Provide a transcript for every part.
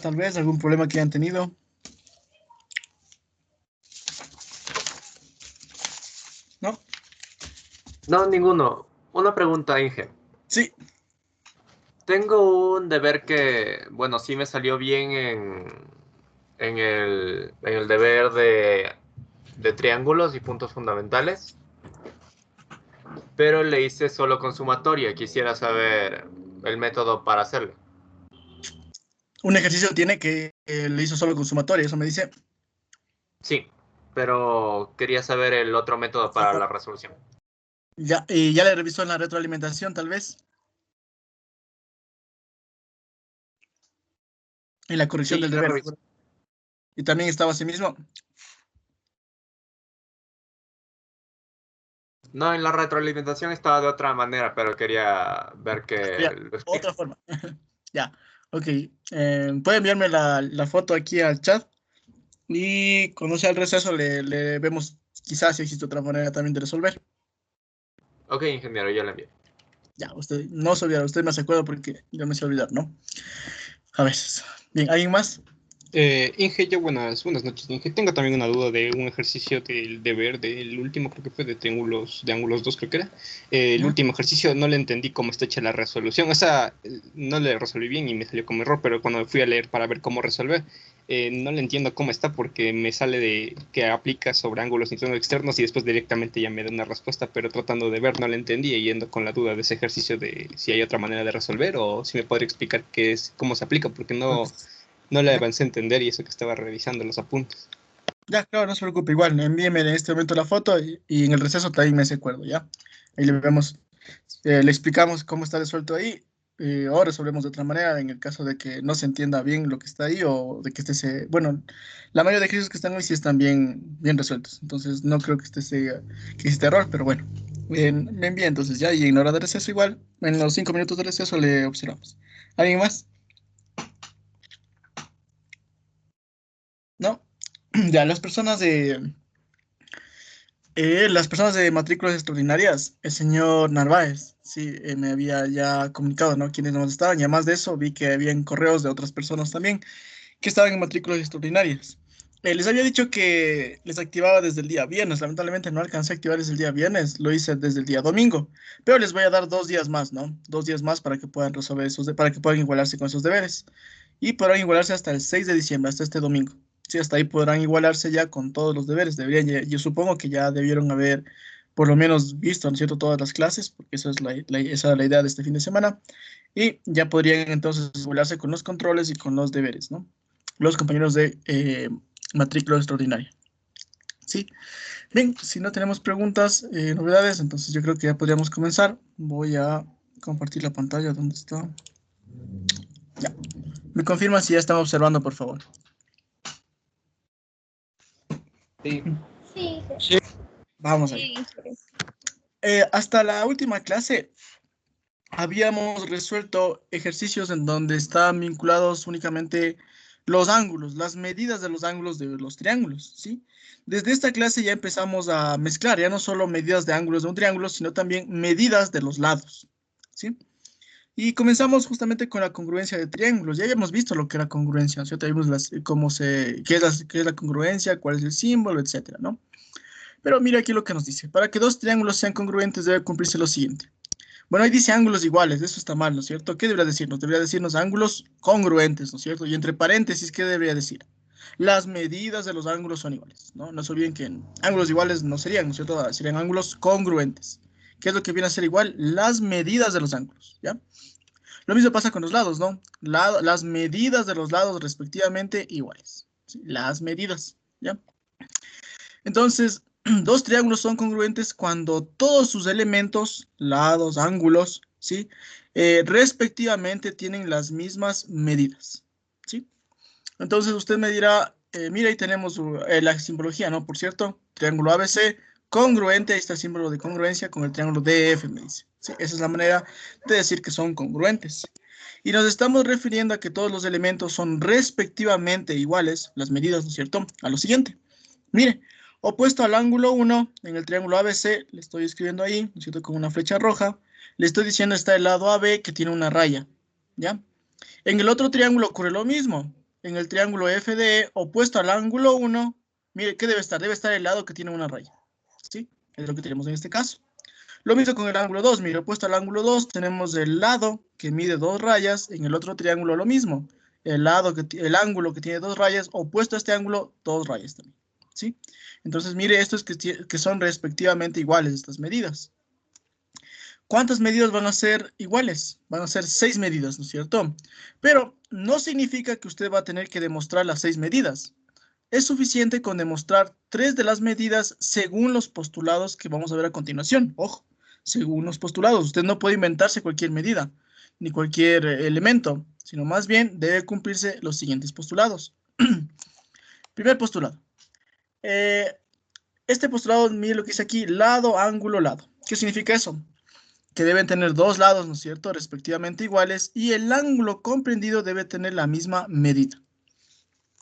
tal vez, algún problema que hayan tenido. ¿No? No, ninguno. Una pregunta, Inge. Sí. Tengo un deber que, bueno, sí me salió bien en el deber de triángulos y puntos fundamentales, pero le hice solo con sumatoria. Quisiera saber el método para hacerlo. Un ejercicio tiene que le hizo solo con sumatoria, eso me dice. Sí, pero quería saber el otro método para Ajá. la resolución. Ya, y ya le revisó en la retroalimentación, tal vez. En la corrección Sí, del le deber. revisé. Y también estaba así mismo. No, en la retroalimentación estaba de otra manera, pero quería ver que Ya, lo explique. otra forma. Ya, ok. Puede enviarme la foto aquí al chat y cuando sea el receso le vemos quizás si existe otra manera también de resolver. Ok, ingeniero, yo le envío. Ya, usted no se olvida, usted me hace acuerdo porque yo me sé olvidar, ¿no? A veces. Bien, ¿alguien más? Inge, buenas noches, Inge. Tengo también una duda de un ejercicio del deber del último, creo que fue de ángulos 2 creo que era. El Ujú. último ejercicio no le entendí cómo está hecha la resolución. O sea, no le resolví bien y me salió como error, pero cuando fui a leer para ver cómo resolver, no le entiendo cómo está porque me sale de que aplica sobre ángulos internos externos y después directamente ya me da una respuesta, pero tratando de ver no le entendí y yendo con la duda de ese ejercicio de si hay otra manera de resolver o si me podría explicar cómo se aplica, porque no le Ya, avancé a entender y eso que estaba revisando los apuntes. ya, claro, no se preocupe, igual, envíeme en este momento la foto y en el receso también me hace acuerdo, ¿ya? Ahí le vemos, le explicamos cómo está resuelto ahí, o resolvemos de otra manera en el caso de que no se entienda bien lo que está ahí o de que bueno, la mayoría de ejercicios que están hoy sí están bien resueltos, entonces no creo que que existe error, pero bueno, me envía entonces ya y en hora de receso igual, en los 5 minutos de receso le observamos. ¿Alguien más? ¿No? Ya, las personas de matrículas extraordinarias, el señor Narváez, sí, me había ya comunicado, ¿no? Quiénes no estaban, y además de eso, vi que habían correos de otras personas también que estaban en matrículas extraordinarias. Les había dicho que les activaba desde el día viernes, lamentablemente no alcancé a activar desde el día viernes, lo hice desde el día domingo, pero les voy a dar 2 días más, ¿no? 2 días más para que puedan resolver para que puedan igualarse con esos deberes. Y podrán igualarse hasta el 6 de diciembre, hasta este domingo. Sí, hasta ahí podrán igualarse ya con todos los deberes. Yo supongo que ya debieron haber por lo menos visto, ¿no es cierto?, todas las clases, porque esa es esa es la idea de este fin de semana. Y ya podrían entonces igualarse con los controles y con los deberes, ¿no? Los compañeros de matrícula extraordinaria. Sí. Bien, si no tenemos preguntas, novedades, entonces yo creo que ya podríamos comenzar. Voy a compartir la pantalla. ¿Dónde está? Ya. Me confirma si ya están observando, por favor. Sí. Sí, Vamos allá. Hasta la última clase habíamos resuelto ejercicios en donde están vinculados únicamente los ángulos, las medidas de los ángulos de los triángulos, ¿sí? Desde esta clase ya empezamos a mezclar, ya no solo medidas de ángulos de un triángulo, sino también medidas de los lados, ¿sí? Y comenzamos justamente con la congruencia de triángulos. Ya habíamos visto lo que era congruencia, ¿cierto? Ya vimos qué es la congruencia, cuál es el símbolo, etcétera, ¿no? Pero mira aquí lo que nos dice. Para que dos triángulos sean congruentes debe cumplirse lo siguiente. Bueno, ahí dice ángulos iguales, eso está mal, ¿no es cierto? ¿Qué debería decirnos? Debería decirnos ángulos congruentes, ¿no es cierto? Y entre paréntesis, ¿qué debería decir? Las medidas de los ángulos son iguales, ¿no? No se olviden que ángulos iguales no serían, ¿no es cierto? Serían ángulos congruentes. ¿Qué es lo que viene a ser igual? Las medidas de los ángulos, ¿ya? Lo mismo pasa con los lados, ¿no? Las medidas de los lados respectivamente iguales, ¿sí? Las medidas, ¿ya? Entonces, dos triángulos son congruentes cuando todos sus elementos, lados, ángulos, ¿sí? Respectivamente tienen las mismas medidas, ¿sí? Entonces usted me dirá, mira, ahí tenemos la simbología, ¿no? Por cierto, triángulo ABC congruente, ahí está el símbolo de congruencia con el triángulo DF, me dice. ¿Sí? Esa es la manera de decir que son congruentes. Y nos estamos refiriendo a que todos los elementos son respectivamente iguales, las medidas, ¿no es cierto? A lo siguiente. Mire, opuesto al ángulo 1, en el triángulo ABC, le estoy escribiendo ahí, ¿no es cierto? Con una flecha roja. Le estoy diciendo está el lado AB que tiene una raya, ¿ya? En el otro triángulo ocurre lo mismo. en el triángulo FDE opuesto al ángulo 1, mire, ¿qué debe estar? Debe estar el lado que tiene una raya, ¿sí? Es lo que tenemos en este caso. Lo mismo con el ángulo 2, mire, opuesto al ángulo 2 tenemos el lado que mide 2 rayas, en el otro triángulo lo mismo. El ángulo que tiene 2 rayas, opuesto a este ángulo, 2 rayas también, ¿sí? Entonces, mire, estos que son respectivamente iguales estas medidas. ¿Cuántas medidas van a ser iguales? Van a ser 6 medidas, ¿no es cierto? Pero no significa que usted va a tener que demostrar las 6 medidas. Es suficiente con demostrar 3 de las medidas según los postulados que vamos a ver a continuación. Ojo, según los postulados. Usted no puede inventarse cualquier medida, ni cualquier elemento, sino más bien debe cumplirse los siguientes postulados. Primer postulado. Este postulado, mire lo que dice aquí, lado, ángulo, lado. ¿Qué significa eso? Que deben tener dos lados, ¿no es cierto?, respectivamente iguales, y el ángulo comprendido debe tener la misma medida.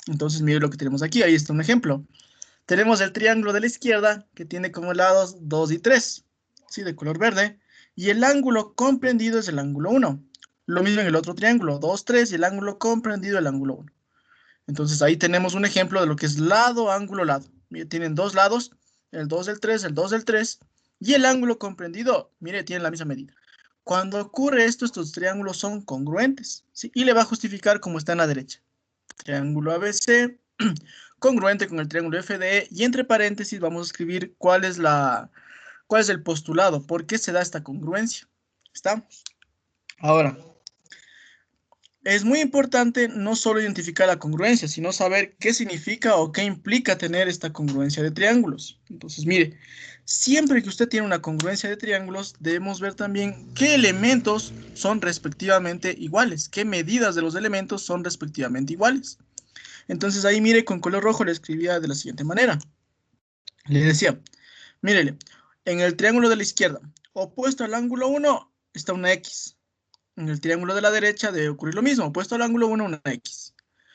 Entonces, mire lo que tenemos aquí, ahí está un ejemplo. Tenemos el triángulo de la izquierda, que tiene como lados 2 y 3, ¿sí?, de color verde, y el ángulo comprendido es el ángulo 1. Lo mismo en el otro triángulo, 2, 3, y el ángulo comprendido el ángulo 1. Entonces, ahí tenemos un ejemplo de lo que es lado, ángulo, lado. Mire, tienen dos lados, el 2 del 3, el 2 del 3, y el ángulo comprendido, mire, tiene la misma medida. Cuando ocurre esto, estos triángulos son congruentes, ¿sí? Y le va a justificar como está en la derecha. Triángulo ABC, congruente con el triángulo FDE, y entre paréntesis vamos a escribir cuál es el postulado, por qué se da esta congruencia. ¿Estamos? Ahora, es muy importante no solo identificar la congruencia, sino saber qué significa o qué implica tener esta congruencia de triángulos. Entonces, mire, siempre que usted tiene una congruencia de triángulos, debemos ver también qué elementos son respectivamente iguales, qué medidas de los elementos son respectivamente iguales. Entonces, ahí mire, con color rojo le escribía de la siguiente manera. Le decía, mírele, en el triángulo de la izquierda, opuesto al ángulo 1, está una X. En el triángulo de la derecha debe ocurrir lo mismo, opuesto al ángulo 1, una X.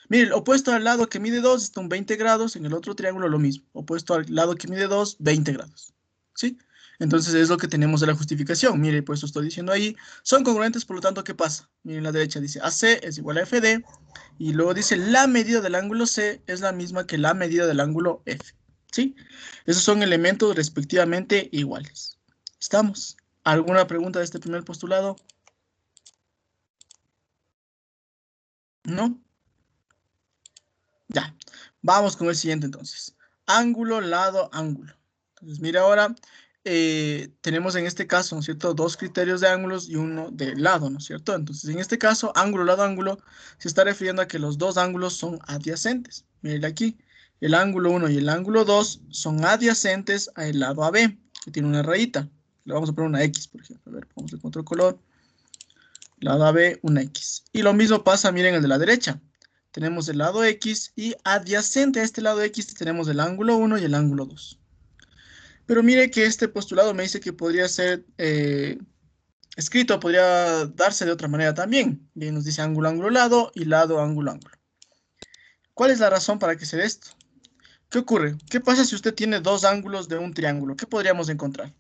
Mire, opuesto al lado que mide 2 está un 20 grados, en el otro triángulo lo mismo, opuesto al lado que mide 2, 20 grados. ¿Sí? Entonces es lo que tenemos de la justificación. Mire, pues estoy diciendo ahí, son congruentes, por lo tanto, ¿qué pasa? Mire, en la derecha dice AC es igual a FD, y luego dice la medida del ángulo C es la misma que la medida del ángulo F. ¿Sí? Esos son elementos respectivamente iguales. ¿Estamos? ¿Alguna pregunta de este primer postulado? ¿No? Ya, vamos con el siguiente entonces. Ángulo, lado, ángulo. Entonces, mira ahora, tenemos en este caso, ¿no es cierto?, dos criterios de ángulos y uno de lado, ¿no es cierto? Entonces, en este caso, ángulo, lado, ángulo, se está refiriendo a que los dos ángulos son adyacentes. Miren aquí, el ángulo 1 y el ángulo 2 son adyacentes al lado AB, que tiene una rayita. Le vamos a poner una X, por ejemplo. A ver, vamos con otro color. Lado AB, una X. Y lo mismo pasa, miren, el de la derecha. Tenemos el lado X y adyacente a este lado X tenemos el ángulo 1 y el ángulo 2. Pero mire que este postulado me dice que podría ser escrito, podría darse de otra manera también. Y nos dice ángulo, ángulo, lado y lado, ángulo, ángulo. ¿Cuál es la razón para que se dé esto? ¿Qué ocurre? ¿Qué pasa si usted tiene dos ángulos de un triángulo? ¿Qué podríamos encontrar?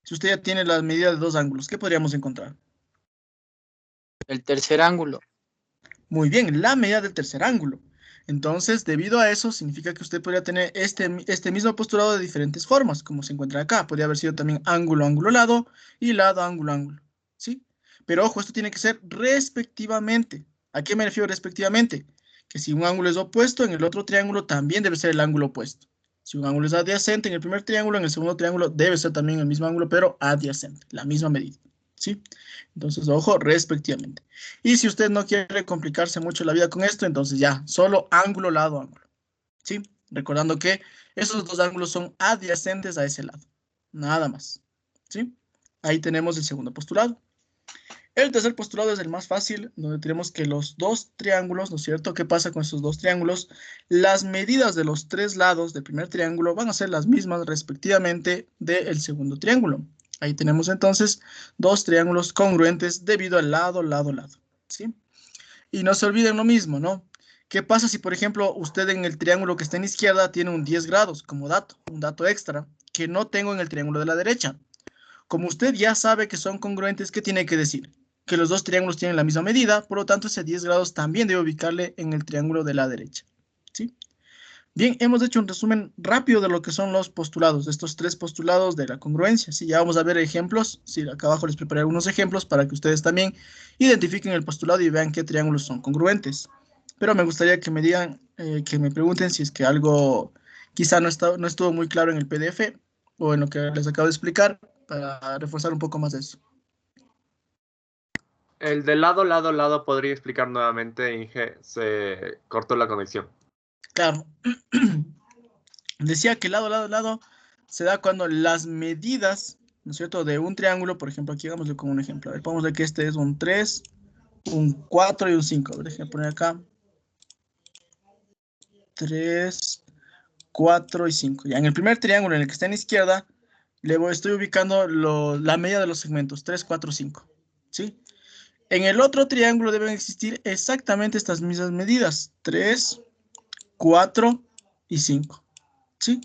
Si usted ya tiene las medidas de dos ángulos, ¿qué podríamos encontrar? El tercer ángulo. Muy bien, la medida del tercer ángulo. Entonces, debido a eso, significa que usted podría tener este mismo postulado de diferentes formas, como se encuentra acá. Podría haber sido también ángulo, ángulo, lado, y lado, ángulo, ángulo. ¿Sí? Pero ojo, esto tiene que ser respectivamente. ¿A qué me refiero respectivamente? Que si un ángulo es opuesto, en el otro triángulo también debe ser el ángulo opuesto. Si un ángulo es adyacente en el primer triángulo, en el segundo triángulo debe ser también el mismo ángulo, pero adyacente, la misma medida. ¿Sí? Entonces, ojo, respectivamente. Y si usted no quiere complicarse mucho la vida con esto, entonces ya, solo ángulo, lado, ángulo. ¿Sí? Recordando que esos dos ángulos son adyacentes a ese lado. Nada más. ¿Sí? Ahí tenemos el segundo postulado. El tercer postulado es el más fácil, donde tenemos que los dos triángulos, ¿no es cierto? ¿Qué pasa con estos dos triángulos? Las medidas de los tres lados del primer triángulo van a ser las mismas respectivamente del segundo triángulo. Ahí tenemos entonces dos triángulos congruentes debido al lado, lado, lado. ¿Sí? Y no se olviden lo mismo, ¿no? ¿Qué pasa si, por ejemplo, usted en el triángulo que está en la izquierda tiene un 10 grados como dato, un dato extra, que no tengo en el triángulo de la derecha? Como usted ya sabe que son congruentes, ¿qué tiene que decir? que los dos triángulos tienen la misma medida, por lo tanto ese 10 grados también debe ubicarle en el triángulo de la derecha. ¿Sí? Bien, hemos hecho un resumen rápido de lo que son los postulados, estos 3 postulados de la congruencia. Sí, ya vamos a ver ejemplos. Sí, acá abajo les preparé algunos ejemplos para que ustedes también identifiquen el postulado y vean qué triángulos son congruentes. Pero me gustaría que me digan, que me pregunten si es que algo quizá no estuvo muy claro en el PDF o en lo que les acabo de explicar para reforzar un poco más eso. El de lado, podría explicar nuevamente, Inge, se cortó la conexión. Claro. Decía que lado se da cuando las medidas, ¿no es cierto?, de un triángulo, por ejemplo, aquí hagámosle como un ejemplo. A ver, vamos a ver que este es un 3, un 4 y un 5. A ver, déjenme poner acá. 3, 4 y 5. Ya en el primer triángulo, en el que está en la izquierda, estoy ubicando la medida de los segmentos, 3, 4, 5. ¿Sí? En el otro triángulo deben existir exactamente estas mismas medidas, 3, 4 y 5. ¿Sí?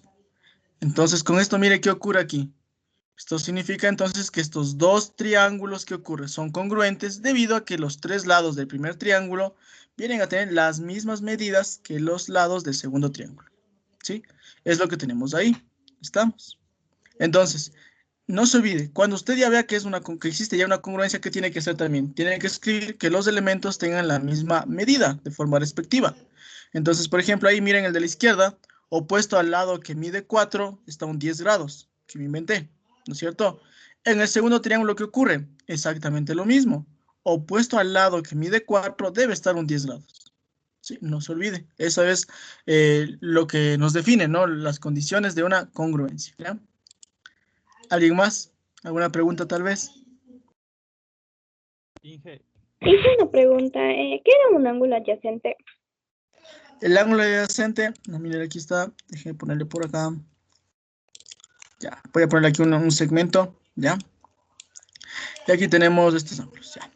Entonces, con esto, mire qué ocurre aquí. Esto significa entonces que estos dos triángulos que ocurren son congruentes debido a que los 3 lados del primer triángulo vienen a tener las mismas medidas que los lados del segundo triángulo. ¿Sí? Es lo que tenemos ahí. ¿Estamos? Entonces, no se olvide, cuando usted ya vea que existe ya una congruencia, ¿qué tiene que hacer también? Tiene que escribir que los elementos tengan la misma medida de forma respectiva. Entonces, por ejemplo, ahí miren el de la izquierda, opuesto al lado que mide 4, está un 10 grados, que me inventé, ¿no es cierto? En el segundo triángulo, ¿qué ocurre? Exactamente lo mismo. Opuesto al lado que mide 4, debe estar un 10 grados. Sí, no se olvide. Eso es lo que nos define, ¿no? Las condiciones de una congruencia, ¿ya? ¿Alguien más? ¿Alguna pregunta tal vez? Inge. Hice una pregunta. ¿Qué era un ángulo adyacente? El ángulo adyacente, no, miren, aquí está. Déjenme ponerle por acá. Ya, voy a ponerle aquí un segmento, ¿ya? Y aquí tenemos estos ángulos, ya.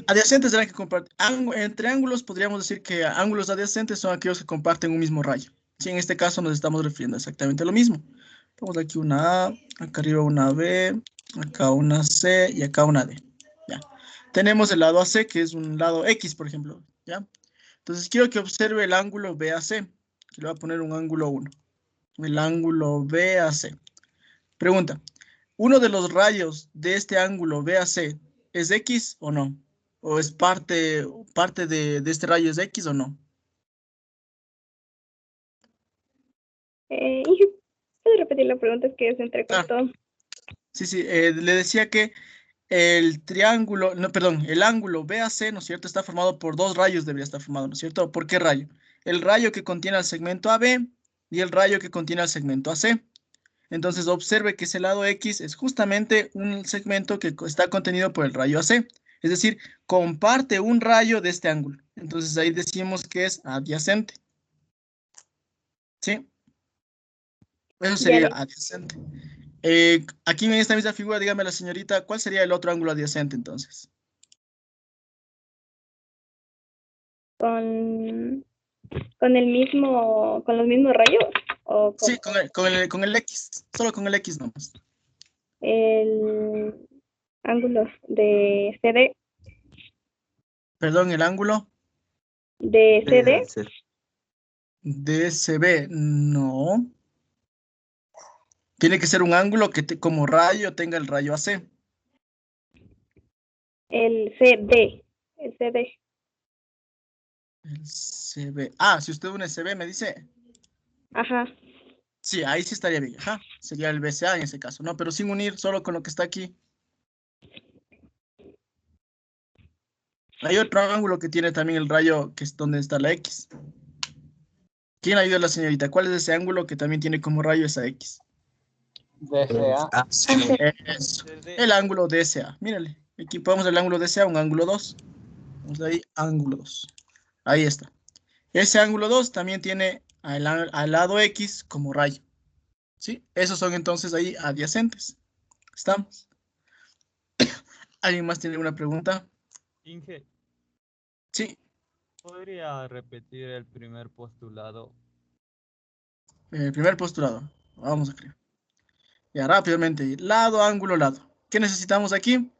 Adyacentes serán que comparten. Entre ángulos podríamos decir que ángulos adyacentes son aquellos que comparten un mismo rayo. Sí, en este caso nos estamos refiriendo exactamente a lo mismo. Tenemos aquí una A, acá arriba una B, acá una C y acá una D. Ya. Tenemos el lado AC, que es un lado X, por ejemplo. ¿Ya? Entonces quiero que observe el ángulo BAC. Aquí le voy a poner un ángulo 1. El ángulo BAC. Pregunta, ¿uno de los rayos de este ángulo BAC es X o no? ¿O es parte de este rayo es X o no? ¿Puedo repetir la pregunta? Es que se entrecortó. Ah, sí, le decía que el triángulo, no, perdón, el ángulo BAC, ¿no es cierto? Está formado por 2 rayos, debería estar formado, ¿no es cierto? ¿Por qué rayo? El rayo que contiene el segmento AB y el rayo que contiene el segmento AC. Entonces observe que ese lado X es justamente un segmento que está contenido por el rayo AC. Es decir, comparte un rayo de este ángulo. Entonces ahí decimos que es adyacente. ¿Sí? Eso sería adyacente. Aquí en esta misma figura, dígame la señorita, ¿cuál sería el otro ángulo adyacente entonces? Con los mismos rayos. ¿O sí, con el X, solo con el X nomás. El ángulo de CD. Perdón, el ángulo. ¿De CD? DCB, no. Tiene que ser un ángulo que como rayo tenga el rayo AC. El CD. El CD. El CB. Ah, si usted une CB, me dice. Ajá. Sí, ahí sí estaría bien. Ajá. Sería el BCA en ese caso, ¿no? Pero sin unir, solo con lo que está aquí. Hay otro ángulo que tiene también el rayo, que es donde está la X. ¿Quién ayuda a la señorita? ¿Cuál es ese ángulo que también tiene como rayo esa X? DCA. Eso. El ángulo DCA. Mírale. Aquí ponemos el ángulo DCA, un ángulo 2. Vamos ahí, ángulo 2. Ahí está. Ese ángulo 2 también tiene al lado X como rayo. ¿Sí? Esos son entonces ahí adyacentes. ¿Estamos? ¿Alguien más tiene alguna pregunta? Inge, Sí. ¿podría repetir el primer postulado? El primer postulado. Vamos a crear. Ya rápidamente. Lado, ángulo, lado. ¿Qué necesitamos aquí?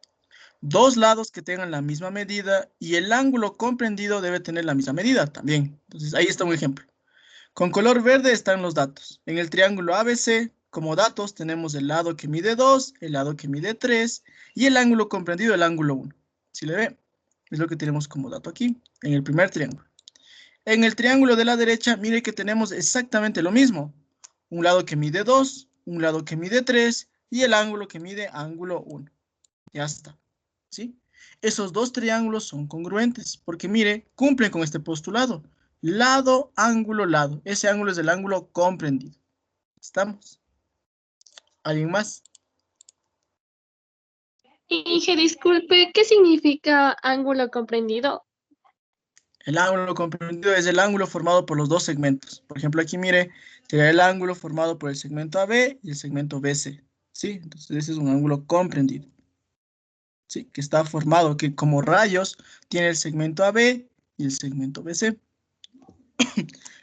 dos lados que tengan la misma medida y el ángulo comprendido debe tener la misma medida también. Entonces, ahí está un ejemplo. Con color verde están los datos. En el triángulo ABC, como datos, tenemos el lado que mide 2, el lado que mide 3 y el ángulo comprendido, el ángulo 1. Si le ve, es lo que tenemos como dato aquí, en el primer triángulo. En el triángulo de la derecha, mire que tenemos exactamente lo mismo. Un lado que mide 2, un lado que mide 3 y el ángulo que mide ángulo 1. Ya está. ¿Sí? Esos dos triángulos son congruentes porque, mire, cumplen con este postulado. Lado, ángulo, lado. Ese ángulo es el ángulo comprendido. ¿Estamos? ¿Alguien más? Inge, disculpe, ¿qué significa ángulo comprendido? El ángulo comprendido es el ángulo formado por los dos segmentos. Por ejemplo, aquí mire, sería el ángulo formado por el segmento AB y el segmento BC. ¿Sí? Entonces ese es un ángulo comprendido. ¿Sí? Que está formado, que como rayos tiene el segmento AB y el segmento BC.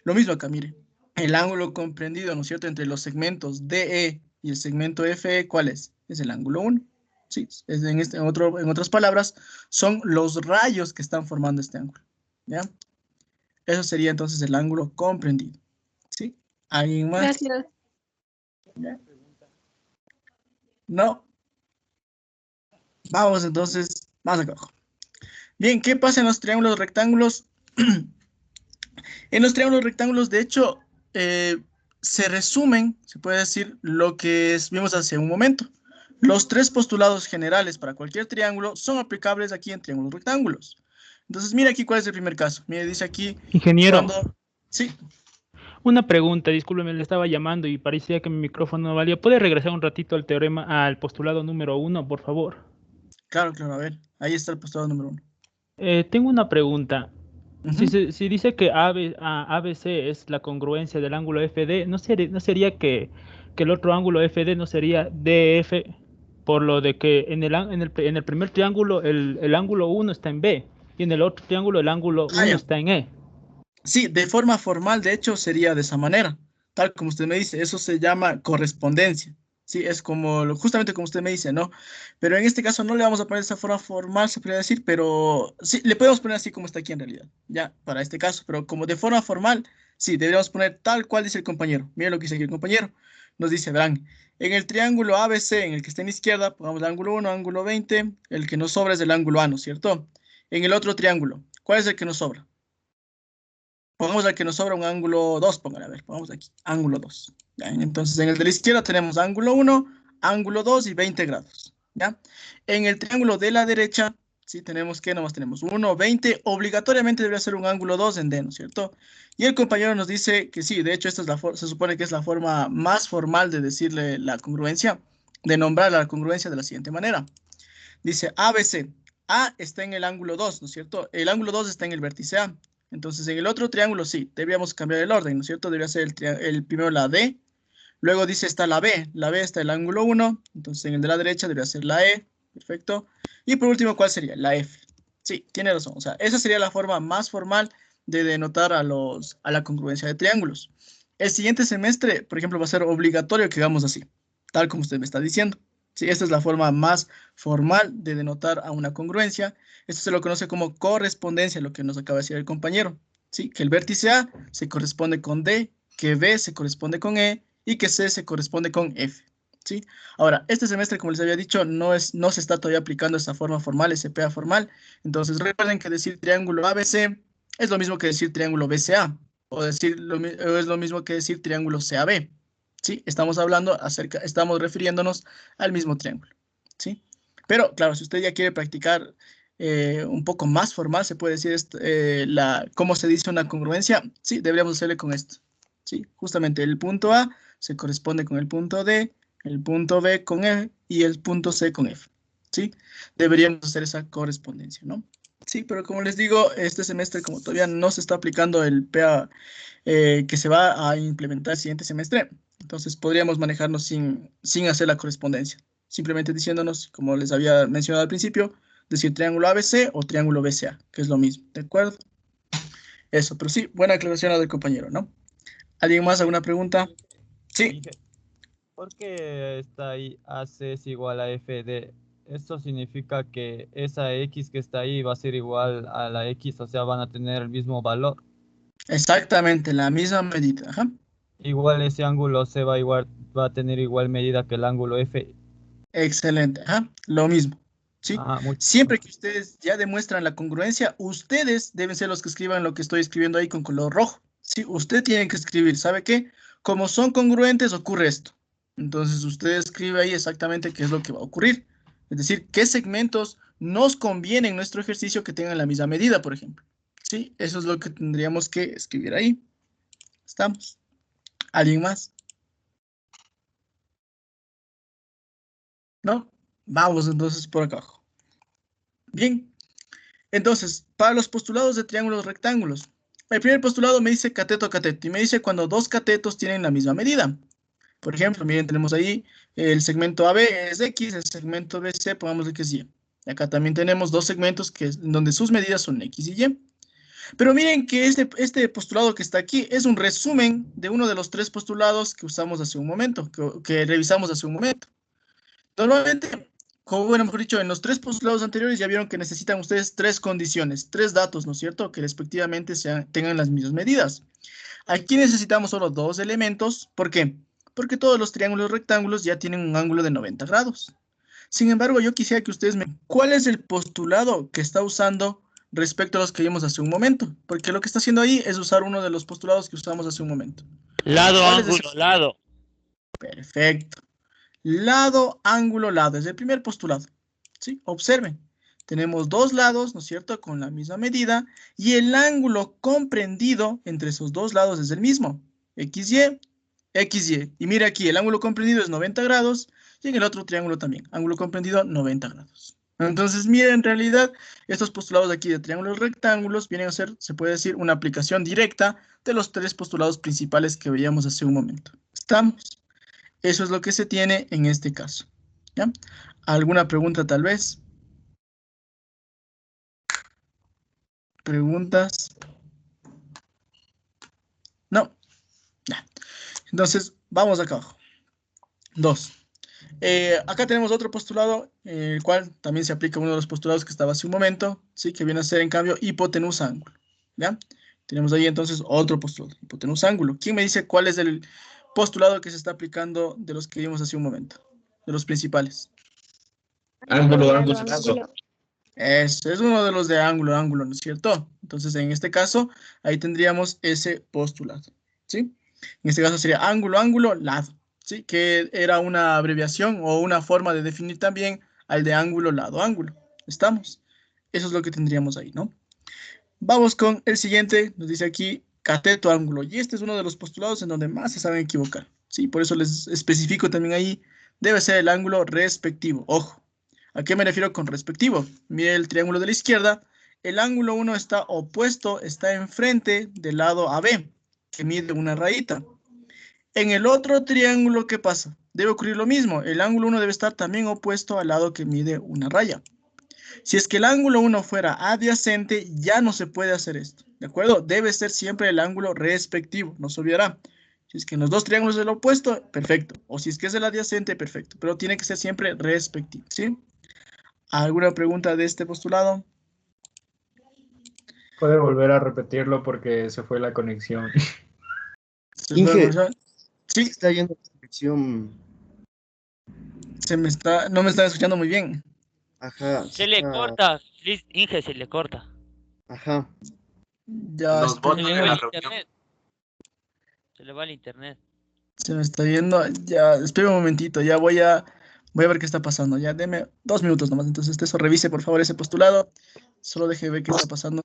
Lo mismo acá, mire. El ángulo comprendido, ¿no es cierto?, entre los segmentos DE y el segmento FE, ¿cuál es? Es el ángulo 1. Sí, en otras palabras, son los rayos que están formando este ángulo. ¿Ya? Eso sería entonces el ángulo comprendido. ¿Sí? ¿Alguien más? Gracias. ¿Ya? No. Vamos entonces más acá abajo. Bien, ¿qué pasa en los triángulos rectángulos? En los triángulos rectángulos, de hecho, se resumen, se puede decir, lo que vimos hace un momento. Los tres postulados generales para cualquier triángulo son aplicables aquí en triángulos rectángulos. Entonces, mira aquí cuál es el primer caso. Mire, dice aquí... Ingeniero. Sí. Una pregunta, discúlpeme, le estaba llamando y parecía que mi micrófono no valía. ¿Puede regresar un ratito al teorema, al postulado número 1, por favor? Claro, a ver. Ahí está el postulado número 1. Tengo una pregunta. Si dice que ABC es la congruencia del ángulo FD, ¿no sería que el otro ángulo FD no sería DF? Por lo de que en el primer triángulo el ángulo 1 está en B y en el otro triángulo el ángulo 1 está en E. Sí, de forma formal, de hecho, sería de esa manera. Tal como usted me dice, eso se llama correspondencia. Sí, es como, justamente como usted me dice, ¿no? Pero en este caso no le vamos a poner esa forma formal, se podría decir, pero sí, le podemos poner así como está aquí en realidad, ya, para este caso. Pero como de forma formal, sí, deberíamos poner tal cual dice el compañero. Miren lo que dice aquí el compañero. Nos dice, verán, en el triángulo ABC, en el que está en la izquierda, pongamos el ángulo 1, ángulo 20, el que nos sobra es el ángulo A, ¿no es cierto? En el otro triángulo, ¿cuál es el que nos sobra? Pongamos al que nos sobra un ángulo 2, póngale, a ver, pongamos aquí, ángulo 2. ¿Ya? Entonces, en el de la izquierda tenemos ángulo 1, ángulo 2 y 20 grados. ¿Ya? En el triángulo de la derecha, sí, tenemos que, nomás tenemos 1, 20, obligatoriamente debería ser un ángulo 2 en D, ¿no es cierto? Y el compañero nos dice que sí, de hecho, esta es se supone que es la forma más formal de decirle la congruencia, de nombrar la congruencia de la siguiente manera. Dice ABC, A está en el ángulo 2, ¿no es cierto? El ángulo 2 está en el vértice A. Entonces, en el otro triángulo sí, debíamos cambiar el orden, ¿no es cierto? Debería ser el primero la D, luego dice está la B está el ángulo 1, entonces en el de la derecha debería ser la E, perfecto. Y por último, ¿cuál sería? La F. Sí, tiene razón, o sea, esa sería la forma más formal de denotar a la congruencia de triángulos. El siguiente semestre, por ejemplo, va a ser obligatorio que hagamos así, tal como usted me está diciendo. Sí, esta es la forma más formal de denotar a una congruencia. Esto se lo conoce como correspondencia, lo que nos acaba de decir el compañero. ¿Sí? Que el vértice A se corresponde con D, que B se corresponde con E y que C se corresponde con F. ¿Sí? Ahora, este semestre, como les había dicho, no se está todavía aplicando esa forma formal, ese PA formal. Entonces, recuerden que decir triángulo ABC es lo mismo que decir triángulo BCA, o es lo mismo que decir triángulo CAB. ¿Sí? Estamos refiriéndonos al mismo triángulo. ¿Sí? Pero, claro, si usted ya quiere practicar un poco más formal, se puede decir cómo se dice una congruencia. Sí, deberíamos hacerle con esto. ¿Sí? Justamente el punto A se corresponde con el punto D, el punto B con E y el punto C con F. ¿Sí? Deberíamos hacer esa correspondencia, ¿no? Sí, pero como les digo, este semestre, como todavía no se está aplicando el PA que se va a implementar el siguiente semestre, entonces podríamos manejarnos sin hacer la correspondencia. Simplemente diciéndonos, como les había mencionado al principio, decir triángulo ABC o triángulo BCA, que es lo mismo, ¿de acuerdo? Eso, pero sí, buena aclaración la del compañero, ¿no? ¿Alguien más? ¿Alguna pregunta? Sí. ¿Por qué está ahí AC es igual a FD? esto significa que esa X que está ahí va a ser igual a la X, o sea, van a tener el mismo valor. Exactamente, la misma medida. Ajá. Igual ese ángulo C va a tener igual medida que el ángulo F. Excelente. Ajá. Lo mismo. ¿Sí? Ajá, Siempre que ustedes ya demuestran la congruencia, ustedes deben ser los que escriban lo que estoy escribiendo ahí con color rojo. Sí, usted tiene que escribir. ¿Sabe qué? Como son congruentes, ocurre esto. Entonces, usted escribe ahí exactamente qué es lo que va a ocurrir. Es decir, qué segmentos nos conviene en nuestro ejercicio que tengan la misma medida, por ejemplo. Sí, eso es lo que tendríamos que escribir ahí. ¿Estamos? ¿Alguien más? ¿No? Vamos entonces por acá abajo. Bien. Entonces, para los postulados de triángulos rectángulos, el primer postulado me dice cateto a cateto y me dice cuando dos catetos tienen la misma medida. Por ejemplo, miren, tenemos ahí el segmento AB es X, el segmento BC, pongámosle que es Y. Y acá también tenemos dos segmentos donde sus medidas son X y Y. Pero miren que este postulado que está aquí es un resumen de uno de los tres postulados que usamos hace un momento, que revisamos hace un momento. Normalmente, como bueno, mejor dicho, en los tres postulados anteriores ya vieron que necesitan ustedes tres condiciones, tres datos, ¿no es cierto? Que respectivamente tengan las mismas medidas. Aquí necesitamos solo dos elementos. ¿Por qué? Porque todos los triángulos rectángulos ya tienen un ángulo de 90 grados. Sin embargo, yo quisiera que ustedes me... ¿Cuál es el postulado que está usando respecto a los que vimos hace un momento? Porque lo que está haciendo ahí es usar uno de los postulados que usamos hace un momento. Lado, ángulo, lado. Perfecto. Lado, ángulo, lado. Es el primer postulado. ¿Sí? Observen. Tenemos dos lados, ¿no es cierto?, con la misma medida, y el ángulo comprendido entre esos dos lados es el mismo. XY, XY. Y mira aquí, el ángulo comprendido es 90 grados, y en el otro triángulo también. Ángulo comprendido, 90 grados. Entonces, miren, en realidad, estos postulados aquí de triángulos rectángulos vienen a ser, se puede decir, una aplicación directa de los tres postulados principales que veíamos hace un momento. ¿Estamos? Eso es lo que se tiene en este caso. ¿Ya? ¿Alguna pregunta tal vez? ¿Preguntas? No. Ya. Entonces, vamos acá abajo. 2. Acá tenemos otro postulado, el cual también se aplica uno de los postulados que estaba hace un momento, ¿sí? Que viene a ser, en cambio, hipotenusa ángulo. ¿Ya? Tenemos ahí entonces otro postulado, hipotenusa ángulo. ¿Quién me dice cuál es el postulado que se está aplicando de los que vimos hace un momento? De los principales. Ángulo. Eso es uno de los de ángulo, ¿no es cierto? Entonces, en este caso, ahí tendríamos ese postulado, ¿sí? En este caso sería ángulo, lado, ¿sí? Que era una abreviación o una forma de definir también al de ángulo, lado, ángulo. ¿Estamos? Eso es lo que tendríamos ahí, ¿no? Vamos con el siguiente, nos dice aquí cateto ángulo, y este es uno de los postulados en donde más se saben equivocar, ¿sí? Por eso les especifico también ahí, debe ser el ángulo respectivo, ojo. ¿A qué me refiero con respectivo? Mire el triángulo de la izquierda, el ángulo 1 está opuesto, está enfrente del lado AB, que mide una rayita. En el otro triángulo, ¿qué pasa? Debe ocurrir lo mismo, el ángulo 1 debe estar también opuesto al lado que mide una raya. Si es que el ángulo 1 fuera adyacente, ya no se puede hacer esto, ¿de acuerdo? Debe ser siempre el ángulo respectivo, no se olvidará. Si es que en los dos triángulos es el opuesto, perfecto. O si es que es el adyacente, perfecto. Pero tiene que ser siempre respectivo, ¿sí? ¿Alguna pregunta de este postulado? Puede volver a repetirlo porque se fue la conexión. Inge, sí. Está yendo la conexión. No me están escuchando muy bien. Ajá. Se le corta, Inge, se le corta. Ajá. Ya Los bots de la reunión. Se le va el internet. Se me está yendo. Ya, espera un momentito, ya voy a ver qué está pasando. Ya, deme 2 minutos nomás. Entonces, eso revise por favor ese postulado. Solo deje ver qué está pasando.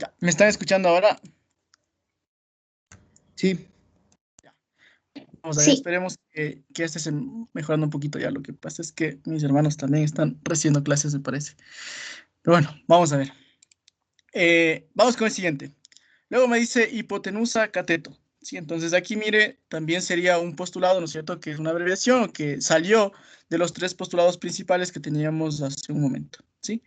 Ya, ¿me están escuchando ahora? Sí. Vamos a ver, esperemos que este esté mejorando un poquito ya. Lo que pasa es que mis hermanos también están recibiendo clases, me parece. Pero bueno, vamos a ver. Vamos con el siguiente. Luego me dice hipotenusa cateto. Sí, entonces aquí mire, también sería un postulado, ¿no es cierto? Que es una abreviación que salió de los 3 postulados principales que teníamos hace un momento. ¿Sí?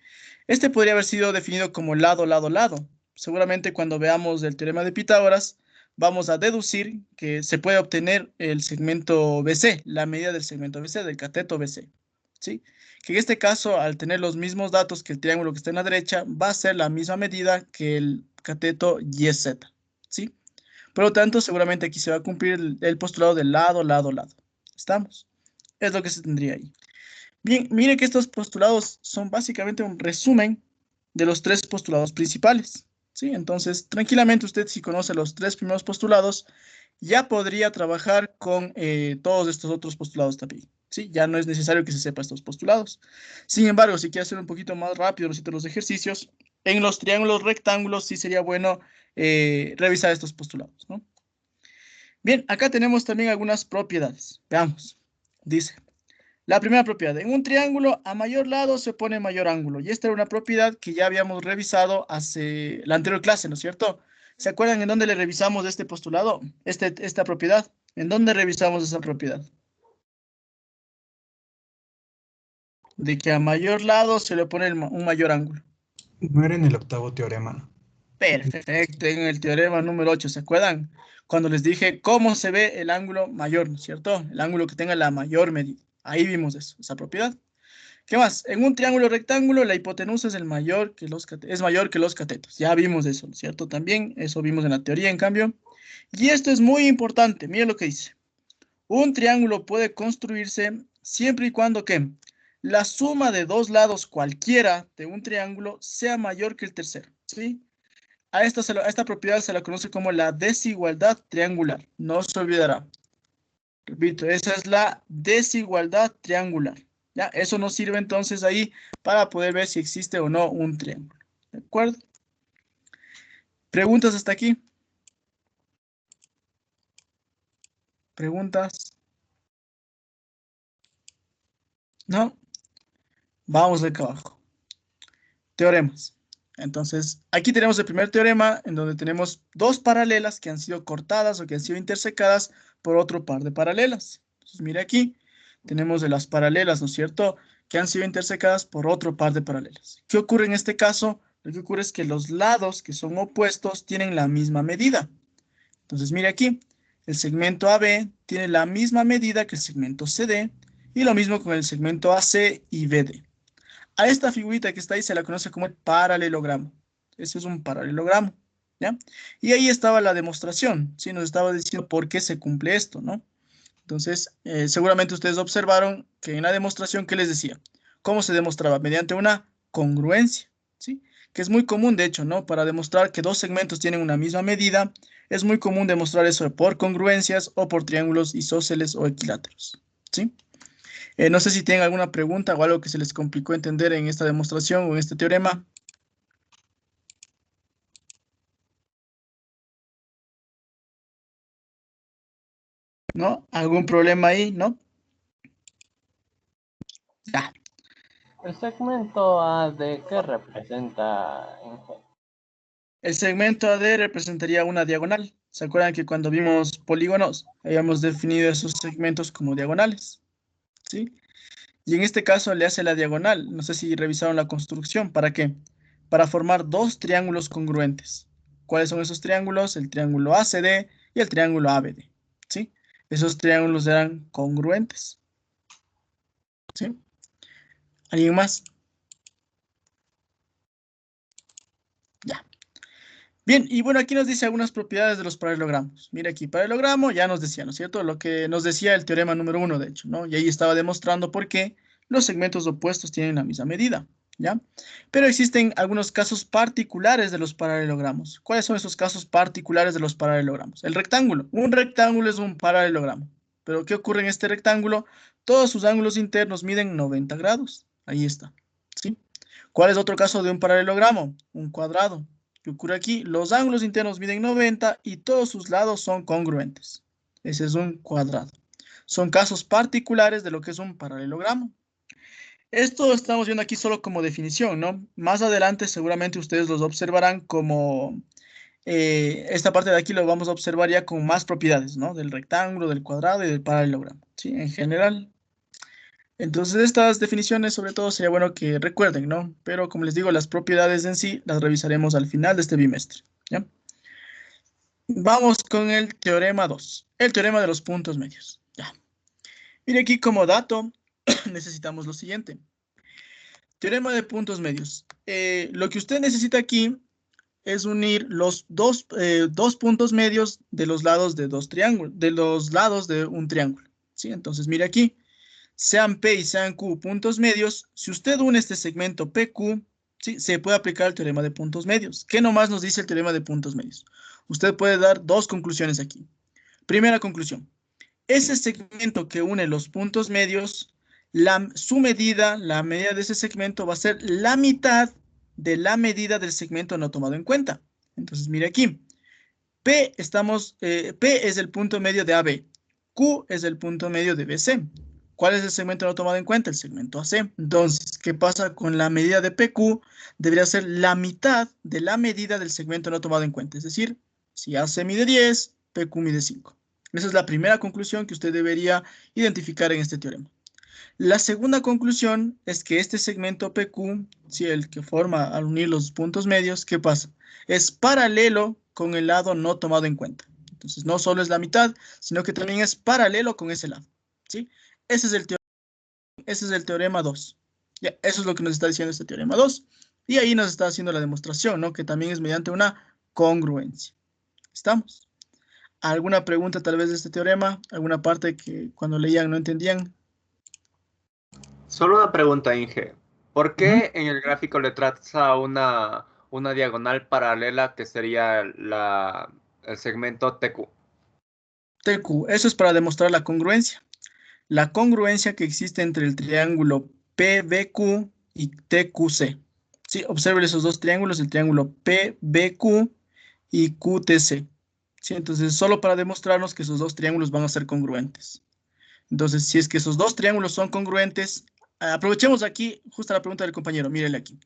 Este podría haber sido definido como lado, lado, lado. Seguramente cuando veamos el teorema de Pitágoras, vamos a deducir que se puede obtener el segmento BC, la medida del segmento BC, del cateto BC. ¿Sí? Que en este caso, al tener los mismos datos que el triángulo que está en la derecha, va a ser la misma medida que el cateto YZ. ¿Sí? Por lo tanto, seguramente aquí se va a cumplir el postulado de lado, lado, lado. ¿Estamos? Es lo que se tendría ahí. Bien, mire que estos postulados son básicamente un resumen de los 3 postulados principales. ¿Sí? Entonces, tranquilamente usted, si conoce los 3 primeros postulados, ya podría trabajar con todos estos otros postulados también. ¿Sí? Ya no es necesario que se sepa estos postulados. Sin embargo, si quiere hacer un poquito más rápido los ejercicios, en los triángulos rectángulos sí sería bueno revisar estos postulados, ¿no? Bien, acá tenemos también algunas propiedades. Veamos. Dice, la primera propiedad, en un triángulo a mayor lado se pone mayor ángulo. Y esta era una propiedad que ya habíamos revisado hace la anterior clase, ¿no es cierto? ¿Se acuerdan en dónde le revisamos este postulado? Esta propiedad. ¿En dónde revisamos esa propiedad? De que a mayor lado se le pone un mayor ángulo. No era en el octavo teorema. Perfecto, en el teorema número 8, ¿se acuerdan? Cuando les dije cómo se ve el ángulo mayor, ¿no es cierto? El ángulo que tenga la mayor medida. Ahí vimos eso, esa propiedad. ¿Qué más? En un triángulo rectángulo, la hipotenusa es mayor que los catetos. Ya vimos eso, ¿no es cierto? También eso vimos en la teoría, en cambio. Y esto es muy importante. Mira lo que dice. Un triángulo puede construirse siempre y cuando que la suma de 2 lados cualquiera de un triángulo sea mayor que el tercero, ¿sí? A esta propiedad se la conoce como la desigualdad triangular. No se olvidará. Repito, esa es la desigualdad triangular. ¿Ya? Eso nos sirve entonces ahí para poder ver si existe o no un triángulo. ¿De acuerdo? ¿Preguntas hasta aquí? ¿Preguntas? ¿No? Vamos acá abajo. Teoremas. Entonces, aquí tenemos el primer teorema en donde tenemos 2 paralelas que han sido cortadas o que han sido intersecadas por otro par de paralelas. Entonces, mire aquí, tenemos de las paralelas, ¿no es cierto?, que han sido intersecadas por otro par de paralelas. ¿Qué ocurre en este caso? Lo que ocurre es que los lados que son opuestos tienen la misma medida. Entonces, mire aquí, el segmento AB tiene la misma medida que el segmento CD y lo mismo con el segmento AC y BD. A esta figurita que está ahí se la conoce como el paralelogramo. Ese es un paralelogramo, ¿ya? Y ahí estaba la demostración, ¿sí? Nos estaba diciendo por qué se cumple esto, ¿no? Entonces, seguramente ustedes observaron que en la demostración, ¿qué les decía? ¿Cómo se demostraba? Mediante una congruencia, ¿sí? Que es muy común, de hecho, ¿no? Para demostrar que 2 segmentos tienen una misma medida, es muy común demostrar eso por congruencias o por triángulos isósceles o equiláteros, ¿sí? No sé si tienen alguna pregunta o algo que se les complicó entender en esta demostración o en este teorema. ¿No? ¿Algún problema ahí? ¿No? Ya. ¿El segmento AD qué representa, Inge? El segmento AD representaría una diagonal. ¿Se acuerdan que cuando vimos polígonos habíamos definido esos segmentos como diagonales? ¿Sí? Y en este caso le hace la diagonal. No sé si revisaron la construcción. ¿Para qué? Para formar 2 triángulos congruentes. ¿Cuáles son esos triángulos? El triángulo ACD y el triángulo ABD. ¿Sí? Esos triángulos eran congruentes. ¿Sí? ¿Alguien más? Ya. Bien, y bueno, aquí nos dice algunas propiedades de los paralelogramos. Mira aquí, paralelogramo ya nos decía, ¿no es cierto? Lo que nos decía el teorema número 1, de hecho, ¿no? Y ahí estaba demostrando por qué los segmentos opuestos tienen la misma medida, ¿ya? Pero existen algunos casos particulares de los paralelogramos. ¿Cuáles son esos casos particulares de los paralelogramos? El rectángulo. Un rectángulo es un paralelogramo. Pero ¿qué ocurre en este rectángulo? Todos sus ángulos internos miden 90 grados. Ahí está, ¿sí? ¿Cuál es otro caso de un paralelogramo? Un cuadrado. ¿Qué ocurre aquí? Los ángulos internos miden 90 y todos sus lados son congruentes. Ese es un cuadrado. Son casos particulares de lo que es un paralelogramo. Esto estamos viendo aquí solo como definición, ¿no? Más adelante seguramente ustedes los observarán como esta parte de aquí lo vamos a observar ya con más propiedades, ¿no? Del rectángulo, del cuadrado y del paralelogramo, ¿sí? En general. Entonces estas definiciones sobre todo sería bueno que recuerden, ¿no? Pero como les digo, las propiedades en sí las revisaremos al final de este bimestre, ¿ya? Vamos con el teorema 2, el teorema de los puntos medios, ya. Mire aquí como dato necesitamos lo siguiente. Teorema de puntos medios. Lo que usted necesita aquí es unir los dos puntos medios de los lados de dos triángulos, de los lados de un triángulo, ¿sí? Entonces, mire aquí, sean P y sean Q puntos medios, si usted une este segmento PQ, ¿sí? Se puede aplicar el teorema de puntos medios. ¿Qué nomás nos dice el teorema de puntos medios? Usted puede dar dos conclusiones aquí. Primera conclusión, ese segmento que une los puntos medios, su medida, la medida de ese segmento va a ser la mitad de la medida del segmento no tomado en cuenta. Entonces, mire aquí. P es el punto medio de AB. Q es el punto medio de BC. ¿Cuál es el segmento no tomado en cuenta? El segmento AC. Entonces, ¿qué pasa con la medida de PQ? Debería ser la mitad de la medida del segmento no tomado en cuenta. Es decir, si AC mide 10, PQ mide 5. Esa es la primera conclusión que usted debería identificar en este teorema. La segunda conclusión es que este segmento PQ, si el que forma al unir los puntos medios, ¿qué pasa? Es paralelo con el lado no tomado en cuenta. Entonces, no solo es la mitad, sino que también es paralelo con ese lado, ¿sí? Ese es el teorema 2. Ya, eso es lo que nos está diciendo este teorema 2. Y ahí nos está haciendo la demostración, ¿no? Que también es mediante una congruencia. ¿Estamos? ¿Alguna pregunta tal vez de este teorema? ¿Alguna parte que cuando leían no entendían? Solo una pregunta, Inge. ¿Por qué en el gráfico le traza una diagonal paralela que sería el segmento TQ? TQ, eso es para demostrar la congruencia. La congruencia que existe entre el triángulo PBQ y TQC. Sí, observen esos dos triángulos, el triángulo PBQ y QTC. Sí, entonces solo para demostrarnos que esos dos triángulos van a ser congruentes. Entonces, si es que esos dos triángulos son congruentes, aprovechemos aquí justo la pregunta del compañero, mírele aquí.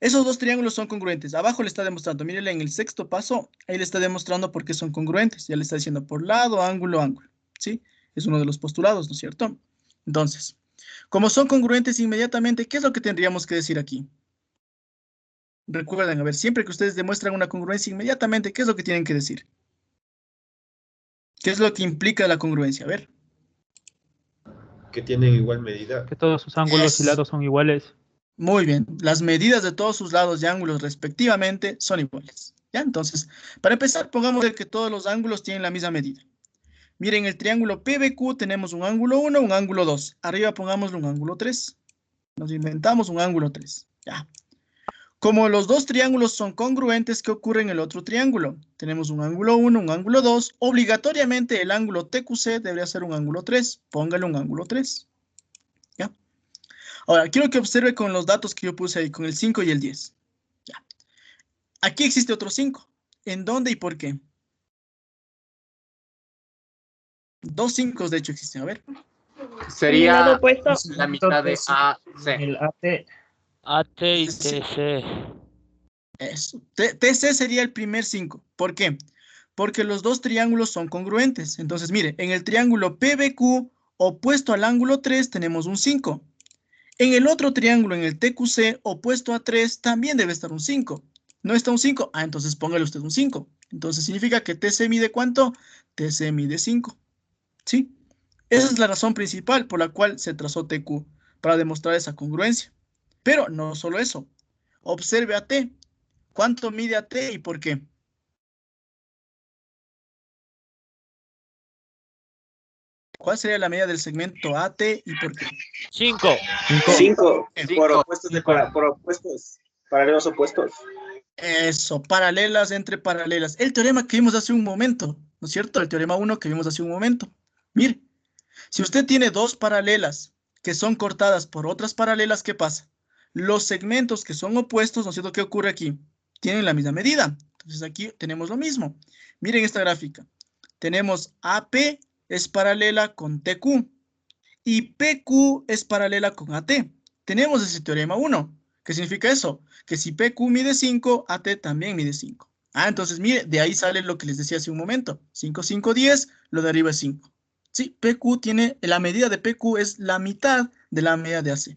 Esos dos triángulos son congruentes. Abajo le está demostrando, mírele en el sexto paso, ahí le está demostrando por qué son congruentes. Ya le está diciendo por lado, ángulo, ángulo. ¿Sí? Es uno de los postulados, ¿no es cierto? Entonces, como son congruentes inmediatamente, ¿qué es lo que tendríamos que decir aquí? Recuerden, a ver, siempre que ustedes demuestran una congruencia inmediatamente, ¿qué es lo que tienen que decir? ¿Qué es lo que implica la congruencia? A ver. Que tienen igual medida. Que todos sus ángulos y lados son iguales. Muy bien, las medidas de todos sus lados y ángulos respectivamente son iguales. ¿Ya? Entonces, para empezar, pongamos que todos los ángulos tienen la misma medida. Miren, el triángulo PBQ tenemos un ángulo 1, un ángulo 2. Arriba pongámosle un ángulo 3. Nos inventamos un ángulo 3. Ya. Como los dos triángulos son congruentes, ¿qué ocurre en el otro triángulo? Tenemos un ángulo 1, un ángulo 2. Obligatoriamente el ángulo TQC debería ser un ángulo 3. Póngale un ángulo 3. ¿Ya? Ahora, quiero que observe con los datos que yo puse ahí, con el 5 y el 10. Ya. Aquí existe otro 5. ¿En dónde y por qué? Dos 5 de hecho existen. A ver. Sería la mitad de AC. El AT. AT y TC. Eso. TC sería el primer 5. ¿Por qué? Porque los dos triángulos son congruentes. Entonces, mire, en el triángulo PBQ opuesto al ángulo 3 tenemos un 5. En el otro triángulo, en el TQC opuesto a 3, también debe estar un 5. ¿No está un 5? Ah, entonces póngale usted un 5. Entonces significa que TC mide ¿cuánto? TC mide 5. ¿Sí? Esa es la razón principal por la cual se trazó TQ, para demostrar esa congruencia. Pero no solo eso. Observe AT. ¿Cuánto mide AT y por qué? ¿Cuál sería la medida del segmento AT y por qué? 5. 5. Por opuestos. Paralelos opuestos. Eso, paralelas entre paralelas. El teorema que vimos hace un momento, ¿no es cierto? El teorema 1 que vimos hace un momento. Mire, si usted tiene dos paralelas que son cortadas por otras paralelas, ¿qué pasa? Los segmentos que son opuestos, ¿no es cierto? ¿Qué ocurre aquí? Tienen la misma medida. Entonces aquí tenemos lo mismo. Miren esta gráfica. Tenemos AP es paralela con TQ y PQ es paralela con AT. tenemos ese teorema 1. ¿Qué significa eso? Que si PQ mide 5, AT también mide 5. Entonces, mire, de ahí sale lo que les decía hace un momento. 5, 5, 10, lo de arriba es 5. Sí, PQ tiene, la medida de PQ es la mitad de la medida de AC.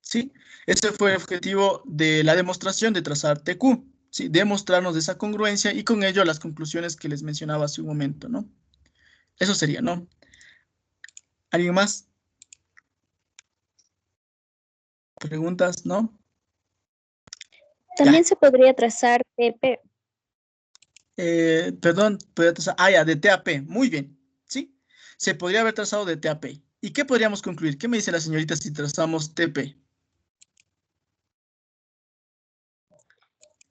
¿Sí? Ese fue el objetivo de la demostración de trazar TQ. ¿Sí? Demostrarnos esa congruencia y con ello las conclusiones que les mencionaba hace un momento, ¿no? Eso sería, ¿no? ¿Alguien más? ¿Preguntas? ¿No? También se podría trazar TP. Perdón, podría trazar, ya, de TAP. Muy bien, ¿sí? Se podría haber trazado de TAP. ¿Y qué podríamos concluir? ¿Qué me dice la señorita si trazamos TP?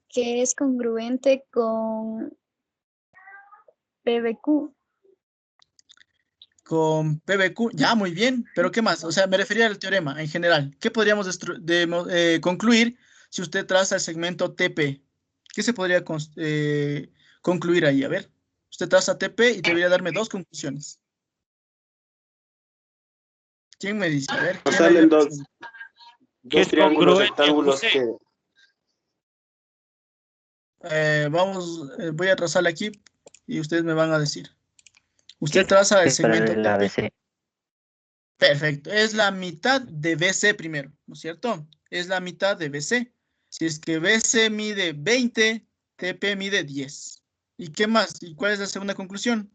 Que es congruente con PBQ. Con PBQ, ya, muy bien. ¿Pero qué más? O sea, me refería al teorema en general. ¿Qué podríamos concluir si usted traza el segmento TP? ¿Qué se podría concluir ahí? A ver, usted traza TP y debería darme dos conclusiones. ¿Quién me dice? A ver. Nos salen dos triángulos rectángulos que... voy a trazarle aquí y ustedes me van a decir. Usted traza el segmento TP. Perfecto. Es la mitad de BC primero, ¿no es cierto? Es la mitad de BC. Si es que BC mide 20, TP mide 10. ¿Y qué más? ¿Y cuál es la segunda conclusión?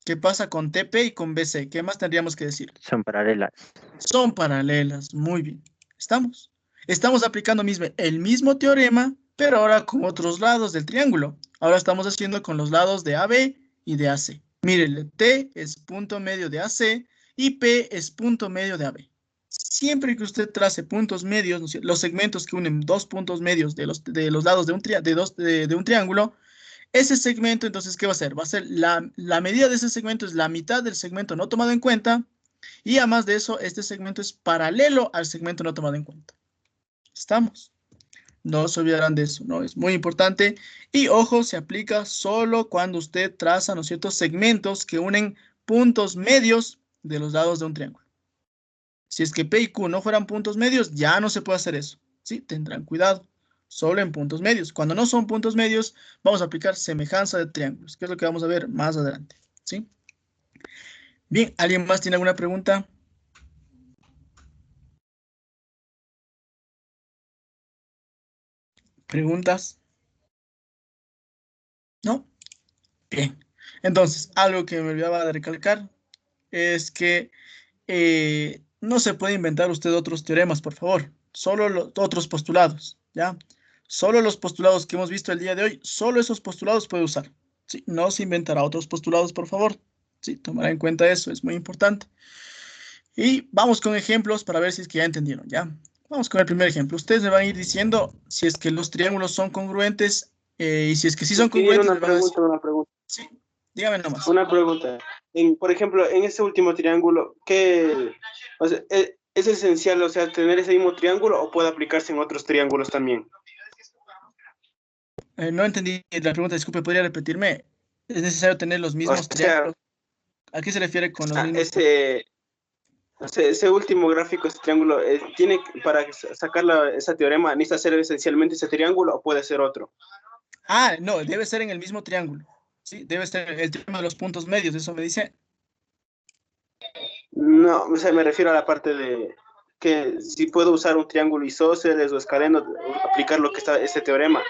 ¿Qué pasa con TP y con BC? ¿Qué más tendríamos que decir? Son paralelas. Son paralelas. Muy bien. ¿Estamos? Estamos aplicando el mismo teorema, pero ahora con otros lados del triángulo. Ahora estamos haciendo con los lados de AB y de AC. Miren, T es punto medio de AC y P es punto medio de AB. Siempre que usted trace puntos medios, ¿no? Los segmentos que unen dos puntos medios de los lados de un triángulo, ese segmento, entonces, ¿qué va a ser? Va a ser la medida de ese segmento es la mitad del segmento no tomado en cuenta y además de eso, este segmento es paralelo al segmento no tomado en cuenta. ¿Estamos? No se olvidarán de eso, ¿no? Es muy importante. Y ojo, se aplica solo cuando usted traza, ¿no es cierto?, segmentos que unen puntos medios de los lados de un triángulo. Si es que P y Q no fueran puntos medios, ya no se puede hacer eso. Sí, tendrán cuidado. Solo en puntos medios. Cuando no son puntos medios, vamos a aplicar semejanza de triángulos, que es lo que vamos a ver más adelante. ¿Sí? Bien, ¿alguien más tiene alguna pregunta? ¿Preguntas? ¿No? Bien. Entonces, algo que me olvidaba de recalcar es que no se puede inventar usted otros teoremas, por favor. Solo los otros postulados, ¿ya? Solo los postulados que hemos visto el día de hoy, solo esos postulados puede usar. ¿Sí? No se inventará otros postulados, por favor. Sí, tomará en cuenta eso, es muy importante. Y vamos con ejemplos para ver si es que ya entendieron, ¿ya? Vamos con el primer ejemplo. Ustedes me van a ir diciendo si es que los triángulos son congruentes y si es que sí son congruentes. Una pregunta. Sí, dígame nomás. Una pregunta. Por ejemplo, en este último triángulo, o sea, ¿es esencial, o sea, tener ese mismo triángulo o puede aplicarse en otros triángulos también? No entendí la pregunta, disculpe, ¿podría repetirme? ¿Es necesario tener los mismos triángulos? ¿A qué se refiere con los mismos? Ese último gráfico, ese triángulo, para sacar ese teorema, ¿necesita ser esencialmente ese triángulo o puede ser otro? No, debe ser en el mismo triángulo. Sí, debe ser el teorema de los puntos medios, ¿eso me dice? No, o sea, me refiero a la parte de que si puedo usar un triángulo isósceles o escaleno, aplicar lo que está ese teorema.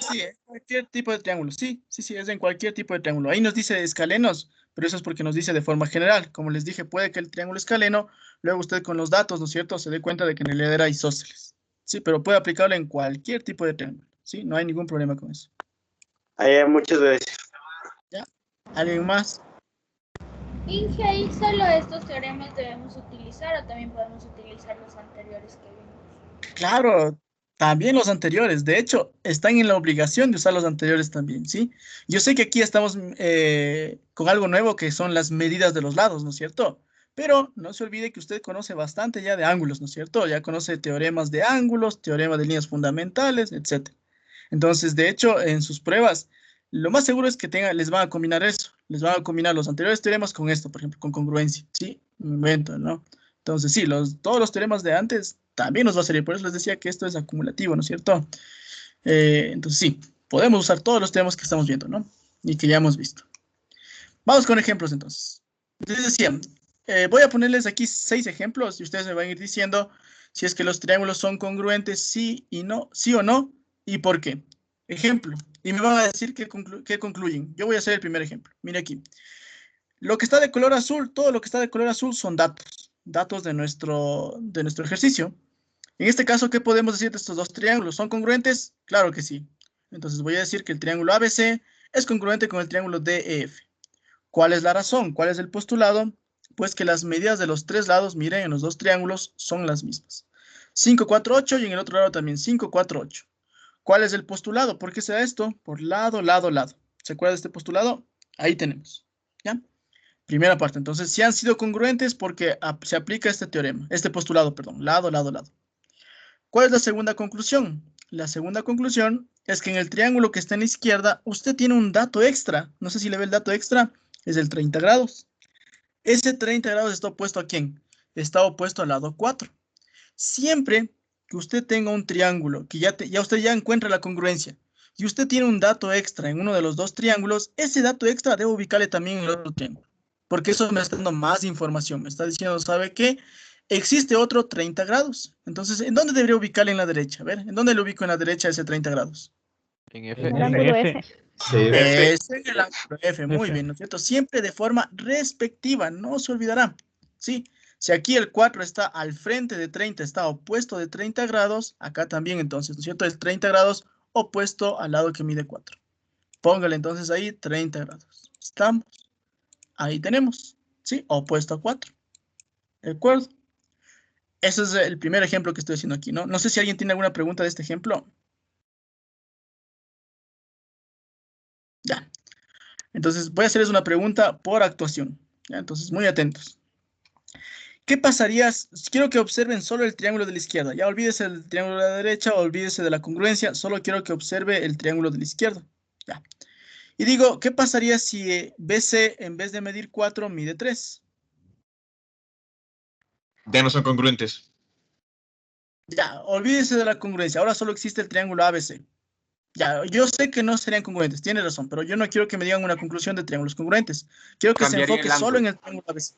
Sí, en cualquier tipo de triángulo. Sí, es en cualquier tipo de triángulo. Ahí nos dice escalenos, pero eso es porque nos dice de forma general. Como les dije, puede que el triángulo escaleno, luego usted con los datos, ¿no es cierto?, se dé cuenta de que en realidad era isósceles. Sí, pero puede aplicarlo en cualquier tipo de triángulo. Sí, no hay ningún problema con eso. Muchas gracias. ¿Ya? ¿Alguien más? Inge, ¿y solo estos teoremas debemos utilizar o también podemos utilizar los anteriores que vimos? Claro, también los anteriores. De hecho, están en la obligación de usar los anteriores también, ¿sí? Yo sé que aquí estamos con algo nuevo que son las medidas de los lados, ¿no es cierto? Pero no se olvide que usted conoce bastante ya de ángulos, ¿no es cierto? Ya conoce teoremas de ángulos, teoremas de líneas fundamentales, etc. Entonces, de hecho, en sus pruebas, lo más seguro es que les van a combinar eso. Les van a combinar los anteriores teoremas con esto, por ejemplo, con congruencia, ¿sí? invento, ¿no? Entonces, sí, todos los teoremas de antes también nos va a servir. Por eso les decía que esto es acumulativo, ¿no es cierto? Entonces, sí, podemos usar todos los teoremas que estamos viendo, ¿no? Y que ya hemos visto. Vamos con ejemplos, entonces. Les decía, voy a ponerles aquí 6 ejemplos y ustedes me van a ir diciendo si es que los triángulos son congruentes, sí y no, sí o no, y por qué. Ejemplo, y me van a decir qué concluyen. Yo voy a hacer el primer ejemplo. Mire aquí. Lo que está de color azul, todo lo que está de color azul son datos de nuestro ejercicio. En este caso, ¿qué podemos decir de estos dos triángulos? ¿Son congruentes? Claro que sí. Entonces voy a decir que el triángulo ABC es congruente con el triángulo DEF. ¿Cuál es la razón? ¿Cuál es el postulado? Pues que las medidas de los 3 lados, miren, en los 2 triángulos son las mismas. 5, 4, 8 y en el otro lado también 5, 4, 8. ¿Cuál es el postulado? ¿Por qué se da esto? Por lado, lado, lado. ¿Se acuerda de este postulado? Ahí tenemos. ¿Ya? Primera parte. Entonces, si han sido congruentes porque se aplica este teorema, este postulado, perdón, lado, lado, lado. ¿Cuál es la segunda conclusión? La segunda conclusión es que en el triángulo que está en la izquierda, usted tiene un dato extra. No sé si le ve el dato extra. Es el 30 grados. Ese 30 grados está opuesto ¿a quién? Está opuesto al lado 4. Siempre que usted tenga un triángulo, que ya usted ya encuentra la congruencia, y usted tiene un dato extra en uno de los 2 triángulos, ese dato extra debe ubicarle también en el otro triángulo. Porque eso me está dando más información. Me está diciendo, ¿sabe qué? Existe otro 30 grados. Entonces, ¿en dónde debería ubicarle en la derecha? A ver, ¿en dónde le ubico en la derecha ese 30 grados? En En el ángulo F. Sí. Es en el ángulo F, muy bien, ¿no es cierto? Siempre de forma respectiva, no se olvidará. ¿Sí? Si aquí el 4 está al frente de 30, está opuesto de 30 grados, acá también entonces, ¿no es cierto? El 30 grados opuesto al lado que mide 4. Póngale entonces ahí 30 grados. ¿Estamos? Ahí tenemos, ¿sí? Opuesto a 4. ¿De acuerdo? Ese es el primer ejemplo que estoy haciendo aquí, ¿no? No sé si alguien tiene alguna pregunta de este ejemplo. Ya. Entonces, voy a hacerles una pregunta por actuación. ¿Ya? Entonces, muy atentos. ¿Qué pasaría? Quiero que observen solo el triángulo de la izquierda. Ya olvídese del triángulo de la derecha, olvídese de la congruencia. Solo quiero que observe el triángulo de la izquierda. Ya. Y digo, ¿qué pasaría si BC en vez de medir 4 mide 3? Ya no son congruentes. Ya, olvídese de la congruencia. Ahora solo existe el triángulo ABC. Ya, yo sé que no serían congruentes, tiene razón, pero yo no quiero que me digan una conclusión de triángulos congruentes. Quiero que se enfoque solo en el triángulo ABC.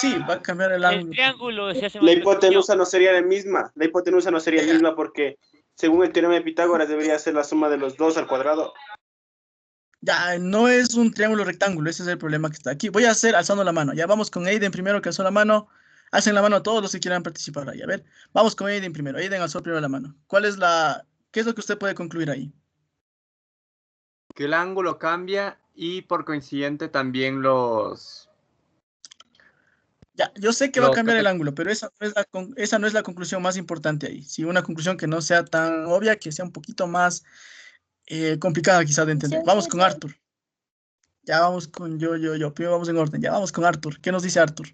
Sí, va a cambiar el ángulo. El triángulo se hace La hipotenusa no sería la misma. La hipotenusa no sería la misma porque, según el teorema de Pitágoras, debería ser la suma de los 2 al cuadrado. Ya, no es un triángulo rectángulo, ese es el problema que está aquí. Voy a hacer alzando la mano. Ya vamos con Aiden primero que alzó la mano. Hacen la mano a todos los que quieran participar ahí. A ver, vamos con Aiden primero. Aiden alzó primero la mano. ¿Qué es lo que usted puede concluir ahí? Que el ángulo cambia y por coincidente también los... Ya, yo sé que va a cambiar el ángulo, pero esa no es la conclusión más importante ahí. Sí, una conclusión que no sea tan obvia, que sea un poquito más complicada quizás de entender. Vamos con Arthur. Ya vamos con yo. Primero vamos en orden. Ya vamos con Arthur. ¿Qué nos dice Arthur?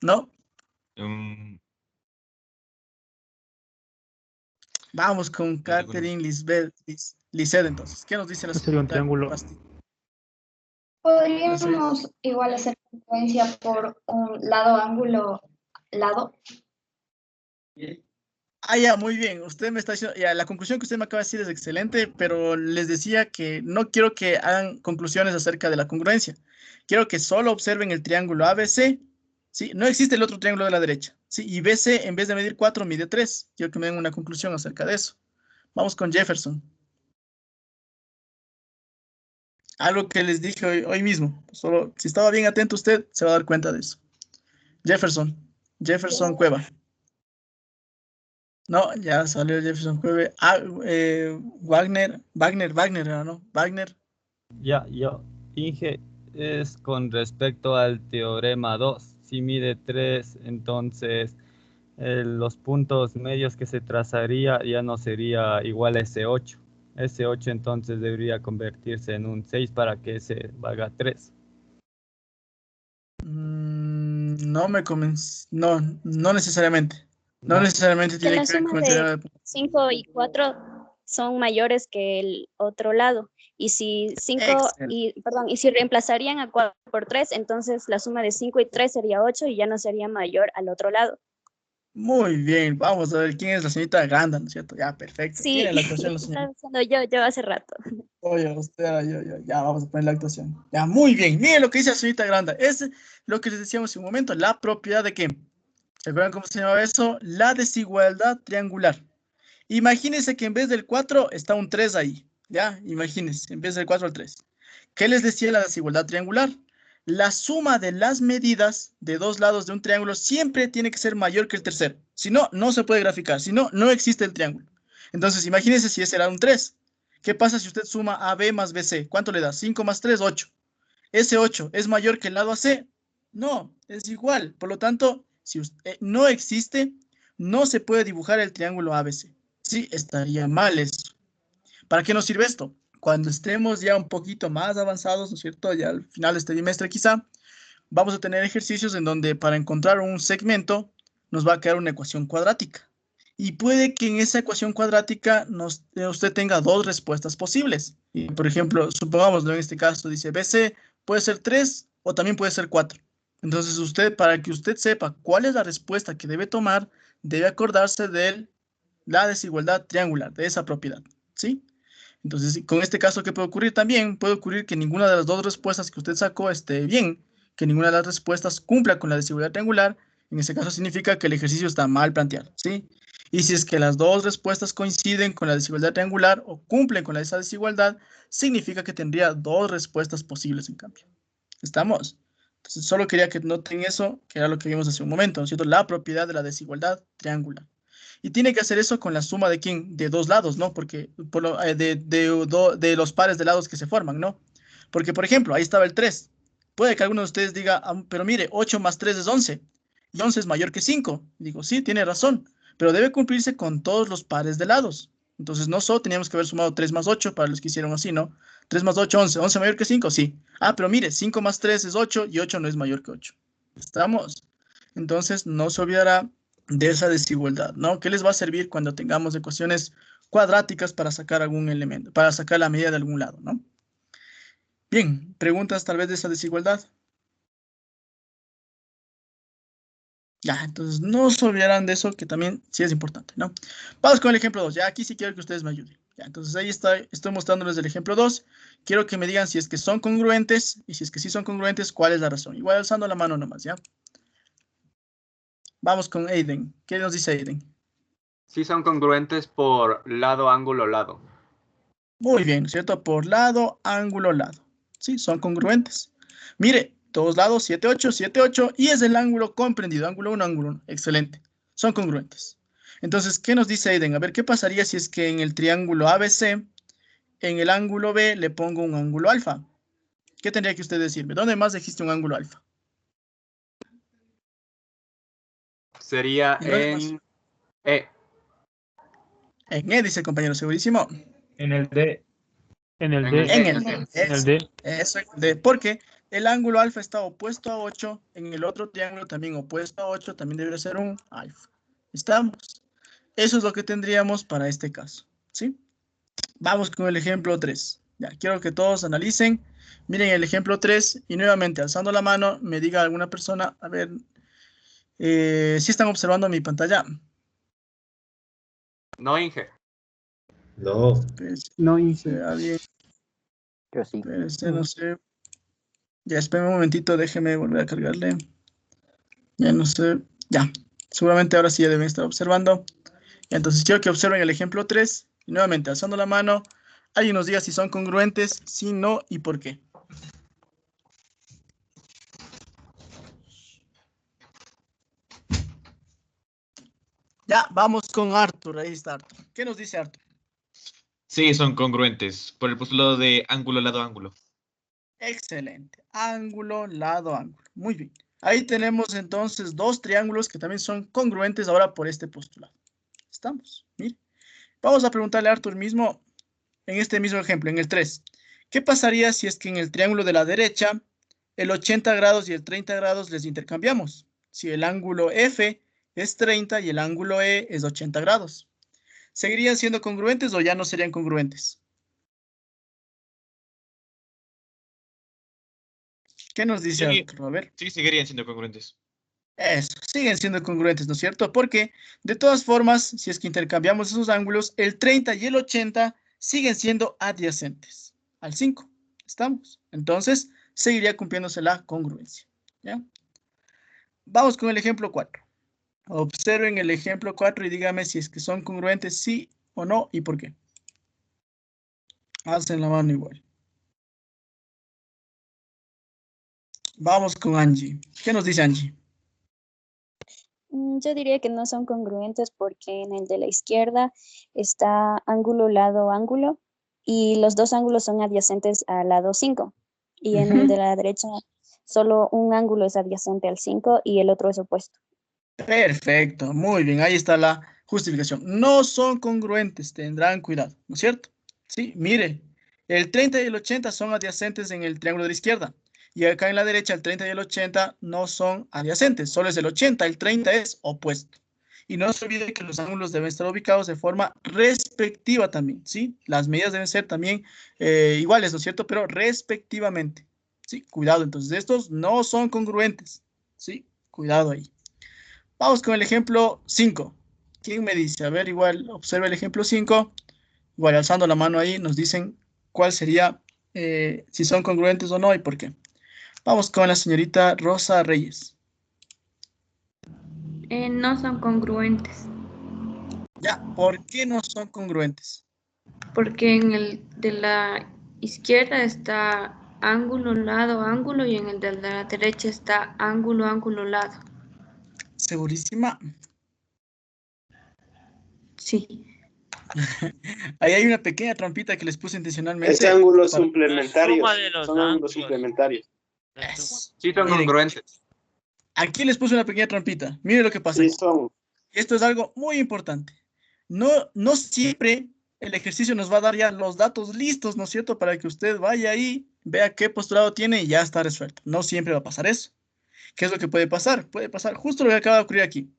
¿No? Vamos con Catherine Lisbeth, Lisset entonces. ¿Qué nos dice la sería un triángulo? Podríamos igual hacer congruencia por un lado, ángulo, lado. Ah, ya, muy bien. Usted me está diciendo, ya, la conclusión que usted me acaba de decir es excelente, pero les decía que no quiero que hagan conclusiones acerca de la congruencia. Quiero que solo observen el triángulo ABC. ¿Sí? No existe el otro triángulo de la derecha. ¿Sí? Y BC, en vez de medir 4, mide 3. Quiero que me den una conclusión acerca de eso. Vamos con Jefferson. Algo que les dije hoy mismo. Solo, si estaba bien atento usted, se va a dar cuenta de eso. Jefferson Cueva. No, ya salió Jefferson Cueva. Wagner, ¿no? Wagner. Ya, Inge, es con respecto al teorema 2. Si mide 3, entonces los puntos medios que se trazaría ya no sería igual a ese 8. Ese 8 entonces debería convertirse en un 6 para que se valga 3. No me convence. No necesariamente. No necesariamente tiene que ver con el teorema de... 5 y 4 son mayores que el otro lado. Y si 5, y si reemplazarían a 4 por 3, entonces la suma de 5 y 3 sería 8 y ya no sería mayor al otro lado. Muy bien, vamos a ver quién es la señorita Granda, ¿no es cierto? Ya, perfecto. Sí, Tiene la actuación la señorita. estaba pensando yo hace rato. Oye, usted, ya vamos a poner la actuación. Ya, muy bien. Miren lo que dice la señorita Granda. Es lo que les decíamos hace un momento, la propiedad de qué. ¿Se acuerdan cómo se llamaba eso? La desigualdad triangular. Imagínense que en vez del 4 está un 3 ahí. Ya, imagínense, en vez del 4 al 3. ¿Qué les decía la desigualdad triangular? La suma de las medidas de dos lados de un triángulo siempre tiene que ser mayor que el tercero. Si no, no se puede graficar. Si no, no existe el triángulo. Entonces, imagínense si ese era un 3. ¿Qué pasa si usted suma AB más BC? ¿Cuánto le da? 5 más 3, 8. ¿Ese 8 es mayor que el lado AC? No, es igual. Por lo tanto, si usted, no existe, no se puede dibujar el triángulo ABC. Sí, estaría mal eso. ¿Para qué nos sirve esto? Cuando estemos ya un poquito más avanzados, ¿no es cierto? Ya al final de este trimestre quizá, vamos a tener ejercicios en donde para encontrar un segmento nos va a quedar una ecuación cuadrática. Y puede que en esa ecuación cuadrática usted tenga dos respuestas posibles. Y, por ejemplo, supongámoslo en este caso, dice BC puede ser 3 o también puede ser 4. Entonces usted, para que usted sepa cuál es la respuesta que debe tomar, debe acordarse de la desigualdad triangular, de esa propiedad, ¿sí? Entonces, con este caso, ¿qué puede ocurrir? También puede ocurrir que ninguna de las dos respuestas que usted sacó esté bien, que ninguna de las respuestas cumpla con la desigualdad triangular. En ese caso significa que el ejercicio está mal planteado, ¿sí? Y si es que las dos respuestas coinciden con la desigualdad triangular o cumplen con esa desigualdad, significa que tendría dos respuestas posibles en cambio. ¿Estamos? Entonces, solo quería que noten eso, que era lo que vimos hace un momento, ¿no es cierto? La propiedad de la desigualdad triangular. Y tiene que hacer eso con la suma de ¿quién? De dos lados, ¿no? Porque de los pares de lados que se forman, ¿no? Porque, por ejemplo, ahí estaba el 3. Puede que alguno de ustedes diga, pero mire, 8 más 3 es 11. Y 11 es mayor que 5. Digo, sí, tiene razón. Pero debe cumplirse con todos los pares de lados. Entonces, no solo teníamos que haber sumado 3 más 8 para los que hicieron así, ¿no? 3 más 8, 11. ¿11 mayor que 5? Sí. Ah, pero mire, 5 más 3 es 8 y 8 no es mayor que 8. ¿Estamos? Entonces, no se olvidará de esa desigualdad, ¿no? ¿Qué les va a servir cuando tengamos ecuaciones cuadráticas para sacar algún elemento, para sacar la medida de algún lado, ¿no? Bien, preguntas tal vez de esa desigualdad. Ya, entonces no se olvidarán de eso, que también sí es importante, ¿no? Vamos con el ejemplo 2. Ya aquí sí quiero que ustedes me ayuden. Ya, entonces ahí estoy mostrándoles el ejemplo 2. Quiero que me digan si es que son congruentes, y si es que sí son congruentes, ¿cuál es la razón? Igual alzando la mano nomás, ¿ya? Vamos con Aiden. ¿Qué nos dice Aiden? Sí son congruentes por lado, ángulo, lado. Muy bien, ¿cierto? Por lado, ángulo, lado. Sí, son congruentes. Mire, todos lados, 7, 8, 7, 8, y es el ángulo comprendido, ángulo 1, ángulo 1. Excelente. Son congruentes. Entonces, ¿qué nos dice Aiden? A ver, ¿qué pasaría si es que en el triángulo ABC, en el ángulo B, le pongo un ángulo alfa? ¿Qué tendría que usted decirme? ¿Dónde más existe un ángulo alfa? Sería en E. En E, dice el compañero, segurísimo. En el D. En el D. En el D. En el D. Eso es D. Porque el ángulo alfa está opuesto a 8. En el otro triángulo también opuesto a 8. También debería ser un alfa. ¿Estamos? Eso es lo que tendríamos para este caso. ¿Sí? Vamos con el ejemplo 3. Ya, quiero que todos analicen. Miren el ejemplo 3 y nuevamente alzando la mano me diga alguna persona, a ver, si están observando mi pantalla. No, Inge. No. No, Inge. Bien. Yo sí. No sé. Ya, esperen un momentito, déjeme volver a cargarle. Ya no sé. Ya. Seguramente ahora sí ya deben estar observando. Entonces quiero que observen el ejemplo 3. Y nuevamente, alzando la mano, alguien nos diga si son congruentes, si no y por qué. Ya, vamos con Arthur. Ahí está Arthur. ¿Qué nos dice Arthur? Sí, son congruentes por el postulado de ángulo, lado, ángulo. Excelente. Ángulo, lado, ángulo. Muy bien. Ahí tenemos entonces dos triángulos que también son congruentes ahora por este postulado. ¿Estamos? Mire. Vamos a preguntarle a Arthur mismo, en este mismo ejemplo, en el 3. ¿Qué pasaría si es que en el triángulo de la derecha, el 80 grados y el 30 grados les intercambiamos? Si el ángulo F es 30 y el ángulo E es 80 grados. ¿Seguirían siendo congruentes o ya no serían congruentes? ¿Qué nos dice Sí, Arturo? A ver. sí, seguirían siendo congruentes. Eso, siguen siendo congruentes, ¿no es cierto? Porque de todas formas, si es que intercambiamos esos ángulos, el 30 y el 80 siguen siendo adyacentes al 5. ¿Estamos? Entonces, seguiría cumpliéndose la congruencia. ¿Ya? Vamos con el ejemplo 4. Observen el ejemplo 4 y díganme si es que son congruentes, sí o no, y por qué. Hacen la mano igual. Vamos con Angie. ¿Qué nos dice Angie? Yo diría que no son congruentes porque en el de la izquierda está ángulo, lado, ángulo, y los dos ángulos son adyacentes al lado 5. Y en el de la derecha solo un ángulo es adyacente al 5 y el otro es opuesto. Perfecto, muy bien, ahí está la justificación. No son congruentes, tendrán cuidado, ¿no es cierto? Sí, mire, el 30 y el 80 son adyacentes en el triángulo de la izquierda. Y acá en la derecha el 30 y el 80 no son adyacentes, solo es el 80, el 30 es opuesto. Y no se olvide que los ángulos deben estar ubicados de forma respectiva también, ¿sí? Las medidas deben ser también iguales, ¿no es cierto? Pero respectivamente, ¿sí? Cuidado, entonces estos no son congruentes, ¿sí? Cuidado ahí. Vamos con el ejemplo 5. ¿Quién me dice? A ver, igual, observa el ejemplo 5. Igual, alzando la mano ahí, nos dicen cuál sería, si son congruentes o no y por qué. Vamos con la señorita Rosa Reyes. No son congruentes. Ya, ¿por qué no son congruentes? Porque en el de la izquierda está ángulo, lado, ángulo, y en el de la derecha está ángulo, ángulo, lado. ¿Segurísima? Sí. Ahí hay una pequeña trampita que les puse intencionalmente. Es ángulos para... suplementarios. Son ángulos suplementarios. Sí, son congruentes. Aquí les puse una pequeña trampita. Miren lo que pasa. Sí, son. Esto es algo muy importante. No siempre el ejercicio nos va a dar ya los datos listos, ¿no es cierto? Para que usted vaya ahí, vea qué postulado tiene y ya está resuelto. No siempre va a pasar eso. ¿Qué es lo que puede pasar? Puede pasar justo lo que acaba de ocurrir aquí.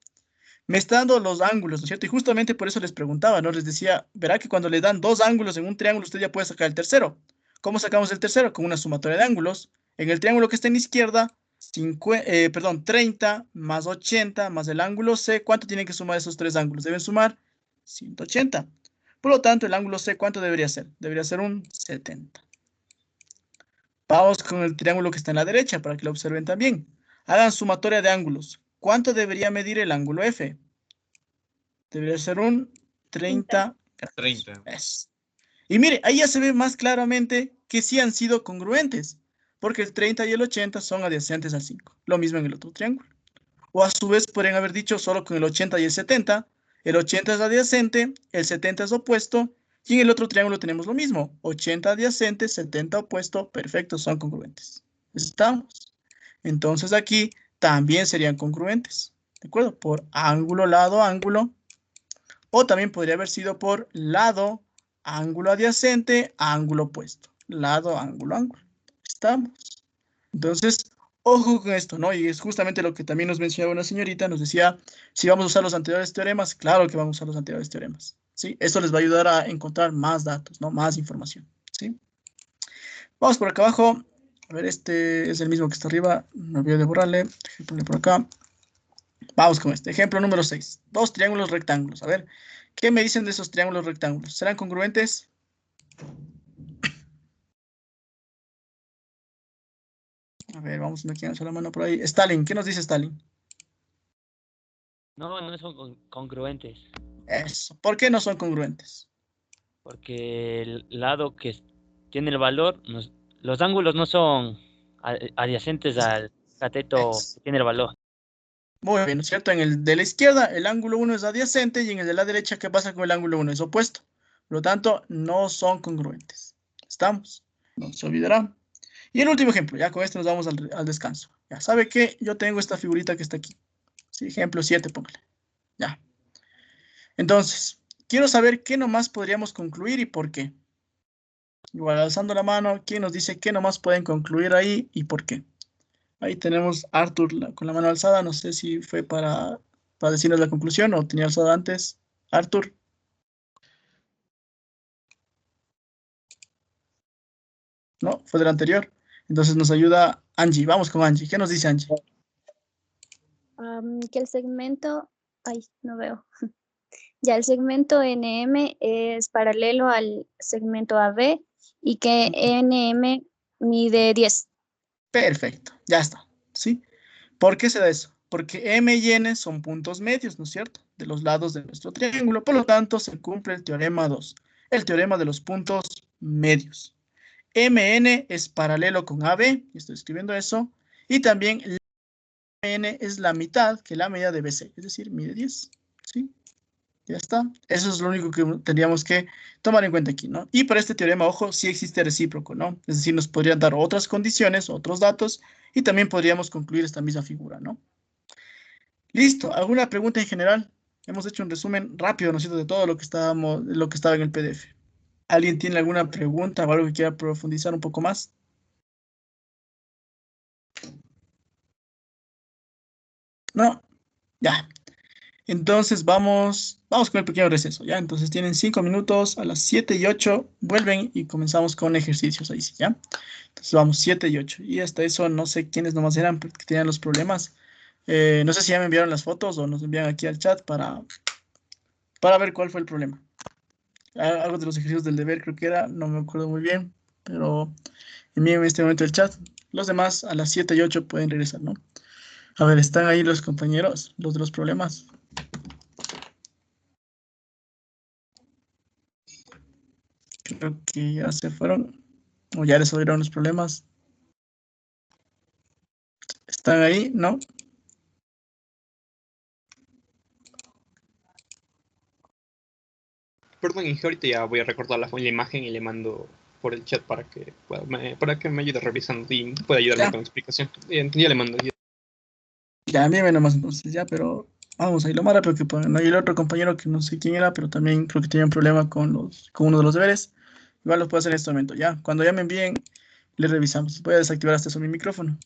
Me está dando los ángulos, ¿no es cierto? Y justamente por eso les preguntaba, ¿no? Les decía, verá que cuando le dan dos ángulos en un triángulo, usted ya puede sacar el tercero. ¿Cómo sacamos el tercero? Con una sumatoria de ángulos. En el triángulo que está en la izquierda, 30 más 80 más el ángulo C, ¿cuánto tienen que sumar esos tres ángulos? Deben sumar 180. Por lo tanto, el ángulo C, ¿cuánto debería ser? Debería ser un 70. Vamos con el triángulo que está en la derecha para que lo observen también. Hagan sumatoria de ángulos. ¿Cuánto debería medir el ángulo F? Debería ser un 30. 30. Y mire, ahí ya se ve más claramente que sí han sido congruentes, porque el 30 y el 80 son adyacentes al 5. Lo mismo en el otro triángulo. O a su vez podrían haber dicho solo con el 80 y el 70. El 80 es adyacente, el 70 es opuesto, y en el otro triángulo tenemos lo mismo. 80 adyacente, 70 opuesto, perfecto, son congruentes. ¿Estamos? Entonces aquí también serían congruentes. ¿De acuerdo? Por ángulo, lado, ángulo. O también podría haber sido por lado, ángulo adyacente, ángulo opuesto. Lado, ángulo, ángulo. ¿Estamos? Entonces, ojo con esto, ¿no? Y es justamente lo que también nos mencionaba una señorita, nos decía, si vamos a usar los anteriores teoremas, claro que vamos a usar los anteriores teoremas, ¿sí? Esto les va a ayudar a encontrar más datos, ¿no? Más información, ¿sí? Vamos por acá abajo. A ver, este es el mismo que está arriba. No olvidé de borrarle. Déjenme ponerle por acá. Vamos con este. Ejemplo número 6. Dos triángulos rectángulos. A ver, ¿qué me dicen de esos triángulos rectángulos? ¿Serán congruentes? A ver, vamos a ver quién alza la mano por ahí. Stalin, ¿qué nos dice Stalin? No son congruentes. Eso. ¿Por qué no son congruentes? Porque el lado que tiene el valor, los ángulos no son adyacentes al cateto que tiene el valor. Muy bien, ¿no es cierto? En el de la izquierda, el ángulo 1 es adyacente y en el de la derecha, ¿qué pasa con el ángulo 1? Es opuesto. Por lo tanto, no son congruentes. ¿Estamos? No se olvidará. Y el último ejemplo, ya con este nos vamos al descanso. Ya sabe que yo tengo esta figurita que está aquí. Sí, ejemplo 7, póngale. Ya. Entonces, quiero saber qué nomás podríamos concluir y por qué. Igual, alzando la mano, ¿quién nos dice qué nomás pueden concluir ahí y por qué? Ahí tenemos a Arthur con la mano alzada. No sé si fue para decirnos la conclusión o tenía alzada antes. Arthur. No, fue del anterior. Entonces nos ayuda Angie, vamos con Angie. ¿Qué nos dice Angie? Que el segmento, ay, no veo. Ya, el segmento NM es paralelo al segmento AB y que NM mide 10. Perfecto, ya está, ¿sí? ¿Por qué se da eso? Porque M y N son puntos medios, ¿no es cierto? De los lados de nuestro triángulo. Por lo tanto, se cumple el teorema 2, el teorema de los puntos medios. MN es paralelo con AB, estoy escribiendo eso, y también MN es la mitad que la medida de BC, es decir, mide 10, ¿sí? Ya está. Eso es lo único que tendríamos que tomar en cuenta aquí, ¿no? Y para este teorema, ojo, sí existe recíproco, ¿no? Es decir, nos podrían dar otras condiciones, otros datos, y también podríamos concluir esta misma figura, ¿no? Listo. ¿Alguna pregunta en general? Hemos hecho un resumen rápido, ¿no es cierto?, de todo lo que estaba en el PDF. ¿Alguien tiene alguna pregunta o algo que quiera profundizar un poco más? No. Ya. Entonces vamos con el pequeño receso, ¿ya? Entonces tienen 5 minutos, a las 7:08 vuelven y comenzamos con ejercicios ahí sí, ¿ya? Entonces vamos, 7:08. Y hasta eso no sé quiénes nomás eran porque tenían los problemas. No sé si ya me enviaron las fotos o nos envían aquí al chat para ver cuál fue el problema. Algo de los ejercicios del deber creo que era, no me acuerdo muy bien, pero envíen en este momento el chat. Los demás a las 7:08 pueden regresar, ¿no? A ver, ¿están ahí los compañeros, los de los problemas? Creo que ya se fueron o ya resolvieron los problemas. ¿Están ahí? ¿No? Perdón, Inge, ahorita ya voy a recortar la imagen y le mando por el chat para que me ayude revisando y pueda ayudarme con la explicación. Ya le mando. Ya, envíame nomás entonces, ya, pero vamos a ir lo más rápido que puedan, ¿no? Y el otro compañero que no sé quién era, pero también creo que tenía un problema con uno de los deberes. Igual lo puedo hacer en este momento, ya. Cuando ya me envíen, le revisamos. Voy a desactivar hasta eso mi micrófono.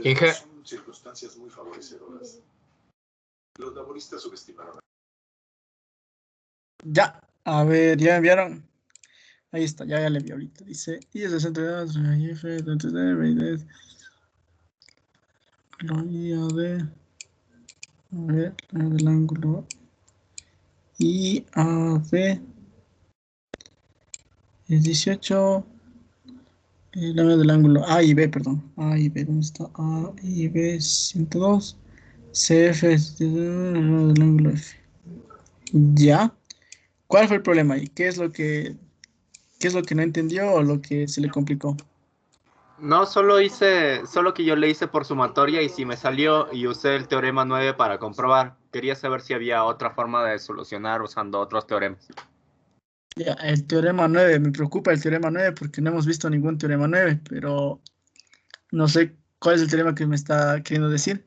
Inge. Son circunstancias muy favorecedoras. Los laboristas subestimaron. Ya, a ver, ya me enviaron. Ahí está, ya le envié ahorita. Dice, y es el centro de datos, a ver, el ángulo IAB es 18. La medida del ángulo A y B, perdón. A y B, ¿dónde está? A y B 102. CF es del ángulo F. Ya. ¿Cuál fue el problema ahí? ¿Qué es lo que no entendió o lo que se le complicó? No, solo que yo le hice por sumatoria y si me salió y usé el teorema 9 para comprobar. Quería saber si había otra forma de solucionar usando otros teoremas. Ya, el teorema 9, me preocupa el teorema 9 porque no hemos visto ningún teorema 9, pero no sé cuál es el teorema que me está queriendo decir.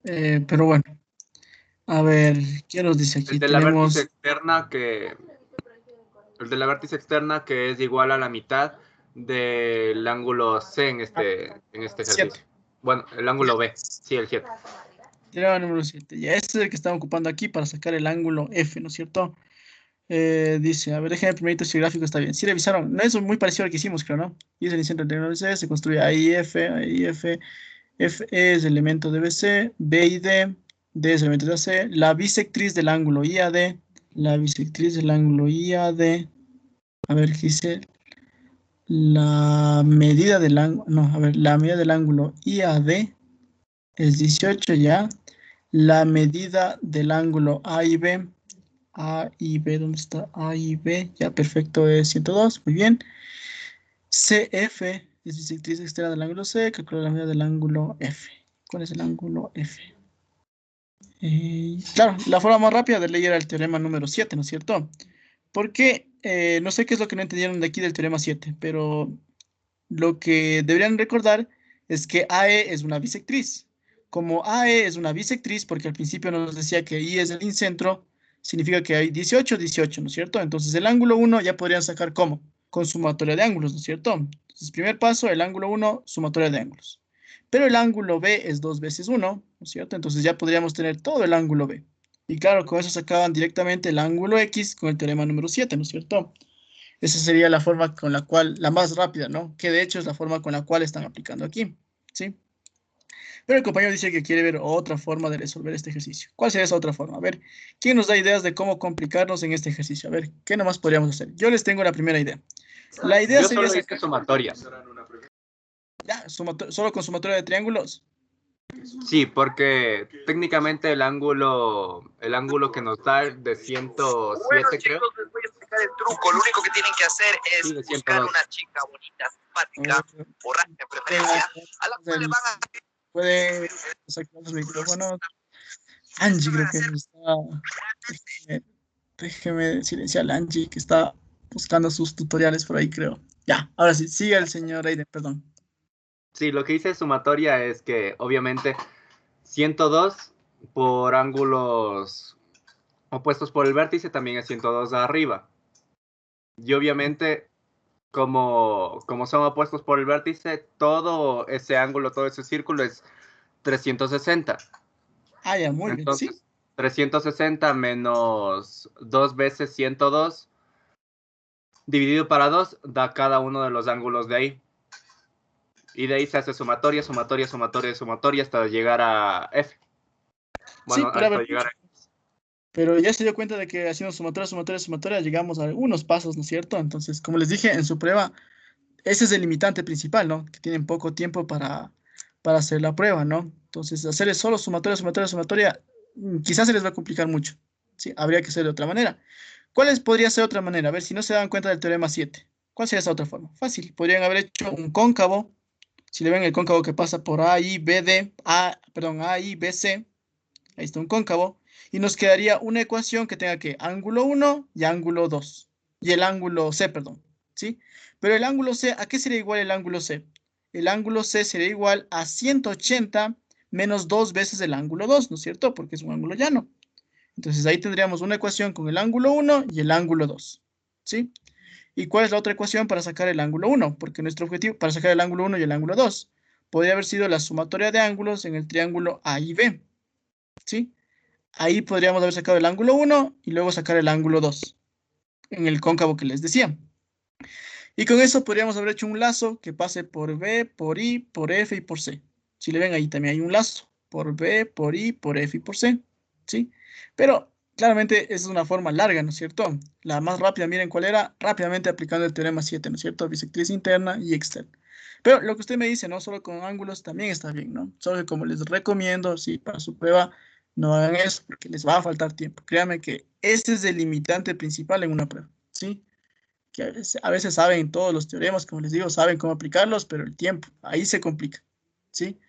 Pero bueno, a ver, ¿qué nos dice aquí? El de la vértice externa que es igual a la mitad del ángulo C en este ejercicio. 7. Bueno, el ángulo B, sí, el 7. Teorema número 7. Ya, este es el que estamos ocupando aquí para sacar el ángulo F, ¿no es cierto? Dice, a ver, déjenme primero si el gráfico está bien. Sí, revisaron. No es muy parecido al que hicimos, creo, ¿no? Y es el centro de BC, se construye AIF, F es el elemento de BC, B y D, D es elementos de AC. La bisectriz del ángulo IAD. La bisectriz del ángulo IAD. A ver, ¿qué dice? La medida del ángulo, no, a ver, la medida del ángulo IAD es 18 ya. La medida del ángulo A y B, ¿dónde está? A y B, ya perfecto, es 102, muy bien. CF es bisectriz externa del ángulo C, calcula la medida del ángulo F. ¿Cuál es el ángulo F? Claro, la forma más rápida de leer era el teorema número 7, ¿no es cierto? Porque no sé qué es lo que no entendieron de aquí del teorema 7, pero lo que deberían recordar es que AE es una bisectriz. Como AE es una bisectriz, porque al principio nos decía que I es el incentro, significa que hay 18, 18, ¿no es cierto? Entonces el ángulo 1 ya podrían sacar ¿cómo? Con sumatoria de ángulos, ¿no es cierto? Entonces primer paso, el ángulo 1, sumatoria de ángulos. Pero el ángulo B es 2 veces 1, ¿no es cierto? Entonces ya podríamos tener todo el ángulo B. Y claro, con eso sacaban directamente el ángulo X con el teorema número 7, ¿no es cierto? Esa sería la forma con la cual, la más rápida, ¿no? Que de hecho es la forma con la cual están aplicando aquí, ¿sí? Pero el compañero dice que quiere ver otra forma de resolver este ejercicio. ¿Cuál sería esa otra forma? A ver, ¿quién nos da ideas de cómo complicarnos en este ejercicio? A ver, ¿qué nomás podríamos hacer? Yo les tengo la primera idea. La idea Yo sería... solo hice sumatoria. Ya, solo con sumatoria de triángulos. Sí, porque técnicamente el ángulo que nos da es de 107, Bueno, creo. chicos, les voy a explicar el truco. Lo único que tienen que hacer es Sí, de buscar 102. una chica bonita, simpática, borracha de preferencia, a la cual le van a... Puede sacar los micrófonos. Angie creo que está... Déjeme silenciar a Angie, que está buscando sus tutoriales por ahí, creo. Ya, ahora sí, sigue el señor Aiden, perdón. Sí, lo que hice sumatoria es que obviamente 102 por ángulos opuestos por el vértice también es 102 de arriba. Y obviamente, como son opuestos por el vértice, todo ese ángulo, todo ese círculo es 360. Ah, ya, muy Entonces, bien, sí. 360 menos 2 veces 102 dividido para 2 da cada uno de los ángulos de ahí. Y de ahí se hace sumatoria, sumatoria, sumatoria, sumatoria hasta llegar a F. Bueno, Sí, hasta llegar a... Pero ya se dio cuenta de que haciendo sumatoria, sumatoria, sumatoria, llegamos a algunos pasos, ¿no es cierto? Entonces, como les dije en su prueba, ese es el limitante principal, ¿no? Que tienen poco tiempo para hacer la prueba, ¿no? Entonces, hacer solo sumatoria, sumatoria, sumatoria, quizás se les va a complicar mucho. Sí, habría que hacer de otra manera. ¿Cuál podría ser otra manera? A ver, si no se dan cuenta del teorema 7, ¿cuál sería esa otra forma? Fácil, podrían haber hecho un cóncavo. Si le ven el cóncavo que pasa por A, I, B, D, A, I, B, C, ahí está un cóncavo, y nos quedaría una ecuación que tenga que ángulo 1 y ángulo 2, y el ángulo C, perdón, ¿sí? Pero el ángulo C, ¿a qué sería igual el ángulo C? El ángulo C sería igual a 180 menos 2 veces el ángulo 2, ¿no es cierto? Porque es un ángulo llano. Entonces ahí tendríamos una ecuación con el ángulo 1 y el ángulo 2, ¿sí? ¿Y cuál es la otra ecuación para sacar el ángulo 1? Porque nuestro objetivo para sacar el ángulo 1 y el ángulo 2 podría haber sido la sumatoria de ángulos en el triángulo A y B, ¿sí? Ahí podríamos haber sacado el ángulo 1 y luego sacar el ángulo 2 en el cóncavo que les decía. Y con eso podríamos haber hecho un lazo que pase por B, por I, por F y por C. Si le ven ahí también hay un lazo por B, por I, por F y por C, ¿sí? Pero claramente esa es una forma larga, ¿no es cierto? La más rápida, miren cuál era, rápidamente aplicando el teorema 7, ¿no es cierto? Bisectriz interna y externa. Pero lo que usted me dice, ¿no? Solo con ángulos también está bien, ¿no? Solo que como les recomiendo, sí, para su prueba, no hagan eso porque les va a faltar tiempo. Créanme que este es el limitante principal en una prueba, ¿sí? Que a veces saben todos los teoremas, como les digo, saben cómo aplicarlos, pero el tiempo, ahí se complica, ¿sí?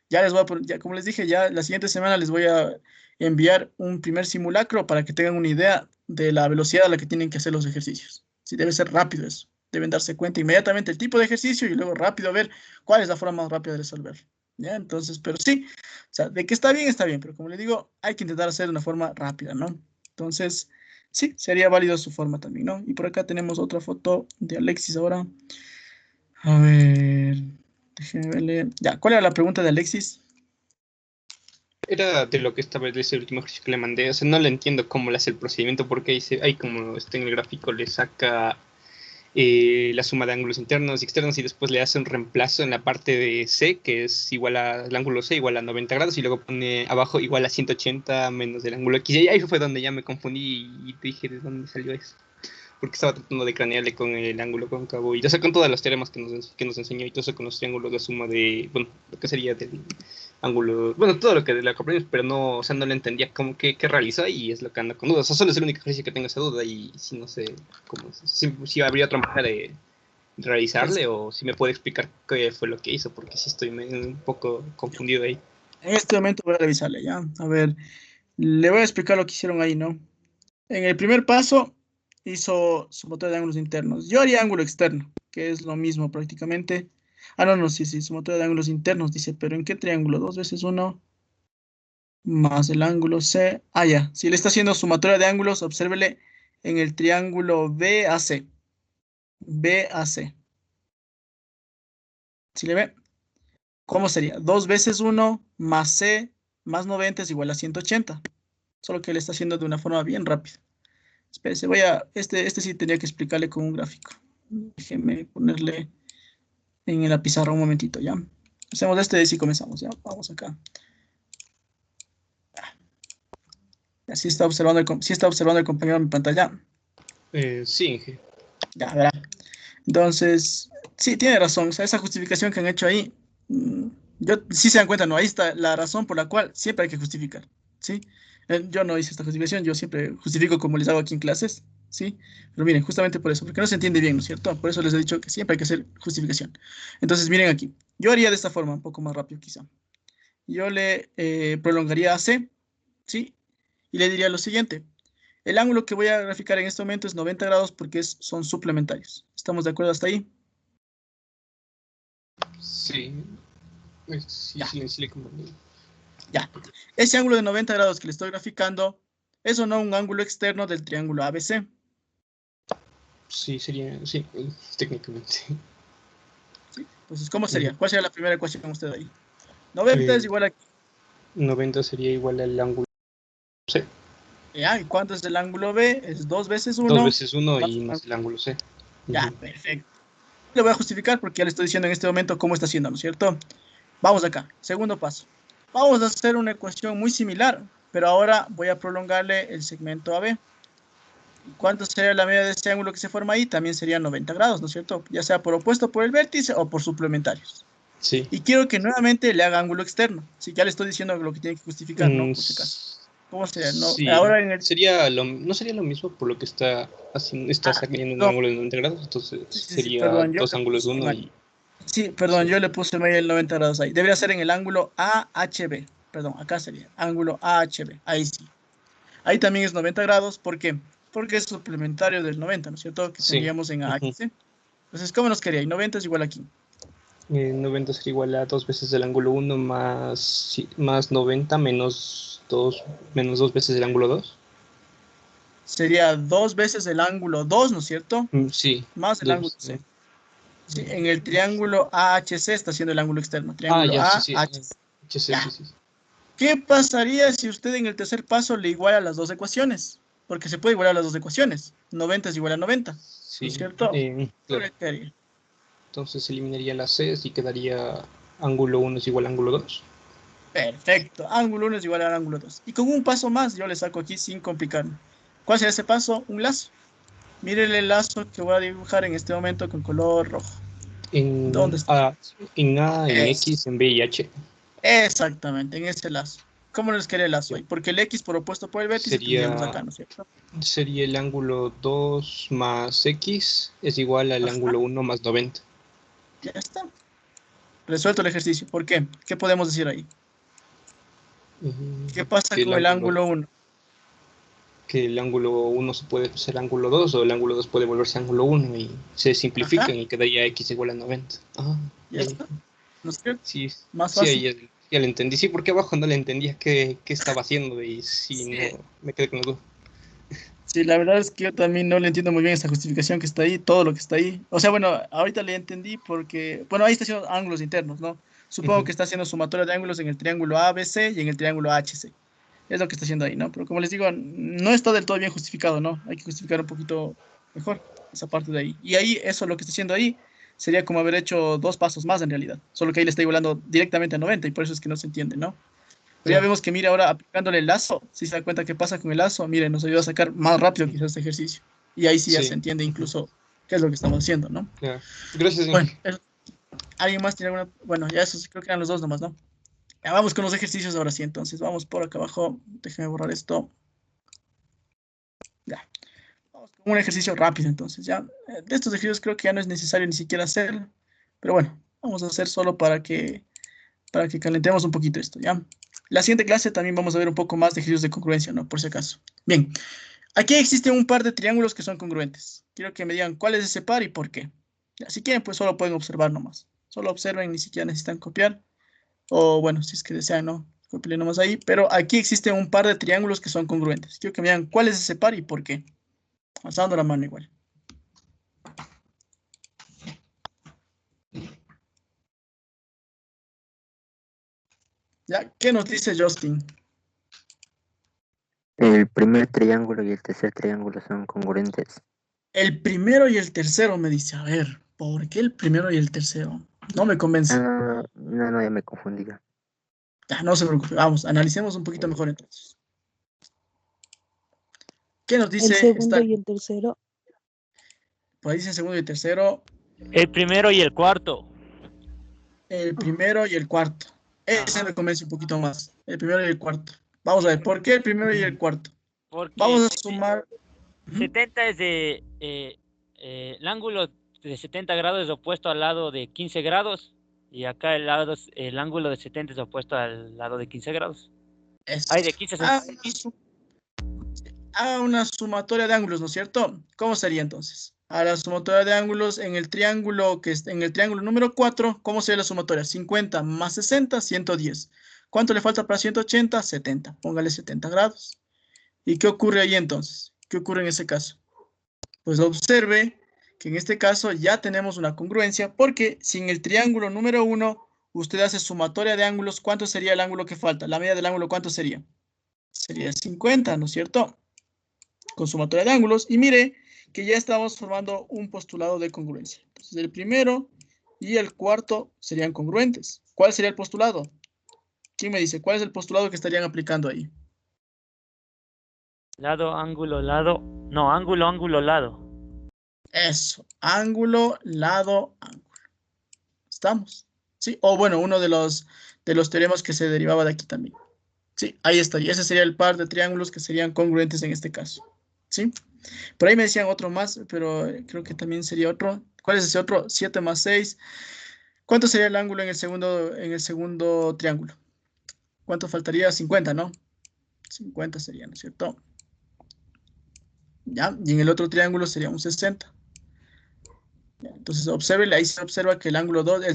Ya les voy a poner, ya, como les dije, ya la siguiente semana les voy a enviar un primer simulacro para que tengan una idea de la velocidad a la que tienen que hacer los ejercicios. Sí, debe ser rápido eso. Deben darse cuenta inmediatamente el tipo de ejercicio y luego rápido ver cuál es la forma más rápida de resolverlo. ¿Ya? Entonces, pero sí, o sea, de que está bien, pero como les digo, hay que intentar hacer de una forma rápida, ¿no? Entonces, sí, sería válido su forma también, ¿no? Y por acá tenemos otra foto de Alexis ahora. A ver, déjenme verle. Ya, ¿cuál era la pregunta de Alexis? Era de lo que estaba de ese último ejercicio que le mandé. O sea, no le entiendo cómo le hace el procedimiento, porque dice, ay, como está en el gráfico, le saca la suma de ángulos internos y externos, y después le hace un reemplazo en la parte de C, que es igual al ángulo C, igual a 90 grados, y luego pone abajo igual a 180 menos del ángulo X. Y ahí fue donde ya me confundí y dije, ¿de dónde salió eso? Porque estaba tratando de cranearle con el ángulo cóncavo, y yo sé con todos los teoremas que nos enseñó, y todo eso con los triángulos, la suma de, bueno, lo que sería del ángulo, bueno, todo lo que le aprendimos, pero no, o sea, no le entendía cómo qué realizó, y es lo que ando con dudas. O sea, solo es el único ejercicio que tengo esa duda, y si no sé cómo, si habría otra manera de realizarle, o si me puede explicar qué fue lo que hizo, porque sí estoy un poco confundido ahí. En este momento voy a revisarle, ¿ya? A ver, le voy a explicar lo que hicieron ahí, ¿no? En el primer paso hizo sumatoria de ángulos internos. Yo haría ángulo externo, que es lo mismo prácticamente. Ah, no, sí, sumatoria de ángulos internos, dice, pero ¿en qué triángulo? 2 veces 1 más el ángulo C. Ah, ya, si le está haciendo sumatoria de ángulos, obsérvele en el triángulo BAC. BAC. ¿Sí le ve? ¿Cómo sería? 2 veces 1 más C más 90 es igual a 180. Solo que le está haciendo de una forma bien rápida. Espérese, este sí tenía que explicarle con un gráfico. Déjeme ponerle en la pizarra un momentito, ¿ya? Hacemos este y sí comenzamos, ¿ya? Vamos acá. ¿Sí está observando el compañero en mi pantalla? Sí, Inge. Ya, verá. Entonces, sí, tiene razón. O sea, esa justificación que han hecho ahí, sí se dan cuenta, ¿no? Ahí está la razón por la cual siempre hay que justificar, ¿sí? Yo no hice esta justificación, yo siempre justifico como les hago aquí en clases, ¿sí? Pero miren, justamente por eso, porque no se entiende bien, ¿no es cierto? Por eso les he dicho que siempre hay que hacer justificación. Entonces, miren aquí. Yo haría de esta forma, un poco más rápido quizá. Yo le prolongaría a C, ¿sí? Y le diría lo siguiente. El ángulo que voy a graficar en este momento es 90 grados porque son suplementarios. ¿Estamos de acuerdo hasta ahí? Sí. Sí, le comprendí. Ya. Ese ángulo de 90 grados que le estoy graficando es o no un ángulo externo del triángulo ABC. Sí, técnicamente. ¿Sí? Entonces, ¿cómo sería? ¿Cuál sería la primera ecuación usted ahí? 90 es igual a... 90 sería igual al ángulo C. Ya, ¿y cuánto es el ángulo B? Es 2 veces 1. 2 veces 1 y más el ángulo C. Ya, perfecto. Le voy a justificar porque ya le estoy diciendo en este momento cómo está haciendo, ¿no es cierto? Vamos acá, segundo paso. Vamos a hacer una ecuación muy similar, pero ahora voy a prolongarle el segmento AB. ¿Cuánto sería la medida de este ángulo que se forma ahí? También sería 90 grados, ¿no es cierto? Ya sea por opuesto por el vértice o por suplementarios. Sí. Y quiero que nuevamente le haga ángulo externo. Sí, ya le estoy diciendo lo que tiene que justificar, ¿no? Por si acaso. ¿Cómo sería? No, sí. Ahora ¿No sería lo mismo por lo que está haciendo? Está sacando un ángulo de 90 grados, entonces sería perdón, dos ángulos de 1 y... Sí, perdón, yo le puse medio el 90 grados ahí. Debería ser en el ángulo AHB. Perdón, acá sería ángulo AHB. Ahí sí. Ahí también es 90 grados. ¿Por qué? Porque es suplementario del 90, ¿no es cierto? Que tendríamos en AHC. Entonces, ¿cómo nos quedaría? Y 90 es igual aquí. 90 sería igual a 2 veces el ángulo 1 más 90 menos 2 veces el ángulo 2. Sería 2 veces el ángulo 2, ¿no es cierto? Sí. Más el ángulo C. Sí, en el triángulo AHC está haciendo el ángulo externo. Triángulo AHC. Sí. ¿Qué pasaría si usted en el tercer paso le iguala las dos ecuaciones? Porque se puede igualar las dos ecuaciones. 90 es igual a 90. Sí. ¿No es cierto? Claro. Entonces eliminaría la C y quedaría ángulo 1 es igual a ángulo 2. Perfecto. Ángulo 1 es igual al ángulo 2. Y con un paso más yo le saco aquí sin complicarme. ¿Cuál será ese paso? Un lazo. Miren el lazo que voy a dibujar en este momento con color rojo. ¿Dónde está? En A, en X, en B y H. Exactamente, en ese lazo. ¿Cómo les queda el lazo ahí? Porque el X por opuesto por el vértice tendríamos acá, ¿no es cierto? Sería el ángulo 2 más X es igual al ángulo 1 más 90. Ya está. Resuelto el ejercicio. ¿Por qué? ¿Qué podemos decir ahí? ¿Qué pasa con el ángulo 1? Que el ángulo 1 se puede ser ángulo 2 o el ángulo 2 puede volverse ángulo 1 y se simplifican y quedaría X igual a 90. Ya está. ¿No es cierto? Sí, más fácil. Sí, ya lo entendí. Sí, porque abajo no le entendía qué estaba haciendo y no, me quedé con la duda. Sí, la verdad es que yo también no le entiendo muy bien esta justificación que está ahí, todo lo que está ahí. O sea, bueno, ahorita le entendí porque, bueno, ahí está haciendo ángulos internos, ¿no? Supongo que está haciendo sumatoria de ángulos en el triángulo ABC y en el triángulo HC. Es lo que está haciendo ahí, ¿no? Pero como les digo, no está del todo bien justificado, ¿no? Hay que justificar un poquito mejor. esa parte de ahí. Y ahí, eso lo que está haciendo ahí, sería como haber hecho 2 pasos más en realidad. Solo que ahí le está igualando directamente a 90 y por eso es que no se entiende, ¿no? Pero ya vemos que, mire, ahora aplicándole el lazo, si se da cuenta qué pasa con el lazo, mire, nos ayuda a sacar más rápido quizás este ejercicio. Y ahí sí ya se entiende incluso qué es lo que estamos haciendo, ¿no? Gracias, Bueno, ¿alguien más tiene alguna? Bueno, ya esos creo que eran los dos nomás, ¿no? Ya vamos con los ejercicios ahora sí, entonces vamos por acá abajo. Déjenme borrar esto. Ya. Vamos con un ejercicio rápido, entonces. Ya, de estos ejercicios creo que ya no es necesario ni siquiera hacer, pero bueno, vamos a hacer solo para que calentemos un poquito esto, ¿ya? La siguiente clase también vamos a ver un poco más de ejercicios de congruencia, ¿no? Por si acaso. Bien, aquí existe un par de triángulos que son congruentes. Quiero que me digan cuál es ese par y por qué. Ya, si quieren, pues solo pueden observar nomás. Solo observen, ni siquiera necesitan copiar. O bueno, si es que desean, ¿no? Copien nomás ahí. Pero aquí existe un par de triángulos que son congruentes. Quiero que me digan cuál es ese par y por qué. Alzando la mano igual. ¿Ya? ¿Qué nos dice Justin? El primer triángulo y el tercer triángulo son congruentes. El primero y el tercero me dice, a ver, ¿por qué el primero y el tercero? No me convence. No, ya me confundí. Ya, no se preocupe, vamos, analicemos un poquito mejor entonces. ¿Qué nos dice? El segundo y el tercero. Pues dice el segundo y el tercero. El primero y el cuarto. El primero y el cuarto. Ese me convence un poquito más. El primero y el cuarto. Vamos a ver, ¿por qué el primero y el cuarto? Porque vamos a sumar. 70 es de... el ángulo de 70 grados es opuesto al lado de 15 grados. Y acá el ángulo de 70 es opuesto al lado de 15 grados. Hay de 15 a 60. Una sumatoria de ángulos, ¿no es cierto? ¿Cómo sería entonces? A la sumatoria de ángulos en el triángulo número 4, ¿cómo sería la sumatoria? 50 más 60, 110. ¿Cuánto le falta para 180? 70. Póngale 70 grados. ¿Y qué ocurre ahí entonces? ¿Qué ocurre en ese caso? Pues observe que en este caso ya tenemos una congruencia, porque si en el triángulo número 1 usted hace sumatoria de ángulos, ¿cuánto sería el ángulo que falta? La media del ángulo, ¿cuánto sería? Sería 50, ¿no es cierto? Con sumatoria de ángulos. Y mire que ya estamos formando un postulado de congruencia. Entonces el primero y el cuarto serían congruentes. ¿Cuál sería el postulado? ¿Quién me dice? ¿Cuál es el postulado que estarían aplicando ahí? Lado, ángulo, lado. No, ángulo, ángulo, lado. Eso. Ángulo, lado, ángulo. ¿Estamos? Sí. O bueno, uno de los teoremas que se derivaba de aquí también. Sí, ahí está. Y ese sería el par de triángulos que serían congruentes en este caso. ¿Sí? Por ahí me decían otro más, pero creo que también sería otro. ¿Cuál es ese otro? 7 más 6. ¿Cuánto sería el ángulo en el segundo triángulo? ¿Cuánto faltaría? 50, ¿no? 50 sería, ¿no es cierto? ¿Ya? Y en el otro triángulo sería un 60. ¿Ya? Entonces, observen, ahí se observa que el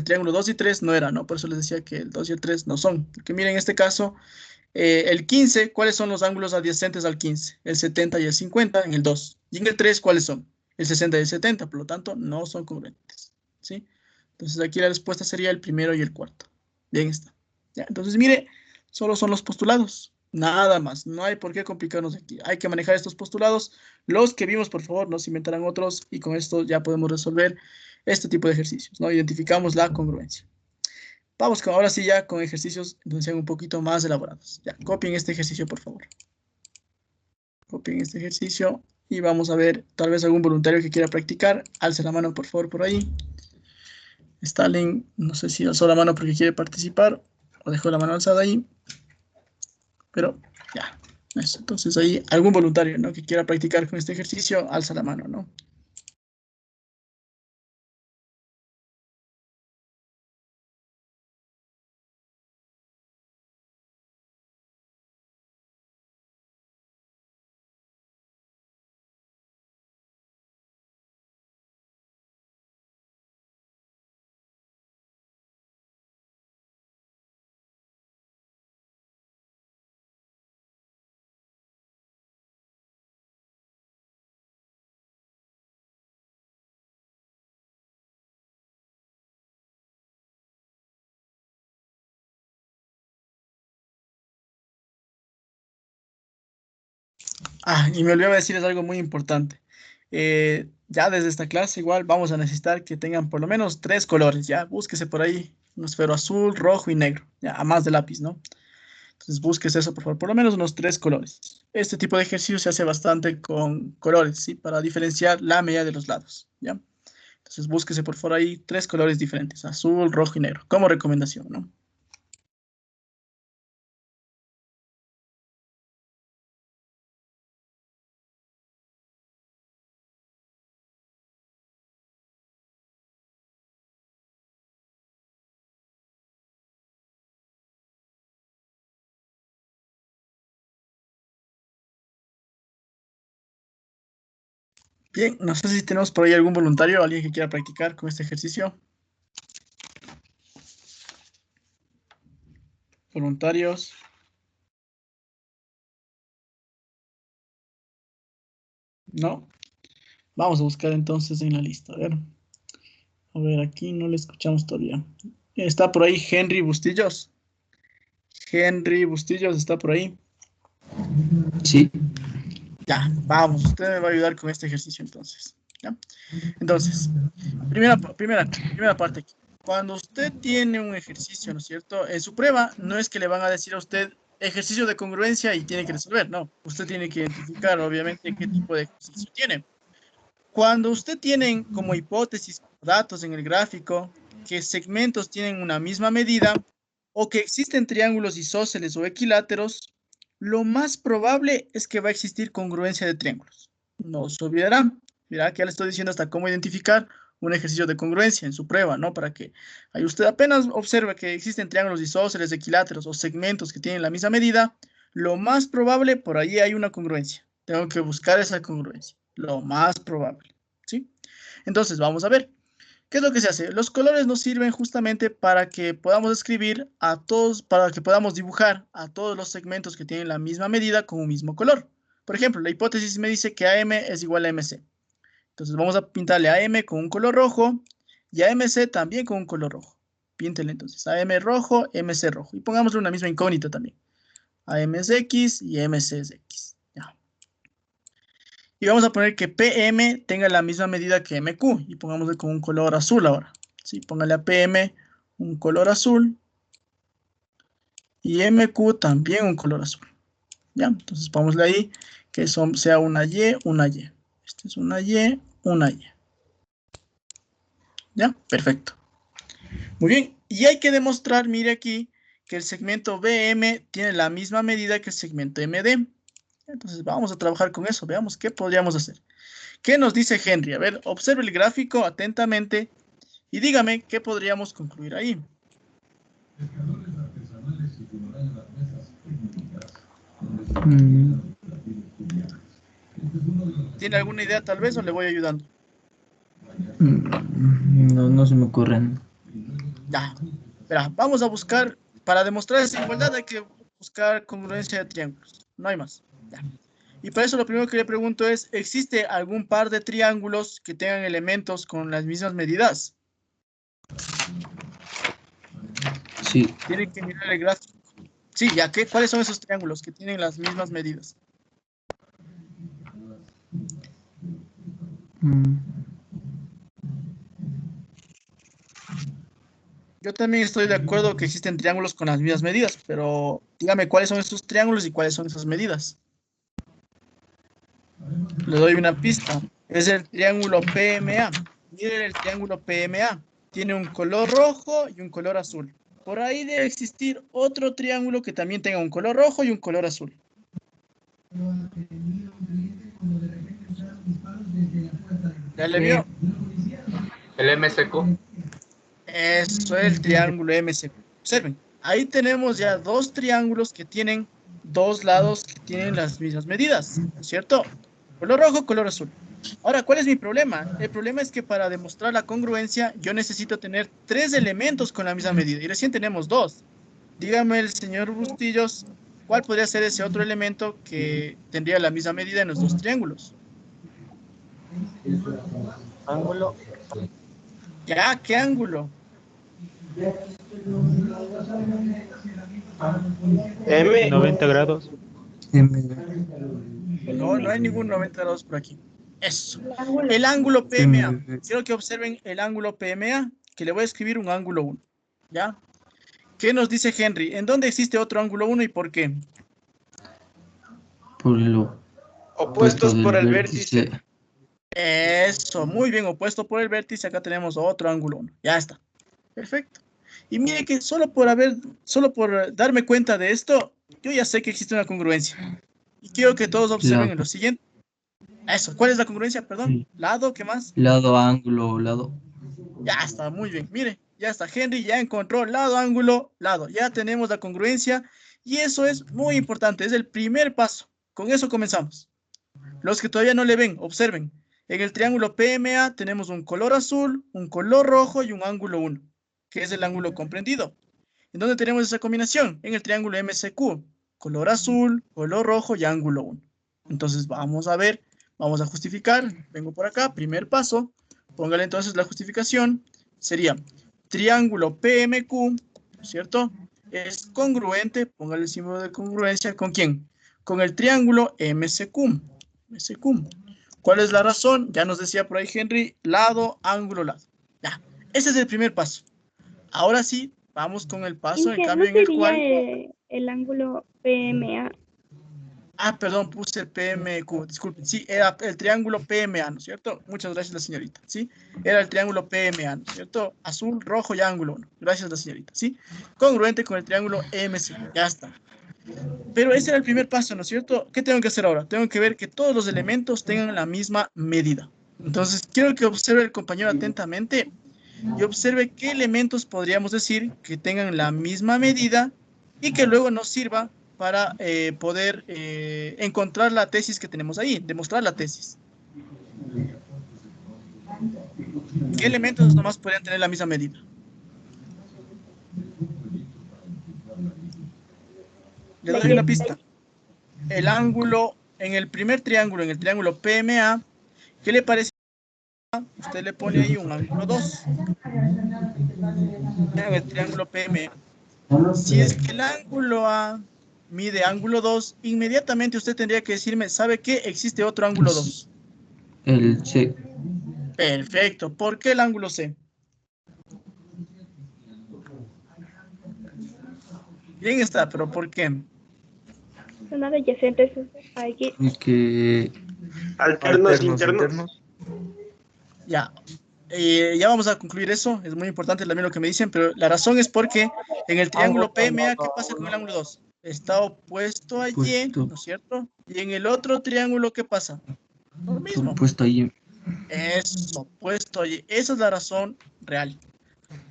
triángulo 2 y 3 no era, ¿no? Por eso les decía que el 2 y el 3 no son. Porque miren, en este caso, el 15, ¿cuáles son los ángulos adyacentes al 15? El 70 y el 50 en el 2. Y en el 3, ¿cuáles son? El 60 y el 70, por lo tanto, no son congruentes. ¿Sí? Entonces, aquí la respuesta sería el primero y el cuarto. Bien está. ¿Ya? Entonces, mire, solo son los postulados. Nada más. No hay por qué complicarnos aquí. Hay que manejar estos postulados. Los que vimos, por favor, no se inventarán otros. Y con esto ya podemos resolver este tipo de ejercicios, ¿no? Identificamos la congruencia. Vamos ahora sí ya con ejercicios donde sean un poquito más elaborados. Ya, copien este ejercicio, por favor. Copien este ejercicio y vamos a ver tal vez algún voluntario que quiera practicar. Alce la mano, por favor, por ahí. Stalin, no sé si alzó la mano porque quiere participar o dejó la mano alzada ahí. Pero ya, eso. Entonces ahí algún voluntario, ¿no? Que quiera practicar con este ejercicio, alza la mano, ¿no? Y me olvidaba decirles algo muy importante. ya desde esta clase igual vamos a necesitar que tengan por lo menos 3 colores, ya, búsquese por ahí un esfero azul, rojo y negro, ya, a más de lápiz, ¿no? Entonces búsquese eso, por favor, por lo menos unos 3 colores. Este tipo de ejercicio se hace bastante con colores, ¿sí? Para diferenciar la medida de los lados, ¿ya? Entonces búsquese por favor ahí 3 colores diferentes, azul, rojo y negro, como recomendación, ¿no? Bien, no sé si tenemos por ahí algún voluntario, alguien que quiera practicar con este ejercicio. Voluntarios. ¿No? Vamos a buscar entonces en la lista. A ver, aquí no le escuchamos todavía. Está por ahí Henry Bustillos. Henry Bustillos está por ahí. Sí. Ya, vamos. Usted me va a ayudar con este ejercicio entonces. ¿Ya? Entonces, primera parte aquí. Cuando usted tiene un ejercicio, ¿no es cierto? En su prueba no es que le van a decir a usted ejercicio de congruencia y tiene que resolver, no. Usted tiene que identificar, obviamente, qué tipo de ejercicio tiene. Cuando usted tiene como hipótesis datos en el gráfico que segmentos tienen una misma medida o que existen triángulos isósceles o equiláteros, lo más probable es que va a existir congruencia de triángulos. No se olvidará. Mira que ya le estoy diciendo hasta cómo identificar un ejercicio de congruencia en su prueba, ¿no? Para que ahí usted apenas observe que existen triángulos isósceles, equiláteros o segmentos que tienen la misma medida, lo más probable, por ahí hay una congruencia. Tengo que buscar esa congruencia. Lo más probable, ¿sí? Entonces, vamos a ver. ¿Qué es lo que se hace? Los colores nos sirven justamente para que podamos escribir a todos, para que podamos dibujar a todos los segmentos que tienen la misma medida con un mismo color. Por ejemplo, la hipótesis me dice que AM es igual a MC. Entonces vamos a pintarle a AM con un color rojo y a MC también con un color rojo. Píntele entonces AM rojo, MC rojo. Y pongámosle una misma incógnita también. AM es X y MC es X. Ya. Y vamos a poner que PM tenga la misma medida que MQ. Y pongámosle con un color azul ahora. ¿Sí? Póngale a PM un color azul. Y MQ también un color azul. ¿Ya? Entonces pongámosle ahí que sea una Y, una Y. Esta es una Y, una Y. ¿Ya? Perfecto. Muy bien. Y hay que demostrar, mire aquí, que el segmento BM tiene la misma medida que el segmento MD. Entonces vamos a trabajar con eso. Veamos qué podríamos hacer. ¿Qué nos dice Henry? A ver, observe el gráfico atentamente y dígame qué podríamos concluir ahí. ¿Tiene alguna idea tal vez o le voy ayudando? No se me ocurren. Ya, espera, vamos a buscar, para demostrar esa igualdad hay que buscar congruencia de triángulos, no hay más. Ya. Y para eso lo primero que le pregunto es, ¿existe algún par de triángulos que tengan elementos con las mismas medidas? Sí. Tienen que mirar el gráfico. Sí, ya que, ¿cuáles son esos triángulos que tienen las mismas medidas? Yo también estoy de acuerdo que existen triángulos con las mismas medidas, pero dígame cuáles son esos triángulos y cuáles son esas medidas. Le doy una pista. Es el triángulo PMA. Miren el triángulo PMA. Tiene un color rojo y un color azul. Por ahí debe existir otro triángulo que también tenga un color rojo y un color azul. ¿Ya le vio? El MCQ. Eso es el triángulo MCQ. Observen, ahí tenemos ya dos triángulos que tienen dos lados que tienen las mismas medidas, ¿no es cierto? Color rojo, color azul. Ahora, ¿cuál es mi problema? El problema es que para demostrar la congruencia yo necesito tener 3 elementos con la misma medida y recién tenemos 2. Dígame el señor Bustillos, ¿cuál podría ser ese otro elemento que tendría la misma medida en los dos triángulos? Ángulo. Ya, ¿qué ángulo? M. 90 grados. No hay ningún 90 grados por aquí. Eso. El ángulo PMA. Quiero que observen el ángulo PMA, que le voy a escribir un ángulo 1. ¿Ya? ¿Qué nos dice Henry? ¿En dónde existe otro ángulo 1 y por qué? Por lo Opuestos por el vértice. Eso, muy bien, opuesto por el vértice. Acá tenemos otro ángulo 1. Ya está. Perfecto. Y mire que solo por darme cuenta de esto, yo ya sé que existe una congruencia. Y quiero que todos observen en lo siguiente. Eso, ¿cuál es la congruencia? Perdón. Sí. ¿Lado? ¿Qué más? Lado, ángulo, lado. Ya está, muy bien. Mire, ya está. Henry ya encontró lado, ángulo, lado. Ya tenemos la congruencia y eso es muy importante. Es el primer paso. Con eso comenzamos. Los que todavía no le ven, observen. En el triángulo PMA tenemos un color azul, un color rojo y un ángulo 1, que es el ángulo comprendido. ¿En dónde tenemos esa combinación? En el triángulo MCQ. Color azul, color rojo y ángulo 1. Entonces vamos a ver, vamos a justificar. Vengo por acá, primer paso. Póngale entonces la justificación. Sería triángulo PMQ, ¿cierto? Es congruente, póngale el símbolo de congruencia. ¿Con quién? Con el triángulo MCQ. ¿Cuál es la razón? Ya nos decía por ahí Henry, lado, ángulo, lado. Ya, ese es el primer paso. Ahora sí, vamos con el paso, en cambio, en el cual... el ángulo PMA. Ah, perdón, puse PMQ, disculpen. Sí, era el triángulo PMA, ¿no es cierto? Muchas gracias, la señorita, ¿sí? Era el triángulo PMA, ¿no es cierto? Azul, rojo y ángulo 1. Gracias, la señorita, ¿sí? Congruente con el triángulo MC, ya está. Pero ese era el primer paso, ¿no es cierto? ¿Qué tengo que hacer ahora? Tengo que ver que todos los elementos tengan la misma medida. Entonces, quiero que observe el compañero atentamente y observe qué elementos podríamos decir que tengan la misma medida y que luego nos sirva para poder encontrar la tesis que tenemos ahí, demostrar la tesis. ¿Qué elementos nomás podrían tener la misma medida? Le doy una pista. El ángulo, en el primer triángulo, en el triángulo PMA, ¿qué le parece? Usted le pone ahí un ángulo 2. En el triángulo PMA. Si es que el ángulo A mide ángulo 2, inmediatamente usted tendría que decirme, ¿sabe qué? Existe otro ángulo 2. El C. Perfecto. ¿Por qué el ángulo C? Bien está, pero ¿por qué? Son adyacentes aquí. Que... Alternos, internos. Ya. Ya vamos a concluir eso. Es muy importante también lo que me dicen, pero la razón es porque en el triángulo PMA, ¿qué pasa con el ángulo 2? Está opuesto allí, ¿no es cierto? Y en el otro triángulo, ¿qué pasa? Lo mismo. Opuesto allí. Eso, opuesto allí. Esa es la razón real.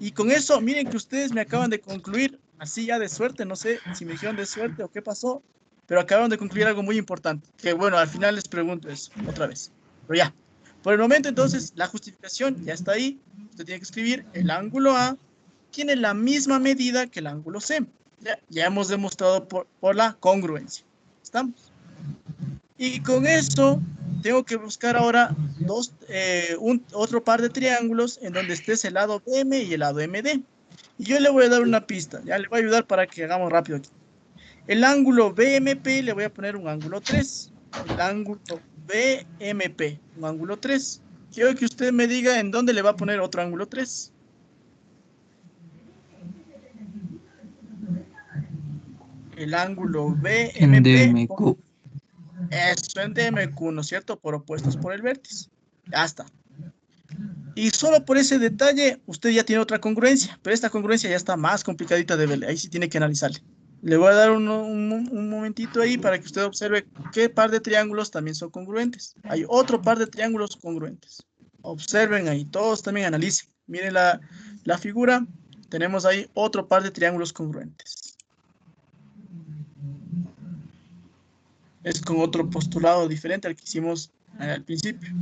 Y con eso, miren que ustedes me acaban de concluir, así ya de suerte, no sé si me dijeron de suerte o qué pasó, pero acabaron de concluir algo muy importante, que bueno, al final les pregunto eso otra vez. Pero ya, por el momento entonces, la justificación ya está ahí. Usted tiene que escribir el ángulo A tiene la misma medida que el ángulo C. Ya hemos demostrado por la congruencia. ¿Estamos? Y con eso tengo que buscar ahora otro par de triángulos en donde esté el lado BM y el lado MD. Y yo le voy a dar una pista, ya le voy a ayudar para que hagamos rápido aquí. El ángulo BMP le voy a poner un ángulo 3. El ángulo BMP, un ángulo 3. Quiero que usted me diga en dónde le va a poner otro ángulo 3. El ángulo BMP. En DMQ. Eso, en DMQ, ¿no es cierto? Por opuestos por el vértice. Ya está. Y solo por ese detalle, usted ya tiene otra congruencia, pero esta congruencia ya está más complicadita de verle. Ahí sí tiene que analizarle. Le voy a dar un momentito ahí para que usted observe qué par de triángulos también son congruentes. Hay otro par de triángulos congruentes. Observen ahí, todos también analicen. Miren la figura. Tenemos ahí otro par de triángulos congruentes. Es con otro postulado diferente al que hicimos al principio.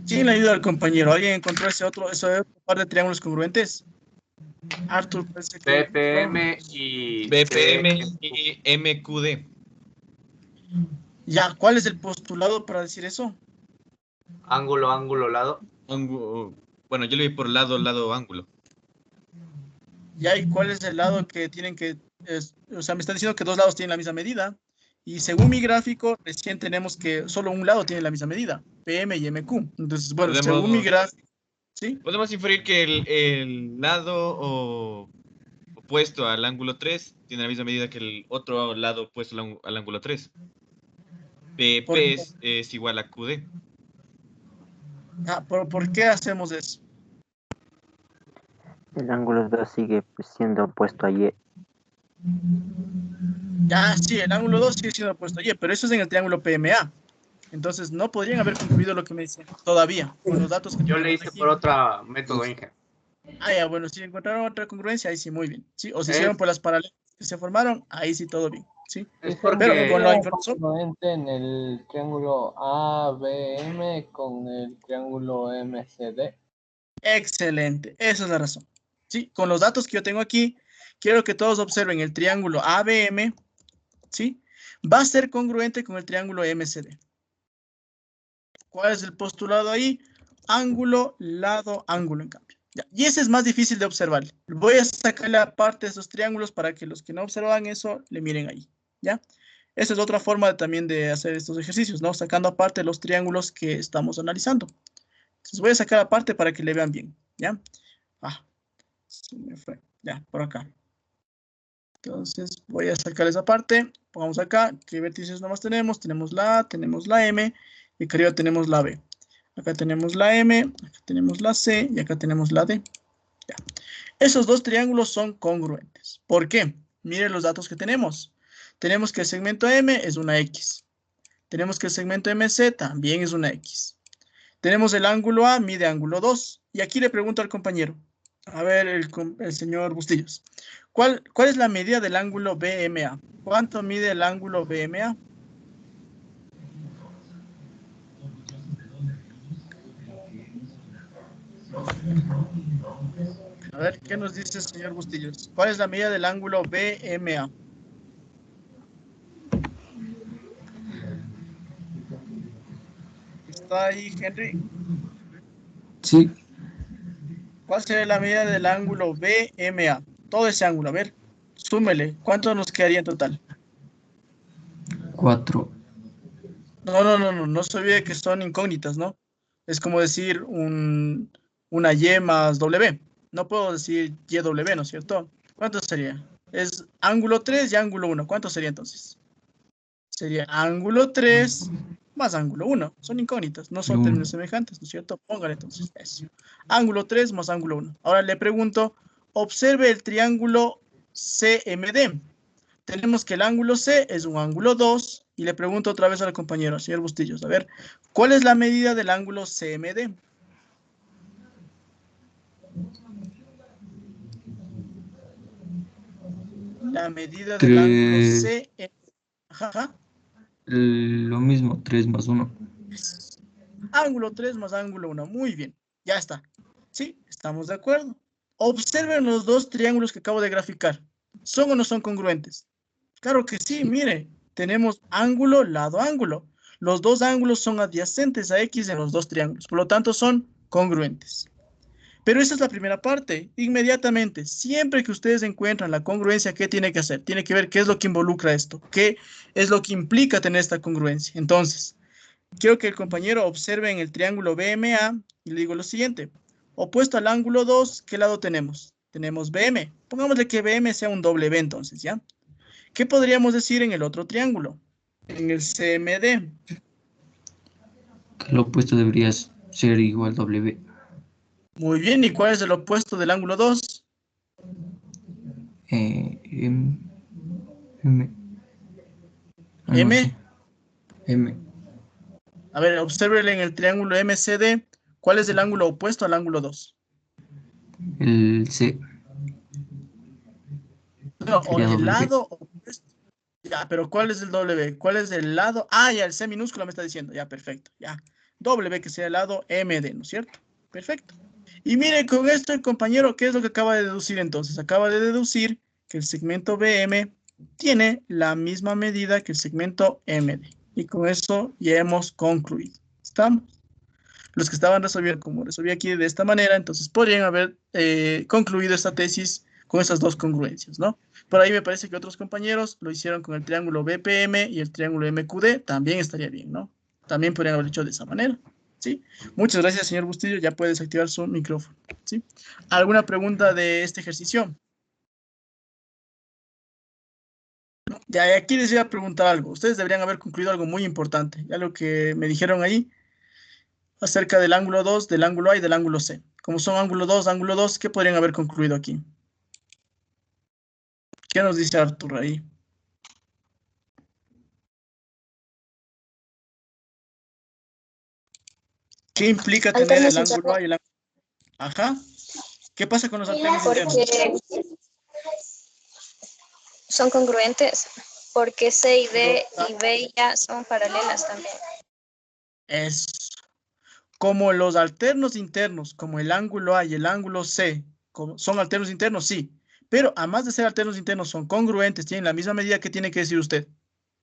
¿Quién le ayuda al compañero? ¿Alguien encontró ese otro par de triángulos congruentes? Arthur, parece que... BPM y MQD. Ya, ¿cuál es el postulado para decir eso? Ángulo, ángulo, lado. Bueno, yo le vi por lado, ángulo. Ya, ¿y cuál es el lado que tienen que O sea, me están diciendo que dos lados tienen la misma medida. Y según mi gráfico, recién tenemos que solo un lado tiene la misma medida, PM y MQ. Entonces, bueno, según mi gráfico, ¿sí? Podemos inferir que el lado opuesto al ángulo 3 tiene la misma medida que el otro lado opuesto al ángulo 3. PP es igual a QD. ¿Por qué hacemos eso? El ángulo 2 sigue siendo opuesto a Y. Ya, sí, el ángulo 2 sigue siendo opuesto a Y, pero eso es en el triángulo PMA. Entonces, no podrían haber concluido lo que me dicen todavía, con los datos que yo le hice por otro método, Inge. Ya, bueno, si encontraron otra congruencia, ahí sí, muy bien. ¿Sí? O si hicieron por las paralelas que se formaron, ahí sí, todo bien. ¿Sí? Pero con la información congruente en el triángulo ABM con el triángulo MCD. Excelente, esa es la razón. ¿Sí? Con los datos que yo tengo aquí, quiero que todos observen el triángulo ABM, ¿sí? Va a ser congruente con el triángulo MCD. ¿Cuál es el postulado ahí? Ángulo, lado, ángulo, en cambio. Ya. Y ese es más difícil de observar. Voy a sacarle aparte de esos triángulos para que los que no observan eso le miren ahí. ¿Ya? Esa es otra forma también de hacer estos ejercicios, ¿no? Sacando aparte los triángulos que estamos analizando. Entonces voy a sacar aparte para que le vean bien. ¿Ya? Se me fue. Ya, por acá. Entonces voy a sacar esa parte. Pongamos acá. ¿Qué vértices nomás tenemos? Tenemos la A, tenemos la M. Y acá arriba tenemos la B. Acá tenemos la M, acá tenemos la C y acá tenemos la D. Ya. Esos dos triángulos son congruentes. ¿Por qué? Miren los datos que tenemos. Tenemos que el segmento M es una X. Tenemos que el segmento MC también es una X. Tenemos el ángulo A, mide ángulo 2. Y aquí le pregunto al compañero. A ver, el señor Bustillos. ¿Cuál es la medida del ángulo BMA? ¿Cuánto mide el ángulo BMA? A ver, ¿qué nos dice el señor Bustillos? ¿Cuál es la medida del ángulo BMA? ¿Está ahí, Henry? Sí. ¿Cuál sería la medida del ángulo BMA? Todo ese ángulo, a ver, súmele. ¿Cuánto nos quedaría en total? 4. No se olvide que son incógnitas, ¿no? Es como decir una Y más W. No puedo decir YW, ¿no es cierto? ¿Cuánto sería? Es ángulo 3 y ángulo 1. ¿Cuánto sería entonces? Sería ángulo 3 más ángulo 1. Son incógnitas, no son términos semejantes, ¿no es cierto? Póngale entonces eso. Ángulo 3 más ángulo 1. Ahora le pregunto, observe el triángulo CMD. Tenemos que el ángulo C es un ángulo 2. Y le pregunto otra vez al compañero, señor Bustillos, a ver, ¿cuál es la medida del ángulo CMD? La medida del ángulo CMD. Ajá. Lo mismo, 3 más 1. Ángulo 3 más ángulo 1. Muy bien, ya está. Sí, estamos de acuerdo. Observen los dos triángulos que acabo de graficar. ¿Son o no son congruentes? Claro que sí, mire. Tenemos ángulo, lado, ángulo. Los dos ángulos son adyacentes a X en los dos triángulos. Por lo tanto, son congruentes. Pero esa es la primera parte. Inmediatamente, siempre que ustedes encuentran la congruencia, ¿qué tiene que hacer? Tiene que ver qué es lo que involucra esto. ¿Qué es lo que implica tener esta congruencia? Entonces, quiero que el compañero observe en el triángulo BMA y le digo lo siguiente. Opuesto al ángulo 2, ¿qué lado tenemos? Tenemos BM. Pongámosle que BM sea un W entonces, ¿ya? ¿Qué podríamos decir en el otro triángulo? En el CMD. Que lo opuesto debería ser igual a W. Muy bien, ¿y cuál es el opuesto del ángulo 2? M. M. A ver, obsérvele en el triángulo MCD. ¿Cuál es el ángulo opuesto al ángulo 2? El C. No, o el lado opuesto. Ya, pero ¿cuál es el W? ¿Cuál es el lado? Ah, ya, el C minúsculo me está diciendo. Ya, perfecto. Ya. W que sea el lado MD, ¿no es cierto? Perfecto. Y mire, con esto el compañero, ¿qué es lo que acaba de deducir entonces? Acaba de deducir que el segmento BM tiene la misma medida que el segmento MD. Y con eso ya hemos concluido. ¿Estamos? Los que estaban resolviendo, como resolví aquí de esta manera, entonces podrían haber concluido esta tesis con esas dos congruencias, ¿no? Por ahí me parece que otros compañeros lo hicieron con el triángulo BPM y el triángulo MQD, también estaría bien, ¿no? También podrían haber hecho de esa manera, ¿sí? Muchas gracias, señor Bustillo, ya puedes activar su micrófono, ¿sí? ¿Alguna pregunta de este ejercicio? Ya, aquí les voy a preguntar algo. Ustedes deberían haber concluido algo muy importante, ya lo que me dijeron ahí acerca del ángulo 2, del ángulo A y del ángulo C. Como son ángulo 2, ¿qué podrían haber concluido aquí? ¿Qué nos dice Arturo ahí? ¿Qué implica tener el ángulo A y el ángulo B? Ajá. ¿Qué pasa con los alternos internos? Porque son congruentes, porque C y D y B y A son paralelas también. Es como los alternos internos, como el ángulo A y el ángulo C, son alternos internos, sí. Pero además de ser alternos internos, son congruentes, tienen la misma medida. Que tiene que decir usted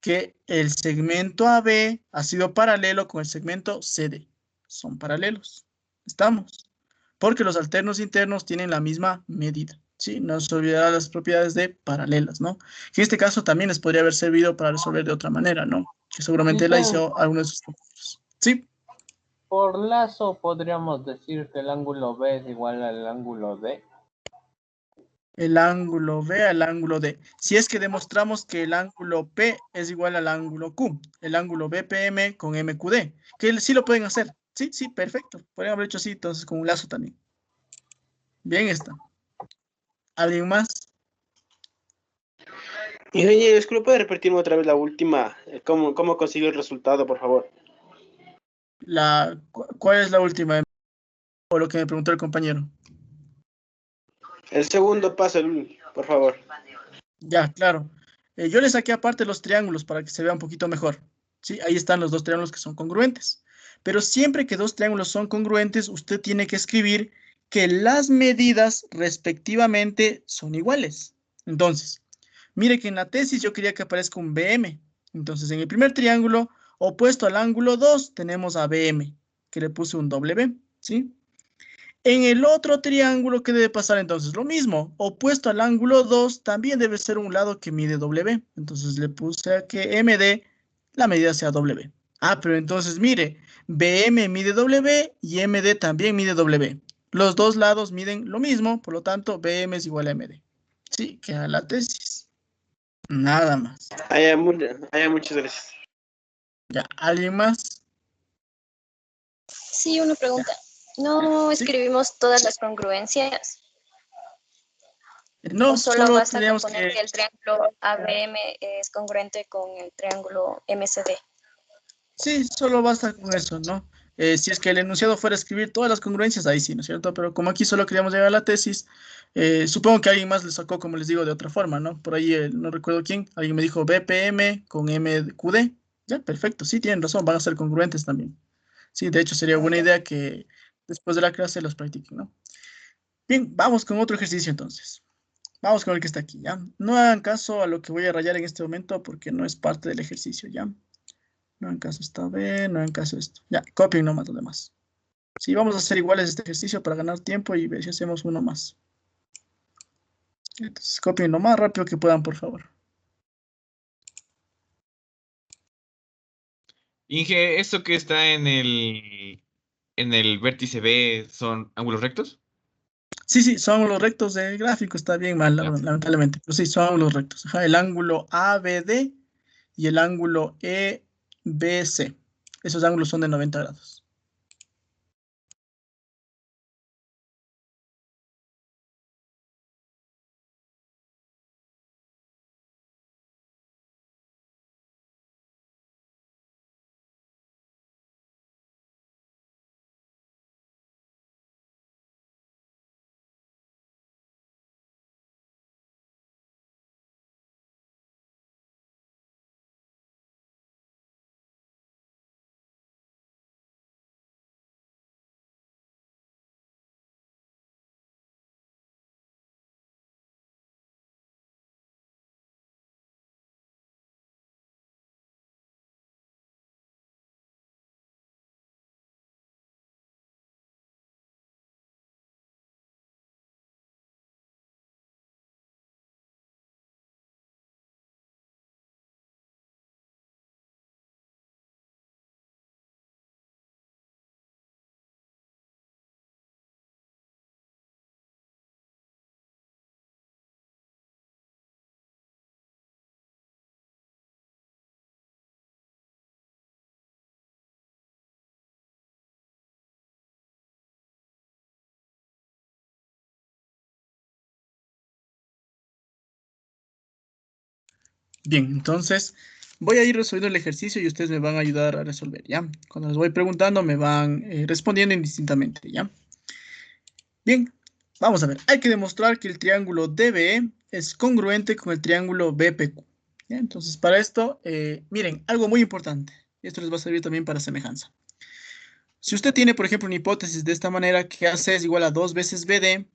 que el segmento AB ha sido paralelo con el segmento CD. Son paralelos. ¿Estamos? Porque los alternos internos tienen la misma medida. ¿Sí? No se olvidará las propiedades de paralelas, ¿no? Que en este caso también les podría haber servido para resolver de otra manera, ¿no? Que seguramente la hizo algunos de sus compañeros. ¿Sí? Por lazo podríamos decir que el ángulo B es igual al ángulo D. El ángulo B al ángulo D. Si es que demostramos que el ángulo P es igual al ángulo Q, el ángulo BPM con MQD, que sí lo pueden hacer. Sí, sí, perfecto. Podrían haber hecho así, entonces con un lazo también. Bien está. ¿Alguien más? Ingeniero, disculpe, repetirme otra vez la última. ¿Cómo consiguió el resultado, por favor? ¿Cuál es la última? O lo que me preguntó el compañero. El segundo paso, por favor. Ya, claro. Yo le saqué aparte los triángulos para que se vea un poquito mejor. ¿Sí? Ahí están los dos triángulos que son congruentes. Pero siempre que dos triángulos son congruentes, usted tiene que escribir que las medidas respectivamente son iguales. Entonces, mire que en la tesis yo quería que aparezca un BM. Entonces, en el primer triángulo opuesto al ángulo 2 tenemos a BM, que le puse un W, ¿sí? En el otro triángulo, ¿qué debe pasar entonces? Lo mismo, opuesto al ángulo 2, también debe ser un lado que mide W. Entonces le puse a que MD, la medida sea W. Ah, pero entonces mire, BM mide W y MD también mide W. Los dos lados miden lo mismo, por lo tanto, BM es igual a MD. Sí, queda la tesis. Nada más. Muchas gracias. Ya, ¿alguien más? Sí, una pregunta. ¿No escribimos todas las congruencias? No, ¿O solo basta con tendríamos poner que el triángulo ABM es congruente con el triángulo MCD? Sí, solo basta con eso, ¿no? Si es que el enunciado fuera a escribir todas las congruencias, ahí sí, ¿no es cierto? Pero como aquí solo queríamos llegar a la tesis, supongo que alguien más le sacó, como les digo, de otra forma, ¿no? Por ahí no recuerdo quién, alguien me dijo BPM con MQD. Ya, perfecto, sí, tienen razón, van a ser congruentes también. Sí, de hecho sería buena idea que después de la clase los practiquen, ¿no? Bien, vamos con otro ejercicio entonces. Vamos con el que está aquí, ¿ya? No hagan caso a lo que voy a rayar en este momento porque no es parte del ejercicio, ¿ya? No en caso esta B, no en caso esto. Ya, copien nomás lo demás. Sí, vamos a hacer iguales este ejercicio para ganar tiempo y ver si hacemos uno más. Entonces, copien lo más rápido que puedan, por favor. Inge, ¿esto que está en el vértice B son ángulos rectos? Sí, sí, son ángulos rectos del gráfico, está bien mal, lamentablemente. Pero sí, son ángulos rectos. Ajá, el ángulo ABD y el ángulo EBC. Esos ángulos son de 90 grados. Bien, entonces voy a ir resolviendo el ejercicio y ustedes me van a ayudar a resolver, ¿ya? Cuando les voy preguntando me van respondiendo indistintamente, ¿ya? Bien, vamos a ver. Hay que demostrar que el triángulo DBE es congruente con el triángulo BPQ. ¿Ya? Entonces, para esto, miren, algo muy importante. Esto les va a servir también para semejanza. Si usted tiene, por ejemplo, una hipótesis de esta manera, que AC es igual a 2 veces BD,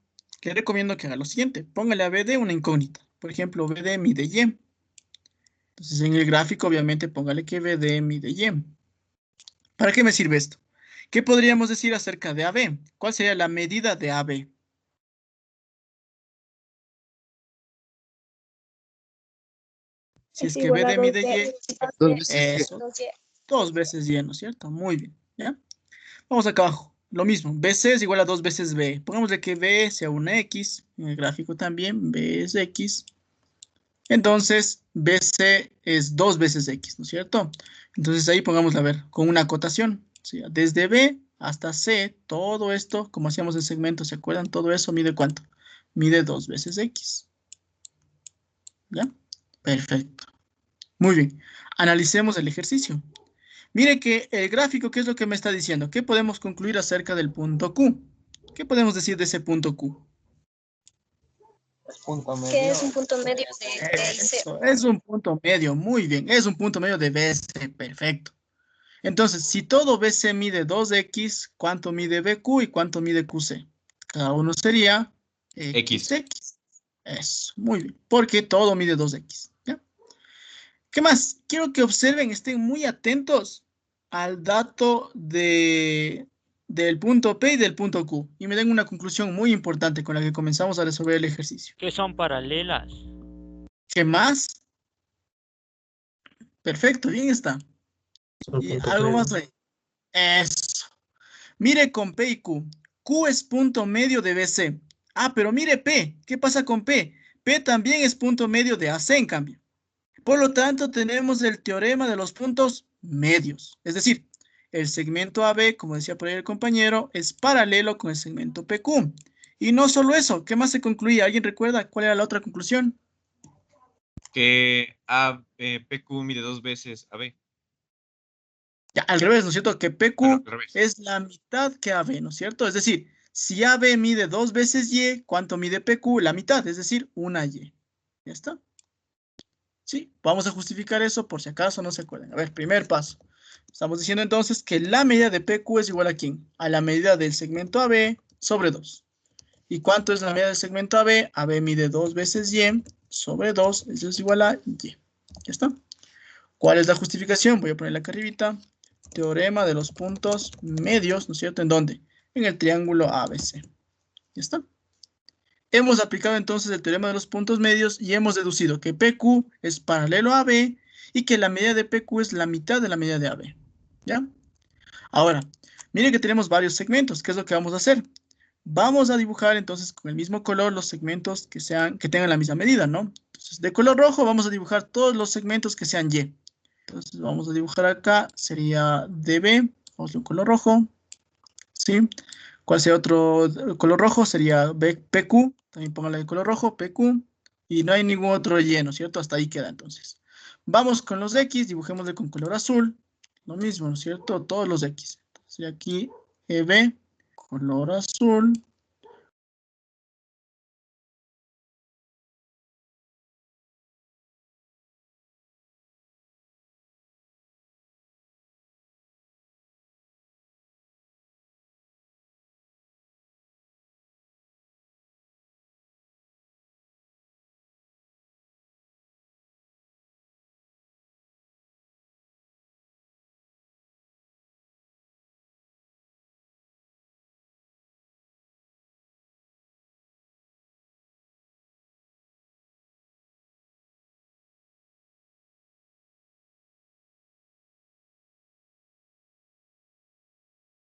le recomiendo que haga lo siguiente. Póngale a BD una incógnita. Por ejemplo, BD mide Y. Entonces, en el gráfico, obviamente, póngale que BD mide Y. ¿Para qué me sirve esto? ¿Qué podríamos decir acerca de AB? ¿Cuál sería la medida de AB? Si es que BD mide Y, eso, 2 veces Y, ¿no es cierto? Muy bien, ¿ya? Vamos acá abajo. Lo mismo, BC es igual a 2 veces B. Pongámosle que B sea una X. En el gráfico también, B es X. Entonces, BC es 2 veces X, ¿no es cierto? Entonces ahí pongámosla a ver, con una acotación. O sea, desde B hasta C, todo esto, como hacíamos en segmento, ¿se acuerdan? Todo eso mide ¿cuánto? Mide 2 veces X. ¿Ya? Perfecto. Muy bien. Analicemos el ejercicio. Mire que el gráfico, ¿qué es lo que me está diciendo? ¿Qué podemos concluir acerca del punto Q? ¿Qué podemos decir de ese punto Q? Que es un punto medio de B y C. Eso, es un punto medio, muy bien. Es un punto medio de BC, perfecto. Entonces, si todo BC mide 2X, ¿cuánto mide BQ y cuánto mide QC? Cada uno sería XX. Eso, muy bien. Porque todo mide 2X. ¿Ya? ¿Qué más? Quiero que observen, estén muy atentos al dato del punto P y del punto Q. Y me den una conclusión muy importante con la que comenzamos a resolver el ejercicio. Que son paralelas. ¿Qué más? Perfecto, bien está. Y algo más ahí. Eso. Mire con P y Q. Q es punto medio de BC. Ah, pero mire P. ¿Qué pasa con P? P también es punto medio de AC, en cambio. Por lo tanto, tenemos el teorema de los puntos medios. Es decir, el segmento AB, como decía por ahí el compañero, es paralelo con el segmento PQ. Y no solo eso, ¿qué más se concluía? ¿Alguien recuerda cuál era la otra conclusión? Que PQ mide 2 veces AB. Ya, al revés, ¿no es cierto? Que PQ es la mitad que AB, ¿no es cierto? Es decir, si AB mide 2 veces Y, ¿cuánto mide PQ? La mitad, es decir, una Y. ¿Ya está? Sí, vamos a justificar eso por si acaso no se acuerdan. A ver, primer paso. Estamos diciendo entonces que la medida de PQ es igual a ¿quién? A la medida del segmento AB sobre 2. ¿Y cuánto es la medida del segmento AB? AB mide 2 veces Y sobre 2. Eso es igual a Y. ¿Ya está? ¿Cuál es la justificación? Voy a ponerla acá arribita. Teorema de los puntos medios, ¿no es cierto? ¿En dónde? En el triángulo ABC. ¿Ya está? Hemos aplicado entonces el teorema de los puntos medios y hemos deducido que PQ es paralelo a AB y que la medida de PQ es la mitad de la medida de AB. ¿Ya? Ahora, miren que tenemos varios segmentos. ¿Qué es lo que vamos a hacer? Vamos a dibujar entonces con el mismo color los segmentos que tengan la misma medida, ¿no? Entonces, de color rojo vamos a dibujar todos los segmentos que sean Y. Entonces, vamos a dibujar acá. Sería DB. Vamos a un color rojo. ¿Sí? ¿Cuál sería otro color rojo? Sería PQ. También póngale de color rojo, PQ. Y no hay ningún otro Y, ¿no es cierto? Hasta ahí queda entonces. Vamos con los X, dibujémosle con color azul. Lo mismo, ¿no es cierto? Todos los X. Entonces aquí EB, color azul.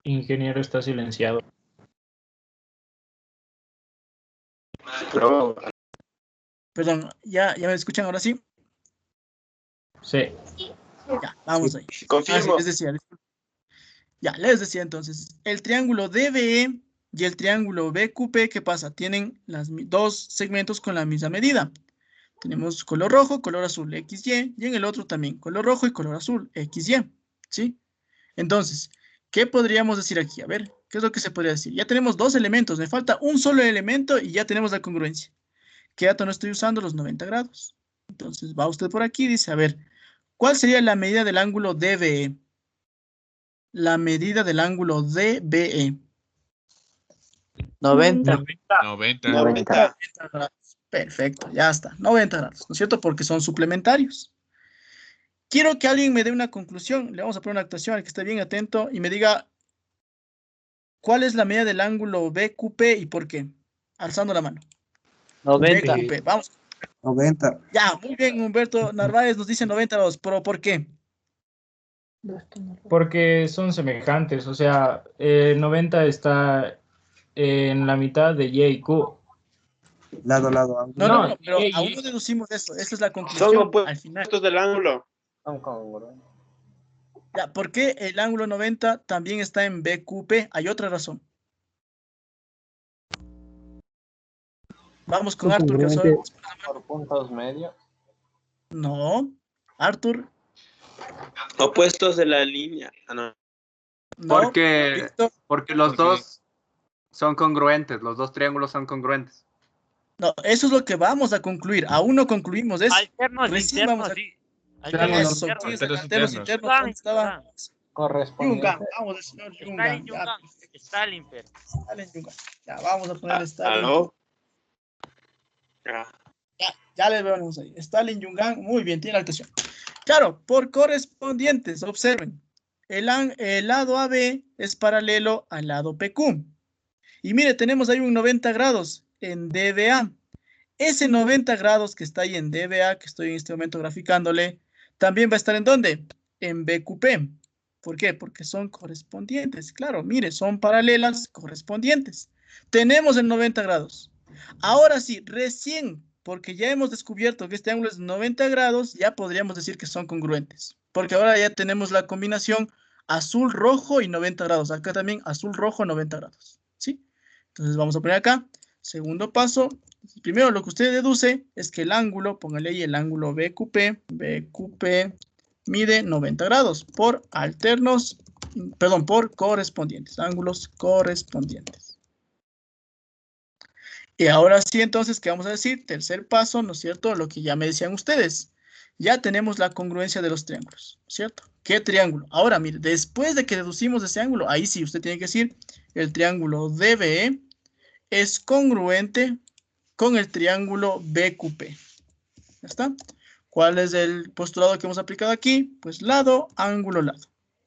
Ingeniero está silenciado. Perdón, ¿ya me escuchan ahora sí? Sí. Ya, vamos ahí. Confirmo. Les decía entonces, el triángulo DBE y el triángulo BQP, ¿qué pasa? Tienen dos segmentos con la misma medida. Tenemos color rojo, color azul, XY, y en el otro también color rojo y color azul, XY, ¿sí? Entonces, ¿qué podríamos decir aquí? A ver, ¿qué es lo que se podría decir? Ya tenemos dos elementos, me falta un solo elemento y ya tenemos la congruencia. ¿Qué dato no estoy usando? Los 90 grados. Entonces, va usted por aquí y dice, a ver, ¿cuál sería la medida del ángulo DBE? La medida del ángulo DBE. 90. 90. Grados. Perfecto, ya está. 90 grados, ¿no es cierto? Porque son suplementarios. Quiero que alguien me dé una conclusión. Le vamos a poner una actuación al que esté bien atento y me diga cuál es la medida del ángulo BQP y por qué. Alzando la mano. 90. BQP. Vamos. 90. Ya, muy bien, Humberto Narváez nos dice 90 grados. ¿Pero por qué? Porque son semejantes, o sea, 90 está en la mitad de Y y Q. Lado, ángulo. No, pero aún no deducimos eso. Esa es la conclusión. Son al final. opuestos del ángulo. Son congruentes. Ya, ¿por qué el ángulo 90 también está en BQP? Hay otra razón. Vamos con Arthur, que soy... Por puntos medios. No, Arthur. Opuestos de la línea. Ah, no. Porque los dos son congruentes, los dos triángulos son congruentes. No, eso es lo que vamos a concluir. Aún no concluimos eso. Alternos, Recién internos, vamos a... sí. Eso, alternos internos. ¿Dónde estaba? Correspondiente. Vamos al señor Stalin Jungan. Stalin, pero. Stalin Jungan. Ya, vamos a poner Stalin. ¿Aló? Ya le vemos ahí. Stalin Jungan, muy bien, tiene la actuación. Claro, por correspondientes, observen. El lado AB es paralelo al lado PQ. Y mire, tenemos ahí un 90 grados en DBA. Ese 90 grados que está ahí en DBA, que estoy en este momento graficándole, también va a estar ¿en dónde? En BQP. ¿Por qué? Porque son correspondientes. Claro, mire, son paralelas correspondientes. Tenemos el 90 grados. Ahora sí, recién, porque ya hemos descubierto que este ángulo es 90 grados, ya podríamos decir que son congruentes. Porque ahora ya tenemos la combinación azul, rojo y 90 grados. Acá también azul, rojo, 90 grados. ¿Sí? Entonces vamos a poner acá. Segundo paso. Primero lo que usted deduce es que el ángulo, póngale ahí el ángulo BQP mide 90 grados por alternos, perdón, por correspondientes, ángulos correspondientes. Y ahora sí, entonces, ¿qué vamos a decir? Tercer paso, ¿no es cierto? Lo que ya me decían ustedes. Ya tenemos la congruencia de los triángulos, ¿cierto? ¿Qué triángulo? Ahora, mire, después de que deducimos ese ángulo, ahí sí, usted tiene que decir, el triángulo DBE es congruente con el triángulo BQP. ¿Ya está? ¿Cuál es el postulado que hemos aplicado aquí? Pues lado, ángulo, lado.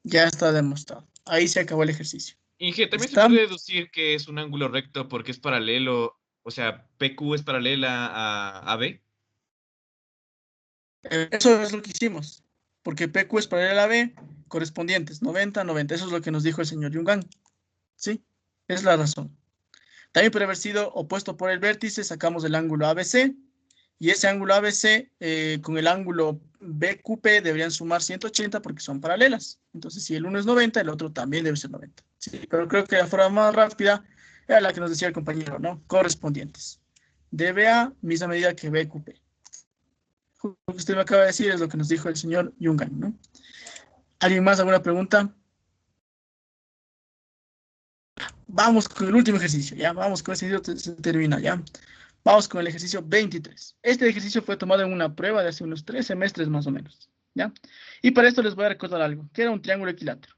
Ya está demostrado. Ahí se acabó el ejercicio. Inge, también se puede deducir que es un ángulo recto porque es paralelo, o sea, PQ es paralela a AB. Eso es lo que hicimos. Porque PQ es paralela a B, correspondientes, 90, 90. Eso es lo que nos dijo el señor Jungan. ¿Sí? Es la razón. También puede haber sido opuesto por el vértice, sacamos el ángulo ABC, y ese ángulo ABC con el ángulo BQP deberían sumar 180 porque son paralelas. Entonces, si el uno es 90, el otro también debe ser 90. Sí, pero creo que la forma más rápida era la que nos decía el compañero, ¿no? Correspondientes. DBA, misma medida que BQP. Lo que usted me acaba de decir es lo que nos dijo el señor Jungan, ¿no? ¿Alguien más? ¿Alguna pregunta? Vamos con el último ejercicio, ¿ya? Vamos con ese ejercicio, se termina, ¿ya? Vamos con el ejercicio 23. Este ejercicio fue tomado en una prueba de hace unos 3 semestres más o menos, ¿ya? Y para esto les voy a recordar algo, que era un triángulo equilátero.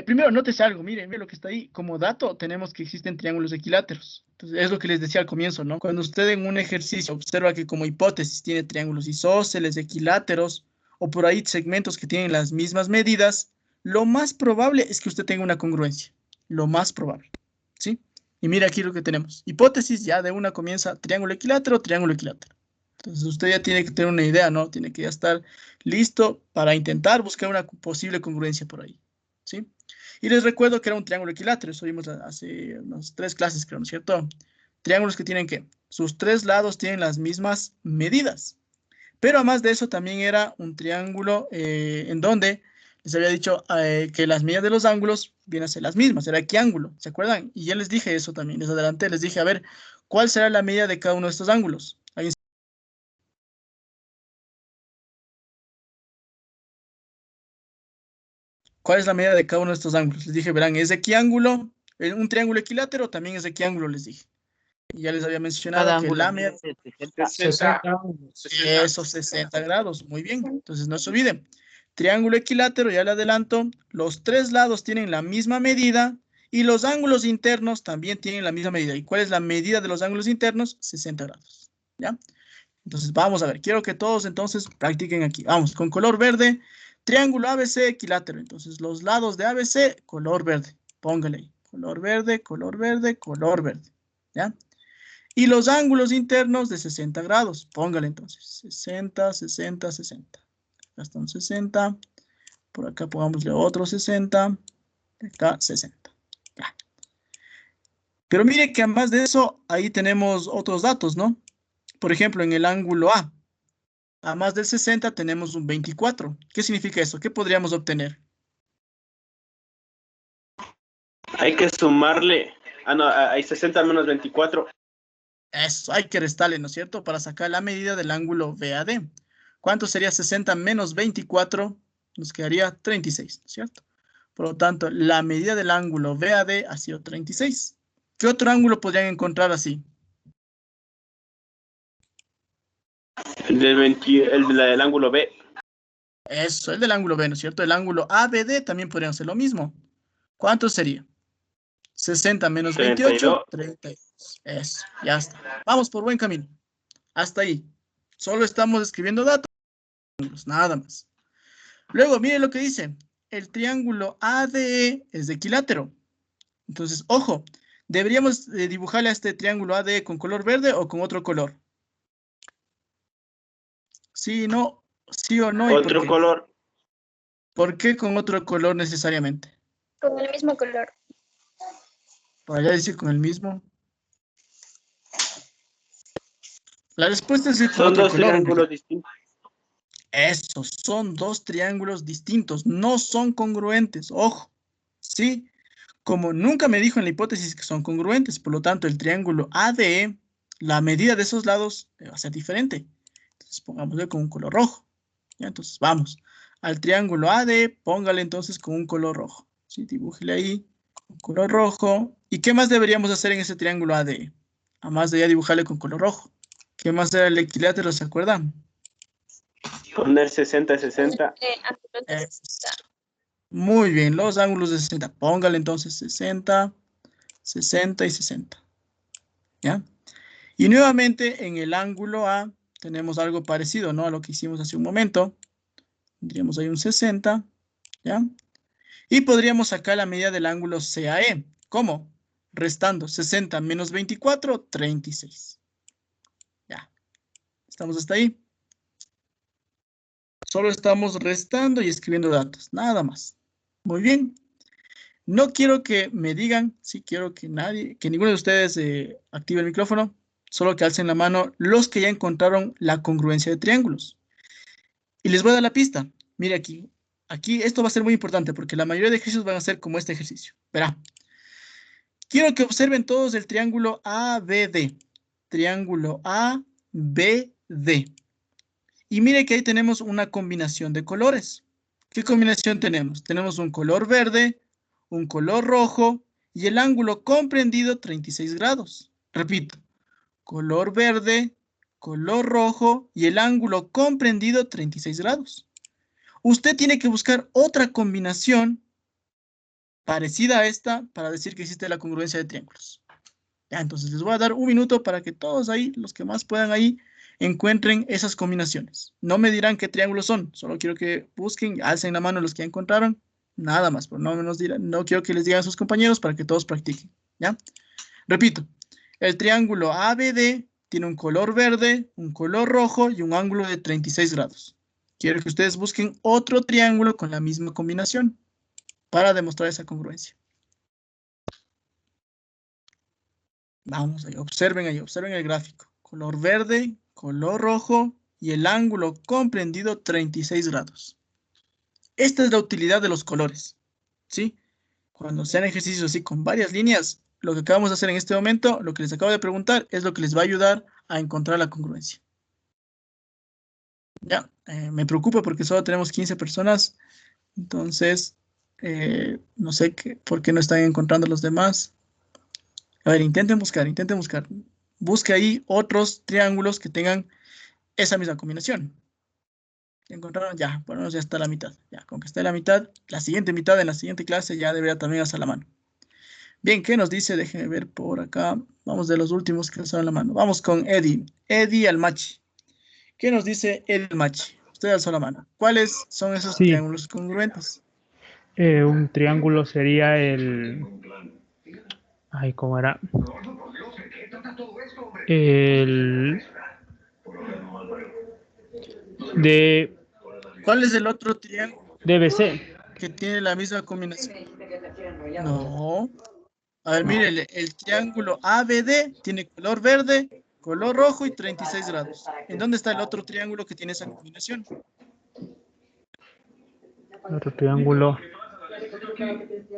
Primero, nótese algo, miren lo que está ahí. Como dato, tenemos que existen triángulos equiláteros. Entonces, es lo que les decía al comienzo, ¿no? Cuando usted en un ejercicio observa que como hipótesis tiene triángulos isósceles, equiláteros, o por ahí segmentos que tienen las mismas medidas, lo más probable es que usted tenga una congruencia. Lo más probable, ¿sí? Y mira aquí lo que tenemos. Hipótesis, ya de una comienza triángulo equilátero, triángulo equilátero. Entonces usted ya tiene que tener una idea, ¿no? Tiene que ya estar listo para intentar buscar una posible congruencia por ahí, ¿sí? Y les recuerdo que era un triángulo equilátero. Eso vimos hace unas 3 clases, creo, ¿no es cierto? Triángulos que tienen ¿qué? Sus 3 lados tienen las mismas medidas. Pero además de eso también era un triángulo en donde les había dicho que las medidas de los ángulos vienen a ser las mismas, era equiángulo, ¿se acuerdan? Y ya les dije eso también, les adelanté, les dije, a ver, ¿cuál será la medida de cada uno de estos ángulos? ¿Cuál es la medida de cada uno de estos ángulos? Les dije, verán, es equiángulo, un triángulo equilátero también es equiángulo, les dije. Y ya les había mencionado Cada que ángulo la medida... 60. Esos 60 grados, muy bien. Entonces no se olviden. Triángulo equilátero, ya le adelanto, los tres lados tienen la misma medida y los ángulos internos también tienen la misma medida. ¿Y cuál es la medida de los ángulos internos? 60 grados. ¿Ya? Entonces vamos a ver, quiero que todos entonces practiquen aquí. Vamos, con color verde, triángulo ABC equilátero. Entonces los lados de ABC, color verde. Póngale ahí, color verde, color verde, color verde. ¿Ya? Y los ángulos internos de 60 grados. Póngale entonces, 60, 60, 60. Acá están 60. Por acá pongámosle otro 60. Acá 60. Ya. Pero mire que además de eso, ahí tenemos otros datos, ¿no? Por ejemplo, en el ángulo A más del 60 tenemos un 24. ¿Qué significa eso? ¿Qué podríamos obtener? Hay que sumarle. Ah, no, hay 60 menos 24. Eso, hay que restarle, ¿no es cierto? Para sacar la medida del ángulo BAD. ¿Cuánto sería 60 menos 24? Nos quedaría 36, ¿no es cierto? Por lo tanto, la medida del ángulo BAD ha sido 36. ¿Qué otro ángulo podrían encontrar así? El del ángulo B. Eso, el del ángulo B, ¿no es cierto? El ángulo ABD también podrían hacer lo mismo. ¿Cuánto sería? 60 menos 28, 32. Eso, ya está. Vamos por buen camino. Hasta ahí. Solo estamos escribiendo datos, nada más. Luego, mire lo que dice. El triángulo ADE es de equilátero. Entonces, ojo, ¿deberíamos dibujarle a este triángulo ADE con color verde o con otro color? Sí, no, sí o no. Otro color. ¿Por qué con otro color necesariamente? Con el mismo color. Por allá dice con el mismo. La respuesta es con otro color. Son dos triángulos distintos. Esos son dos triángulos distintos, no son congruentes, ojo, ¿sí? Como nunca me dijo en la hipótesis que son congruentes, por lo tanto el triángulo ADE, la medida de esos lados va a ser diferente. Entonces pongámosle con un color rojo. ¿Ya? Entonces vamos, al triángulo ADE, póngale entonces con un color rojo. ¿Sí? Dibújele ahí con color rojo. ¿Y qué más deberíamos hacer en ese triángulo ADE? Además de ya dibujarle con color rojo. ¿Qué más era el equilátero, se acuerdan? Poner 60, 60. Muy bien, los ángulos de 60. Póngale entonces 60, 60 y 60. ¿Ya? Y nuevamente en el ángulo A tenemos algo parecido, ¿no? A lo que hicimos hace un momento. Tendríamos ahí un 60. ¿Ya? Y podríamos sacar la medida del ángulo CAE. ¿Cómo? Restando 60 menos 24, 36. Ya. ¿Estamos hasta ahí? Solo estamos restando y escribiendo datos, nada más. Muy bien. No quiero que me digan, sí quiero que ninguno de ustedes active el micrófono, solo que alcen la mano los que ya encontraron la congruencia de triángulos. Y les voy a dar la pista. Mire aquí. Aquí esto va a ser muy importante porque la mayoría de ejercicios van a ser como este ejercicio. Verá. Quiero que observen todos el triángulo ABD. Triángulo ABD. Y mire que ahí tenemos una combinación de colores. ¿Qué combinación tenemos? Tenemos un color verde, un color rojo y el ángulo comprendido 36 grados. Repito, color verde, color rojo y el ángulo comprendido 36 grados. Usted tiene que buscar otra combinación parecida a esta para decir que existe la congruencia de triángulos. Ya, entonces les voy a dar un minuto para que todos ahí, los que más puedan ahí, encuentren esas combinaciones. No me dirán qué triángulos son, solo quiero que busquen, alcen la mano los que ya encontraron, nada más, pero no quiero que les digan a sus compañeros para que todos practiquen, ¿ya? Repito, el triángulo ABD tiene un color verde, un color rojo y un ángulo de 36 grados. Quiero que ustedes busquen otro triángulo con la misma combinación para demostrar esa congruencia. Vamos ahí, observen el gráfico. Color verde, color rojo y el ángulo comprendido 36 grados. Esta es la utilidad de los colores, ¿sí? Cuando sean ejercicios así con varias líneas, lo que acabamos de hacer en este momento, lo que les acabo de preguntar, es lo que les va a ayudar a encontrar la congruencia. Ya, me preocupa porque solo tenemos 15 personas, entonces No sé por qué no están encontrando los demás. A ver, intenten buscar. Busque ahí otros triángulos que tengan esa misma combinación. ¿Encontraron? Ya, bueno, ya está la mitad. Ya, con que esté la mitad, la siguiente mitad en la siguiente clase ya debería también hacer la mano. Bien, ¿qué nos dice? Déjenme ver por acá. Vamos de los últimos que alzaron la mano. Vamos con Eddie. Eddie Almachi. ¿Qué nos dice Eddie Almachi? Usted alzó la mano. ¿Cuáles son esos Sí. triángulos congruentes? Un triángulo sería el... Ay, ¿cómo era? El... de... ¿Cuál es el otro triángulo? DBC. Que tiene la misma combinación. No. A ver, mire, el triángulo ABD tiene color verde, color rojo y 36 grados. ¿En dónde está el otro triángulo que tiene esa combinación? Otro triángulo.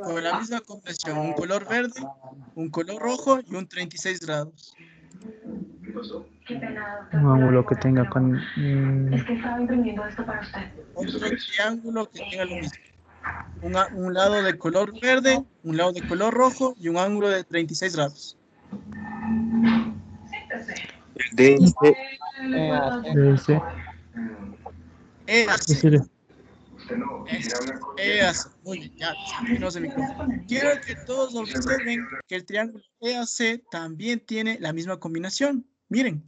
Con la misma combinación, un color verde, un color rojo y un 36 grados. Un ángulo que tenga con... Es que estaba imprimiendo esto para usted. Otro triángulo que tenga lo mismo. Un lado de color verde, un lado de color rojo y un ángulo de 36 grados. DSC. EAC. Muy bien, ya, no se me quiero que todos observen que el triángulo EAC también tiene la misma combinación. Miren,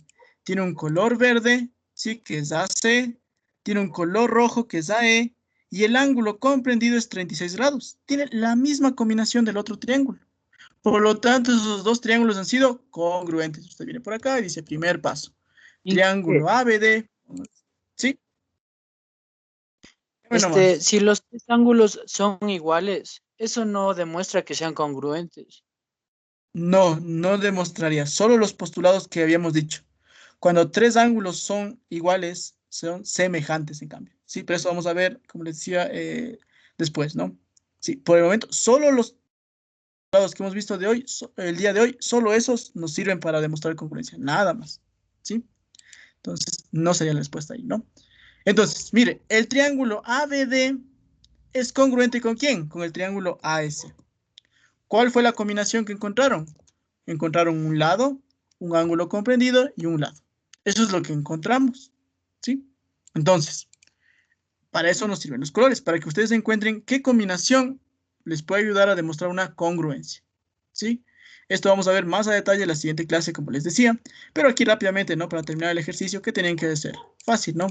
tiene un color verde, sí, que es AC, tiene un color rojo, que es AE, y el ángulo comprendido es 36 grados. Tiene la misma combinación del otro triángulo. Por lo tanto, esos dos triángulos han sido congruentes. Usted viene por acá y dice primer paso. Triángulo ABD. ¿Sí? Si los tres ángulos son iguales, eso no demuestra que sean congruentes. No, no demostraría. Solo los postulados que habíamos dicho. Cuando tres ángulos son iguales, son semejantes en cambio. Sí, pero eso vamos a ver, como les decía, después, ¿no? Sí, por el momento, solo los postulados que hemos visto de hoy, el día de hoy, solo esos nos sirven para demostrar congruencia. Nada más. ¿Sí? Entonces, no sería la respuesta ahí, ¿no? Entonces, mire, el triángulo ABD es congruente ¿con quién? Con el triángulo AS. ¿Cuál fue la combinación que encontraron? Encontraron un lado, un ángulo comprendido y un lado. Eso es lo que encontramos, ¿sí? Entonces, para eso nos sirven los colores, para que ustedes encuentren qué combinación les puede ayudar a demostrar una congruencia, ¿sí? Esto vamos a ver más a detalle en la siguiente clase, como les decía, pero aquí rápidamente, ¿no? Para terminar el ejercicio, ¿qué tenían que hacer? Fácil, ¿no?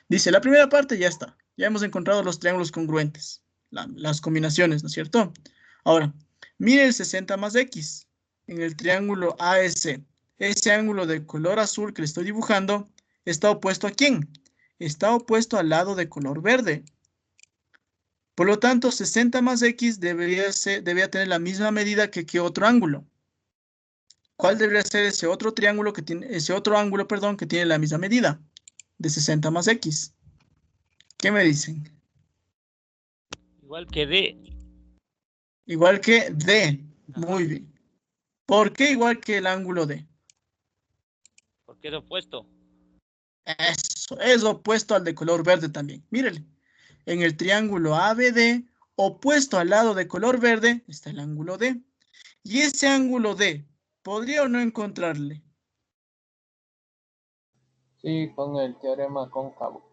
Dice, la primera parte ya está. Ya hemos encontrado los triángulos congruentes, las combinaciones, ¿no es cierto? Ahora, mire el 60 más X en el triángulo AS. Ese ángulo de color azul que le estoy dibujando está opuesto ¿a quién? Está opuesto al lado de color verde. Por lo tanto, 60 más X debería tener la misma medida que otro ángulo. ¿Cuál debería ser ese otro triángulo que tiene, ese otro ángulo, perdón, que tiene la misma medida de 60 más X? ¿Qué me dicen? Igual que D. Igual que D. Muy bien. ¿Por qué igual que el ángulo D? Porque es opuesto. Eso, es opuesto al de color verde también. Mírele. En el triángulo ABD, opuesto al lado de color verde, está el ángulo D. Y ese ángulo D, ¿podría o no encontrarle? Sí, con el teorema cóncavo.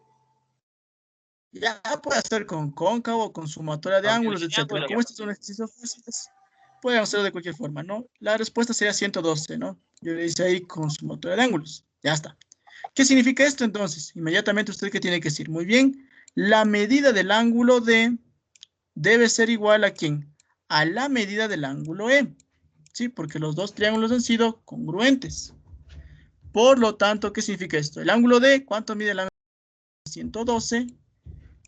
Ya puede hacer con cóncavo, con sumatoria de ángulos, etc. Como estos son ejercicios fáciles, pueden hacerlo de cualquier forma, ¿no? La respuesta sería 112, ¿no? Yo le hice ahí con sumatoria de ángulos. Ya está. ¿Qué significa esto entonces? Inmediatamente usted ¿qué tiene que decir? Muy bien, la medida del ángulo D debe ser igual ¿a quién? A la medida del ángulo E. ¿Sí? Porque los dos triángulos han sido congruentes. Por lo tanto, ¿qué significa esto? El ángulo D, ¿cuánto mide el ángulo D? 112.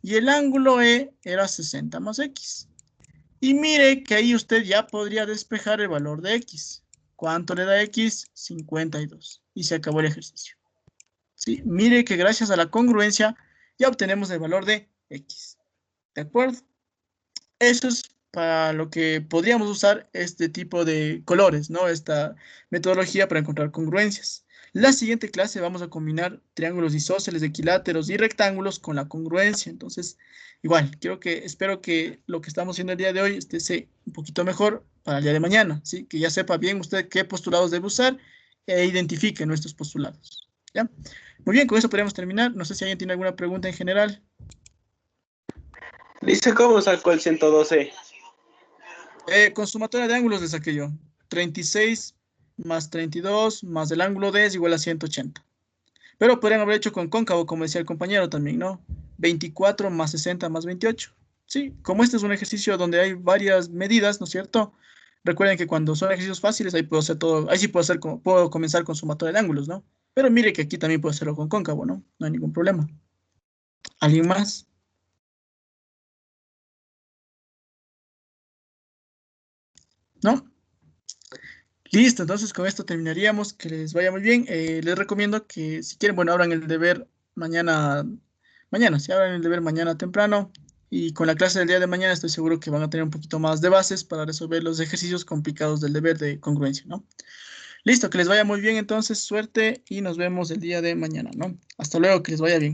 Y el ángulo E era 60 más X. Y mire que ahí usted ya podría despejar el valor de X. ¿Cuánto le da X? 52. Y se acabó el ejercicio. ¿Sí? Mire que gracias a la congruencia ya obtenemos el valor de X. ¿De acuerdo? Eso es para lo que podríamos usar este tipo de colores, ¿no? Esta metodología para encontrar congruencias. La siguiente clase vamos a combinar triángulos isósceles, equiláteros y rectángulos con la congruencia. Entonces, igual, espero que lo que estamos haciendo el día de hoy esté un poquito mejor para el día de mañana, ¿sí? Que ya sepa bien usted qué postulados debe usar e identifique nuestros postulados, ¿ya? Muy bien, con eso podríamos terminar. No sé si alguien tiene alguna pregunta en general. Dice, ¿cómo sacó el 112? Con sumatoria de ángulos le saqué yo. 36 más 32 más el ángulo D es igual a 180. Pero podrían haber hecho con cóncavo, como decía el compañero también, ¿no? 24 más 60 más 28. Sí, como este es un ejercicio donde hay varias medidas, ¿no es cierto? Recuerden que cuando son ejercicios fáciles, ahí puedo hacer todo, ahí sí puedo comenzar con sumatoria de ángulos, ¿no? Pero mire que aquí también puedo hacerlo con cóncavo, ¿no? No hay ningún problema. ¿Alguien más? ¿No? Listo, entonces con esto terminaríamos. Que les vaya muy bien. Les recomiendo que si quieren, bueno, abran el deber mañana, si abran el deber mañana temprano. Y con la clase del día de mañana estoy seguro que van a tener un poquito más de bases para resolver los ejercicios complicados del deber de congruencia, ¿no? Listo, que les vaya muy bien entonces, suerte y nos vemos el día de mañana, ¿no? Hasta luego, que les vaya bien.